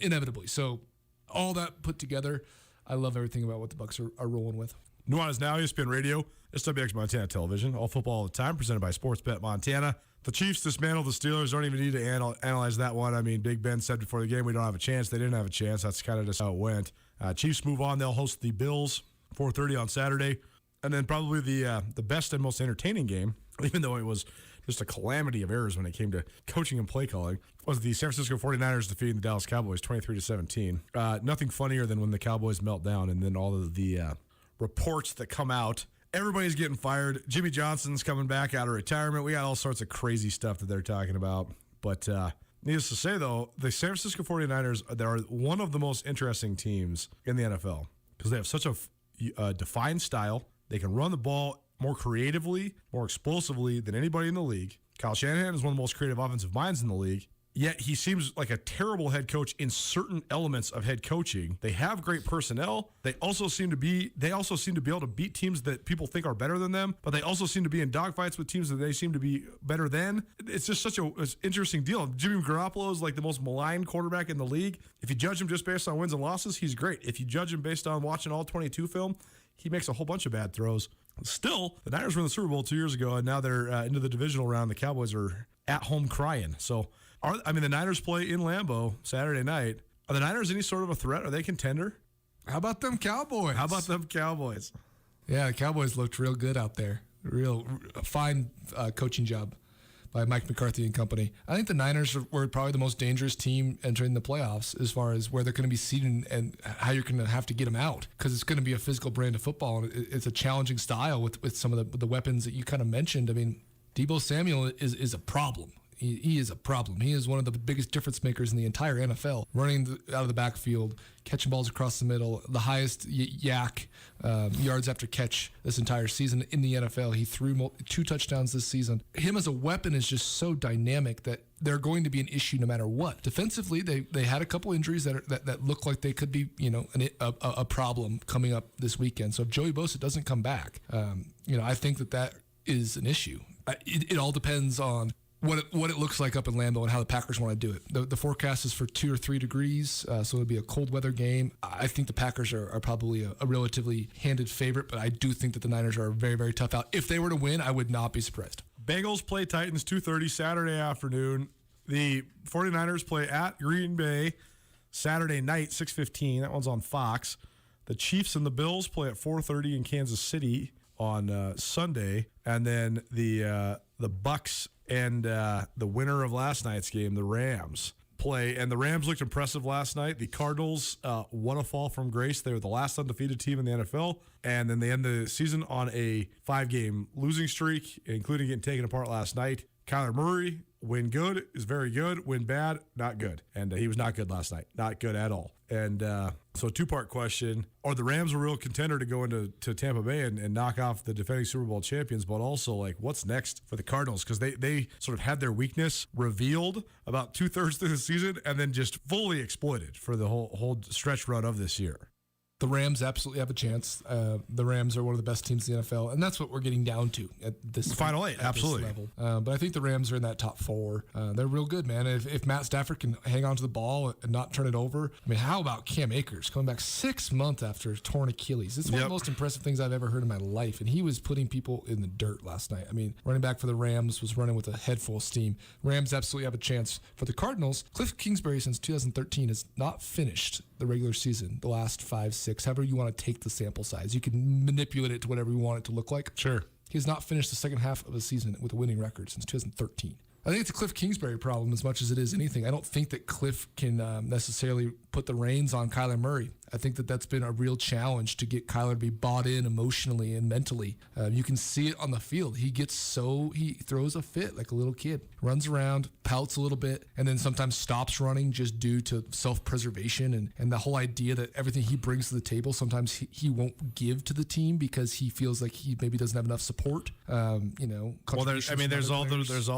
Inevitably. So all that put together, I love everything about what the Bucs are rolling with. Nuanez now, ESPN Radio, SWX Montana Television, all football all the time, presented by Sportsbet Montana. The Chiefs dismantled the Steelers. Don't even need to analyze that one. Big Ben said before the game we don't have a chance. They didn't have a chance. That's kind of just how it went. Chiefs move on. They'll host the Bills 4:30 on Saturday. And then probably the best and most entertaining game, even though it was just a calamity of errors when it came to coaching and play calling, was the San Francisco 49ers defeating the Dallas Cowboys 23-17. Nothing funnier than when the Cowboys melt down and then all of the reports that come out. Everybody's getting fired. Jimmy Johnson's coming back out of retirement. We got all sorts of crazy stuff that they're talking about. But needless to say, though, the San Francisco 49ers, they're one of the most interesting teams in the NFL because they have such a defined style. They can run the ball more creatively, more explosively than anybody in the league. Kyle Shanahan is one of the most creative offensive minds in the league. Yet he seems like a terrible head coach in certain elements of head coaching. They have great personnel. They also seem to be able to beat teams that people think are better than them, but they also seem to be in dogfights with teams that they seem to be better than. It's just such an interesting deal. Jimmy Garoppolo is like the most maligned quarterback in the league. If you judge him just based on wins and losses, he's great. If you judge him based on watching all 22 film, he makes a whole bunch of bad throws. Still, the Niners won the Super Bowl 2 years ago, and now they're into the divisional round. The Cowboys are at home crying. So, the Niners play in Lambeau Saturday night. Are the Niners any sort of a threat? Are they a contender? How about them Cowboys? Yeah, the Cowboys looked real good out there. Real fine coaching job by Mike McCarthy and company. I think the Niners were probably the most dangerous team entering the playoffs as far as where they're going to be seated and how you're going to have to get them out, because it's going to be a physical brand of football, and it's a challenging style with some of the weapons that you kind of mentioned. Deebo Samuel is a problem. He is a problem. He is one of the biggest difference makers in the entire NFL, running out of the backfield, catching balls across the middle, the highest yak yards after catch this entire season in the NFL. He threw 2 touchdowns this season. Him as a weapon is just so dynamic that they're going to be an issue no matter what. Defensively, they had a couple injuries that look like they could be, a problem coming up this weekend. So if Joey Bosa doesn't come back, I think that is an issue. It all depends on what it looks like up in Lambeau and how the Packers want to do it. The forecast is for 2 or 3 degrees, so it'll be a cold weather game. I think the Packers are probably a relatively handed favorite, but I do think that the Niners are very, very tough out. If they were to win, I would not be surprised. Bengals play Titans 2:30 Saturday afternoon. The 49ers play at Green Bay Saturday night, 6:15. That one's on Fox. The Chiefs and the Bills play at 4:30 in Kansas City on Sunday. And then the Bucks and the winner of last night's game, the Rams, play. And the Rams looked impressive last night. The Cardinals won a fall from grace. They were the last undefeated team in the NFL. And then they end the season on a 5-game losing streak, including getting taken apart last night. Kyler Murray, win good is very good. Win bad, not good. And he was not good last night. Not good at all. And so a 2-part question. Are the Rams a real contender to go into Tampa Bay and knock off the defending Super Bowl champions? But also, what's next for the Cardinals? Because they sort of had their weakness revealed about 2/3 through the season and then just fully exploited for the whole stretch run of this year. The Rams absolutely have a chance. The Rams are one of the best teams in the NFL, and that's what we're getting down to at this Final 8, absolutely. Level. But I think the Rams are in that top 4. They're real good, man. If Matt Stafford can hang on to the ball and not turn it over, I mean, how about Cam Akers coming back 6 months after a torn Achilles? It's one of the most impressive things I've ever heard in my life, and he was putting people in the dirt last night. I mean, running back for the Rams was running with a head full of steam. Rams absolutely have a chance. For the Cardinals, Cliff Kingsbury since 2013 has not finished the regular season, the last 5, 6, however you want to take the sample size. You can manipulate it to whatever you want it to look like. Sure. He has not finished the second half of the season with a winning record since 2013. I think it's a Cliff Kingsbury problem as much as it is anything. I don't think that Cliff can necessarily put the reins on Kyler Murray. I think that that's been a real challenge to get Kyler to be bought in emotionally and mentally. You can see it on the field. He throws a fit like a little kid, runs around, pouts a little bit, and then sometimes stops running just due to self-preservation and the whole idea that everything he brings to the table, sometimes he won't give to the team because he feels like he maybe doesn't have enough support. Well, there's all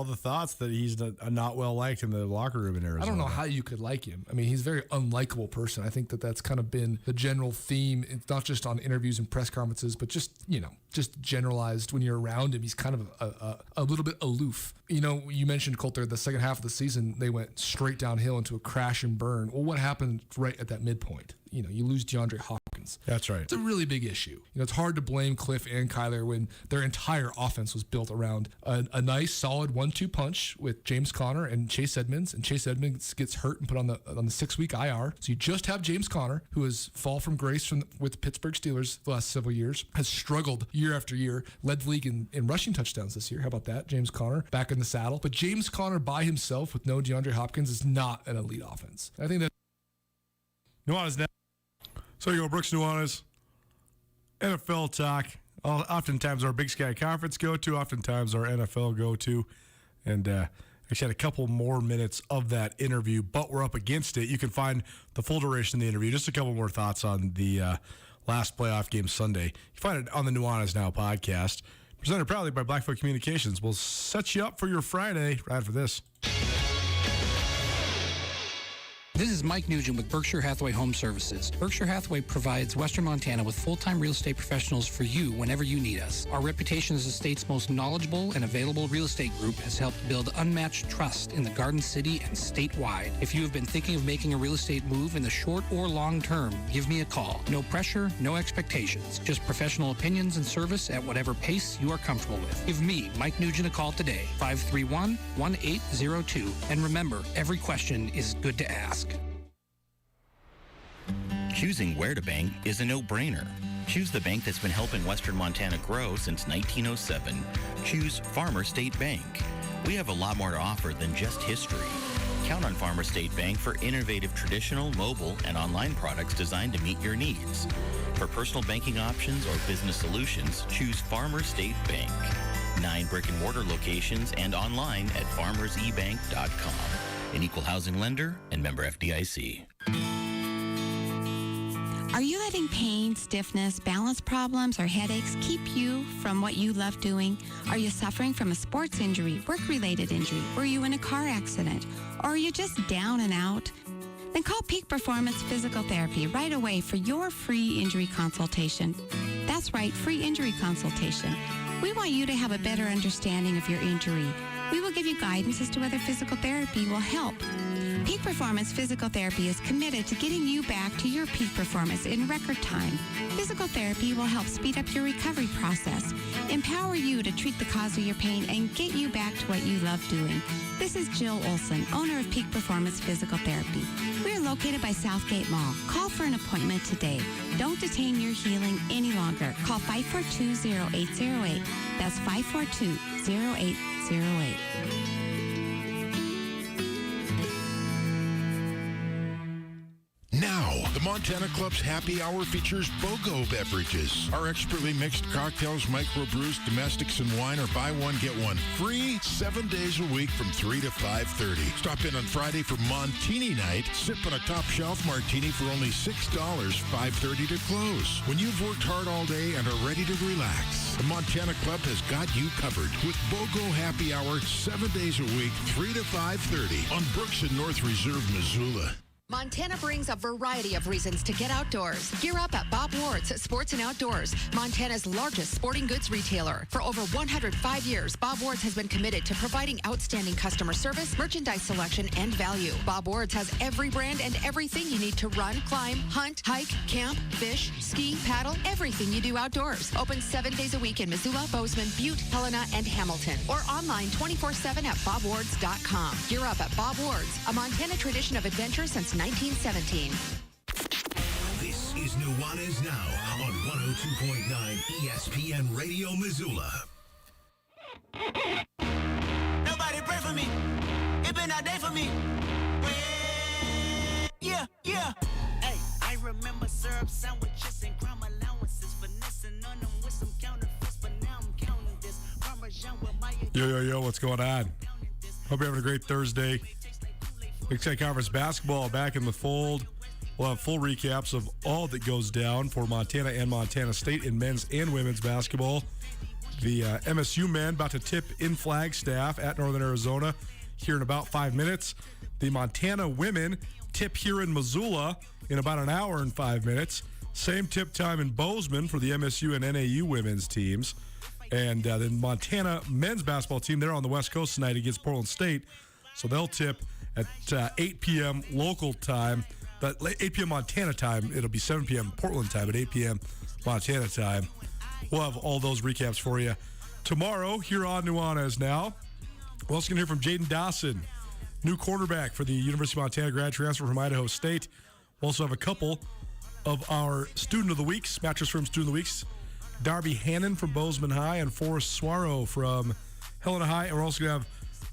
the thoughts that he's not well liked in the locker room in Arizona. I don't know how you could like him. I mean, he's a very unlikable person. I think that that's kind of been the general theme. It's not just on interviews and press conferences, but just generalized when you're around him. He's kind of a little bit aloof. You mentioned, Coulter, the second half of the season, they went straight downhill into a crash and burn. Well, what happened right at that midpoint? You lose DeAndre Hopkins. That's right. It's a really big issue. It's hard to blame Cliff and Kyler when their entire offense was built around a nice, solid 1-2 punch with James Conner and Chase Edmonds. And Chase Edmonds gets hurt and put on the 6-week IR. So you just have James Conner, who has fall from grace with the Pittsburgh Steelers the last several years, has struggled year after year, led the league in rushing touchdowns this year. How about that? James Conner back in the saddle. But James Conner by himself with no DeAndre Hopkins is not an elite offense. I think that Nuanez now. So you go, Brooks Nuanez, NFL talk. Oftentimes our Big Sky Conference go-to, oftentimes our NFL go-to. And actually had a couple more minutes of that interview, but we're up against it. You can find the full duration of the interview. Just a couple more thoughts on the last playoff game Sunday. You find it on the Nuanez Now podcast, presented proudly by Blackfoot Communications. We'll set you up for your Friday right after this. This is Mike Nugent with Berkshire Hathaway Home Services. Berkshire Hathaway provides Western Montana with full-time real estate professionals for you whenever you need us. Our reputation as the state's most knowledgeable and available real estate group has helped build unmatched trust in the Garden City and statewide. If you have been thinking of making a real estate move in the short or long term, give me a call. No pressure, no expectations. Just professional opinions and service at whatever pace you are comfortable with. Give me, Mike Nugent, a call today, 531-1802. And remember, every question is good to ask. Choosing where to bank is a no-brainer. Choose the bank that's been helping Western Montana grow since 1907. Choose Farmer State Bank. We have a lot more to offer than just history. Count on Farmer State Bank for innovative traditional, mobile, and online products designed to meet your needs. For personal banking options or business solutions, choose Farmer State Bank. 9 brick-and-mortar locations, and online at farmersebank.com. An equal housing lender and member FDIC. Are you letting pain, stiffness, balance problems, or headaches keep you from what you love doing? Are you suffering from a sports injury, work-related injury? Were you in a car accident? Or are you just down and out? Then call Peak Performance Physical Therapy right away for your free injury consultation. That's right, free injury consultation. We want you to have a better understanding of your injury. We will give you guidance as to whether physical therapy will help. Peak Performance Physical Therapy is committed to getting you back to your peak performance in record time. Physical therapy will help speed up your recovery process, empower you to treat the cause of your pain, and get you back to what you love doing. This is Jill Olson, owner of Peak Performance Physical Therapy. We are located by Southgate Mall. Call for an appointment today. Don't detain your healing any longer. Call 542-0808. That's 542-0808. Now, the Montana Club's happy hour features BOGO beverages. Our expertly mixed cocktails, microbrews, domestics, and wine are buy one, get one free 7 days a week from 3 to 5:30. Stop in on Friday for Montini night. Sip on a top shelf martini for only $6, 5:30 to close. When you've worked hard all day and are ready to relax, the Montana Club has got you covered with BOGO happy hour 7 days a week, 3 to 5:30 on Brooks and North Reserve, Missoula. Montana brings a variety of reasons to get outdoors. Gear up at Bob Ward's Sports and Outdoors, Montana's largest sporting goods retailer. For over 105 years, Bob Ward's has been committed to providing outstanding customer service, merchandise selection, and value. Bob Ward's has every brand and everything you need to run, climb, hunt, hike, camp, fish, ski, paddle, everything you do outdoors. Open 7 days a week in Missoula, Bozeman, Butte, Helena, and Hamilton. Or online 24/7 at bobwards.com. Gear up at Bob Ward's, a Montana tradition of adventure since 1917. This is Nuanez Now on 102.9 ESPN Radio Missoula. Nobody pray for me. It been a day for me. Yeah, yeah. Hey, I remember syrup sandwiches and crime allowances, finessing on them with some counterfeits, but now I'm counting this. Parmesan with my... Yo, what's going on? Hope you're having a great Thursday. Big Sky Conference basketball back in the fold. We'll have full recaps of all that goes down for Montana and Montana State in men's and women's basketball. The MSU men about to tip in Flagstaff at Northern Arizona here in about 5 minutes. The Montana women tip here in Missoula in about an hour and 5 minutes. Same tip time in Bozeman for the MSU and NAU women's teams. And the Montana men's basketball team, they're on the West Coast tonight against Portland State. So they'll tip at 8 p.m. local time, but 8 p.m. Montana time. It'll be 7 p.m. Portland time, at 8 p.m. Montana time. We'll have all those recaps for you tomorrow here on Nuanez Now. We're also going to hear from Jaden Dawson, new quarterback for the University of Montana, grad transfer from Idaho State. We'll also have a couple of our Student of the Weeks, Mattress Firm Student of the Weeks, Darby Hannon from Bozeman High and Forrest Swaro from Helena High. And we're also going to have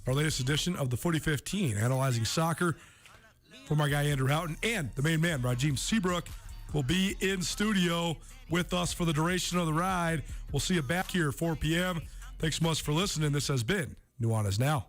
our latest edition of the Footy 15, analyzing soccer from our guy Andrew Houghton. And the main man, Rajim Seabrook, will be in studio with us for the duration of the ride. We'll see you back here at 4 p.m. Thanks so much for listening. This has been Nuanez Now.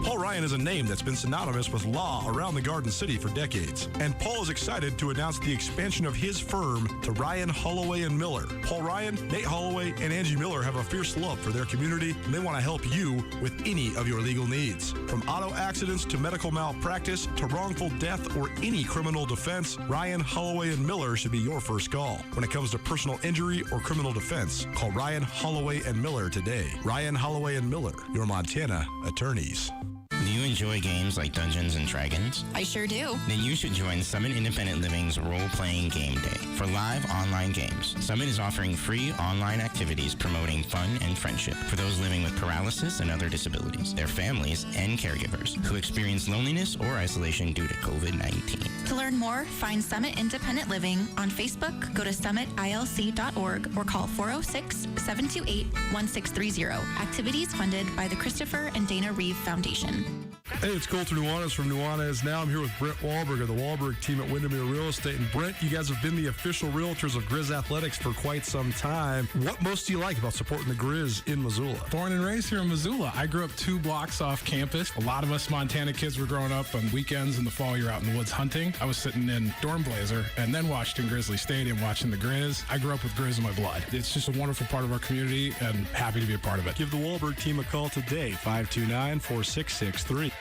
Paul Ryan is a name that's been synonymous with law around the Garden City for decades. And Paul is excited to announce the expansion of his firm to Ryan, Holloway, and Miller. Paul Ryan, Nate Holloway, and Angie Miller have a fierce love for their community, and they want to help you with any of your legal needs. From auto accidents to medical malpractice to wrongful death or any criminal defense, Ryan, Holloway, and Miller should be your first call. When it comes to personal injury or criminal defense, call Ryan, Holloway, and Miller today. Ryan, Holloway, and Miller, your Montana attorneys. Do you enjoy games like Dungeons & Dragons? I sure do. Then you should join Summit Independent Living's role-playing game day. For live online games, Summit is offering free online activities promoting fun and friendship for those living with paralysis and other disabilities, their families, and caregivers who experience loneliness or isolation due to COVID-19. To learn more, find Summit Independent Living on Facebook, go to summitilc.org, or call 406-728-1630. Activities funded by the Christopher and Dana Reeve Foundation. Hey, it's Colter Nuanez from Nuanez. Now I'm here with Brent Wahlberg of the Wahlberg team at Windermere Real Estate. And Brent, you guys have been the official realtors of Grizz Athletics for quite some time. What most do you like about supporting the Grizz in Missoula? Born and raised here in Missoula. I grew up 2 blocks off campus. A lot of us Montana kids were growing up on weekends in the fall. You're out in the woods hunting. I was sitting in Dorm Blazer and then watched in Grizzly Stadium watching the Grizz. I grew up with Grizz in my blood. It's just a wonderful part of our community and happy to be a part of it. Give the Wahlberg team a call today, 529-4663.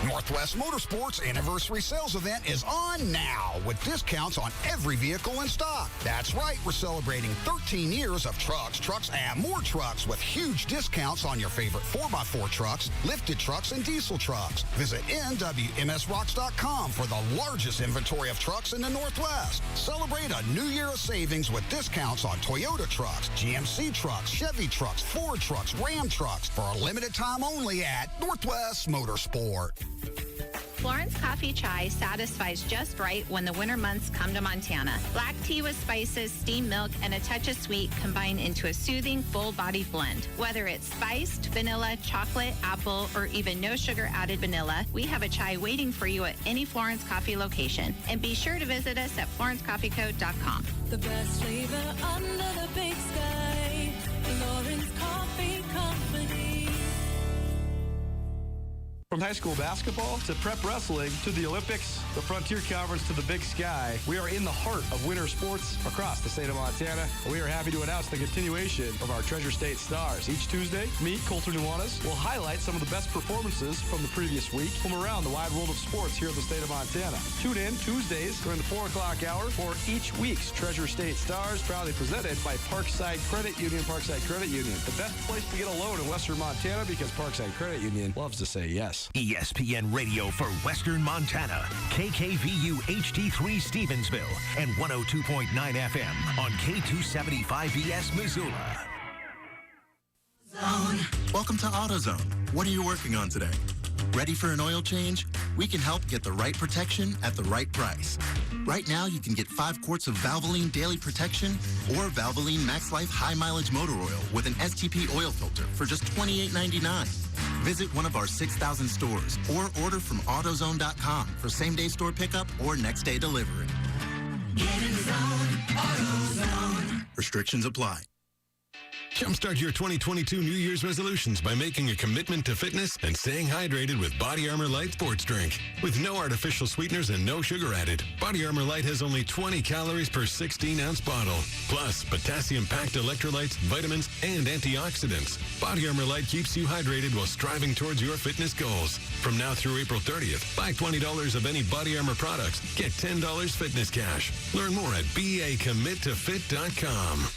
Northwest Motorsports Anniversary Sales Event is on now with discounts on every vehicle in stock. That's right, we're celebrating 13 years of trucks, and more trucks with huge discounts on your favorite 4x4 trucks, lifted trucks, and diesel trucks. Visit NWMSRocks.com for the largest inventory of trucks in the Northwest. Celebrate a new year of savings with discounts on Toyota trucks, GMC trucks, Chevy trucks, Ford trucks, Ram trucks for a limited time only at Northwest Motorsport. Florence Coffee Chai satisfies just right when the winter months come to Montana. Black tea with spices, steamed milk, and a touch of sweet combine into a soothing, full-bodied blend. Whether it's spiced, vanilla, chocolate, apple, or even no sugar-added vanilla, we have a chai waiting for you at any Florence Coffee location. And be sure to visit us at florencecoffeeco.com. The best flavor under the big sky. Florence Coffee Company. From high school basketball to prep wrestling to the Olympics, the Frontier Conference to the Big Sky, we are in the heart of winter sports across the state of Montana. We are happy to announce the continuation of our Treasure State Stars. Each Tuesday, me, Colter Nuanez, will highlight some of the best performances from the previous week from around the wide world of sports here in the state of Montana. Tune in Tuesdays during the 4 o'clock hour for each week's Treasure State Stars, proudly presented by Parkside Credit Union. Parkside Credit Union, the best place to get a loan in Western Montana because Parkside Credit Union loves to say yes. ESPN Radio for Western Montana, KKVU HD3 Stevensville, and 102.9 FM on K275BS Missoula. Welcome to AutoZone. What are you working on today? Ready for an oil change? We can help get the right protection at the right price. Right now, you can get 5 quarts of Valvoline Daily Protection or Valvoline Max Life High Mileage Motor Oil with an STP oil filter for just $28.99. Visit one of our 6,000 stores or order from AutoZone.com for same-day store pickup or next-day delivery. Get in the zone, AutoZone. Restrictions apply. Jumpstart your 2022 New Year's resolutions by making a commitment to fitness and staying hydrated with Body Armor Light Sports Drink. With no artificial sweeteners and no sugar added, Body Armor Light has only 20 calories per 16-ounce bottle. Plus, potassium-packed electrolytes, vitamins, and antioxidants. Body Armor Light keeps you hydrated while striving towards your fitness goals. From now through April 30th, buy $20 of any Body Armor products. Get $10 fitness cash. Learn more at BACommitToFit.com.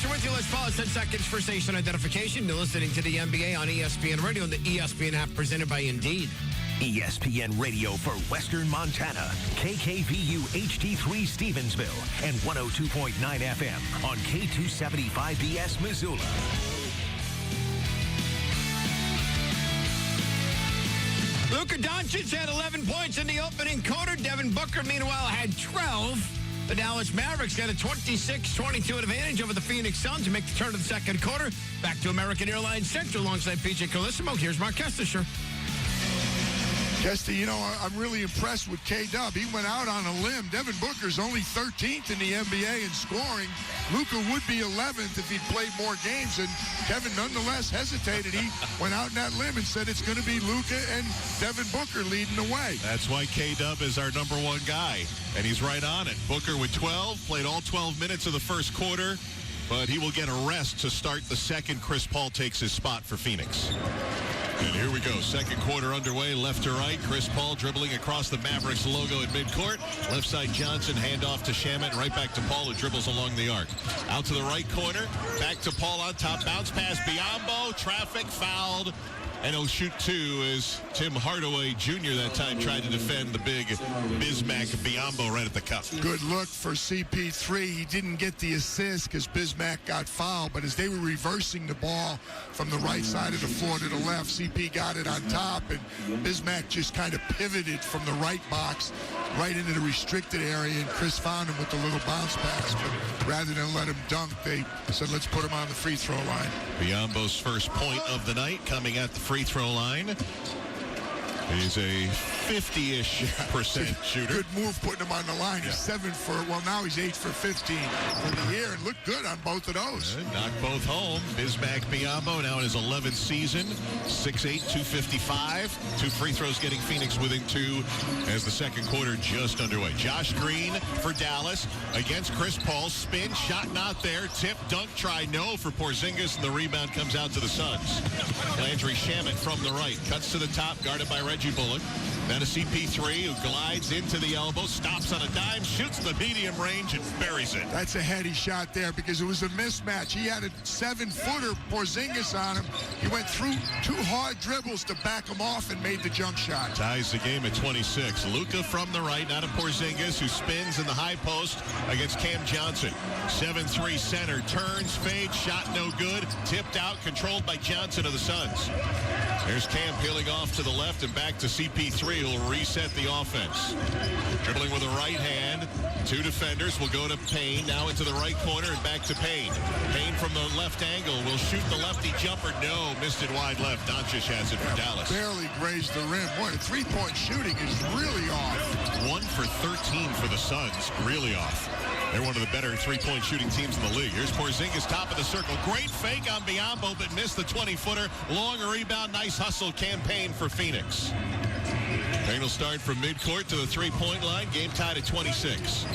With you. Let's pause 10 seconds for station identification. You're listening to the NBA on ESPN Radio and the ESPN app presented by Indeed. ESPN Radio for Western Montana, KKVU HD3 Stevensville, and 102.9 FM on K275BS Missoula. Luka Doncic had 11 points in the opening quarter. Devin Booker, meanwhile, had 12. The Dallas Mavericks got a 26-22 advantage over the Phoenix Suns to make the turn of the second quarter. Back to American Airlines Central alongside PJ Carlissimo. Here's Mark Kestisher. Kesty, you know, I'm really impressed with K-Dub. He went out on a limb. Devin Booker's only 13th in the NBA in scoring. Luka would be 11th if he'd played more games, and Kevin nonetheless hesitated. He went out on that limb and said it's going to be Luka and Devin Booker leading the way. That's why K-Dub is our number one guy, and he's right on it. Booker with 12, played all 12 minutes of the first quarter, but he will get a rest to start the second. Chris Paul takes his spot for Phoenix. And here we go. Second quarter underway, left to right. Chris Paul dribbling across the Mavericks logo at midcourt. Left side Johnson, handoff to Shamet, right back to Paul, who dribbles along the arc. Out to the right corner, back to Paul on top. Bounce pass, Biyombo, traffic, fouled. And he'll shoot 2 as Tim Hardaway Jr. that time tried to defend the big Bismack Biyombo right at the cup. Good look for CP3. He didn't get the assist because Bismack got fouled, but as they were reversing the ball from the right side of the floor to the left, CP got it on top, and Bismack just kind of pivoted from the right box right into the restricted area, and Chris found him with the little bounce pass. But rather than let him dunk, they said, let's put him on the free throw line. Biyombo's first point of the night coming at the free throw line. He's a 50-ish% shooter. Good move putting him on the line. He's 7 for, well, now he's 8 for 15 for the year, and looked good on both of those. Knocked both home. Bismack Biyombo now in his 11th season. 6'8", 255. 2 free throws getting Phoenix within 2 as the second quarter just underway. Josh Green for Dallas against Chris Paul. Spin, shot not there. Tip, dunk, try, no for Porzingis, and the rebound comes out to the Suns. Landry Shamet from the right. Cuts to the top, guarded by Reggie Bullock. Then a CP3 who glides into the elbow, stops on a dime, shoots the medium range, and buries it. That's a heady shot there because it was a mismatch. He had a 7-footer Porzingis on him. He went through 2 hard dribbles to back him off and made the jump shot. Ties the game at 26. Luka from the right, not a Porzingis, who spins in the high post against Cam Johnson. 7-3 center, turns, fades, shot no good, tipped out, controlled by Johnson of the Suns. There's Cam peeling off to the left and back to CP3, who'll reset the offense. Dribbling with the right hand. 2 defenders will go to Payne, now into the right corner and back to Payne. Payne from the left angle will shoot the lefty jumper. No, missed it wide left. Doncic has it for Dallas. Barely grazed the rim. Boy, the 3-point shooting is really off. 1 for 13 for the Suns. Really off. They're one of the better 3-point shooting teams in the league. Here's Porzingis, top of the circle. Great fake on Biyombo, but missed the 20-footer. Long rebound, nice hustle campaign for Phoenix. Payne will start from midcourt to the 3-point line. Game tied at 26.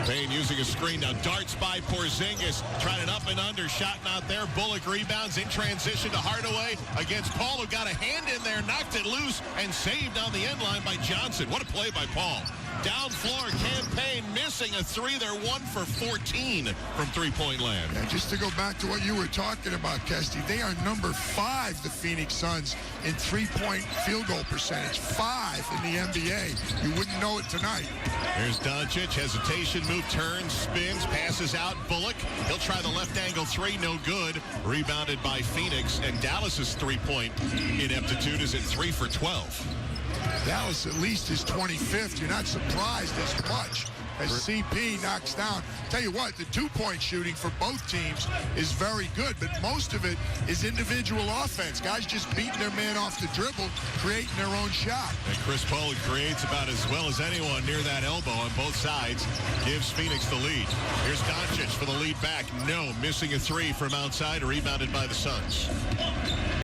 Payne using a screen now. Darts by Porzingis. Trying an up and under. Shot not there. Bullock rebounds in transition to Hardaway against Paul, who got a hand in there, knocked it loose, and saved on the end line by Johnson. What a play by Paul. Down floor, campaign missing a 3. They're 1 for 14 from 3-point land. Yeah, just to go back to what you were talking about, Kesty, they are number 5, the Phoenix Suns, in 3-point field goal percentage. 5 in the NBA. You wouldn't know it tonight. Here's Doncic, hesitation, move, turns, spins, passes out. Bullock, he'll try the left angle 3, no good. Rebounded by Phoenix, and Dallas's 3-point ineptitude is at 3 for 12. Dallas at least is 25th. You're not surprised as much as CP knocks down. Tell you what, the 2-point shooting for both teams is very good, but most of it is individual offense. Guys just beating their man off the dribble, creating their own shot. And Chris Paul creates about as well as anyone near that elbow on both sides. Gives Phoenix the lead. Here's Doncic for the lead back. No, missing a 3 from outside, rebounded by the Suns.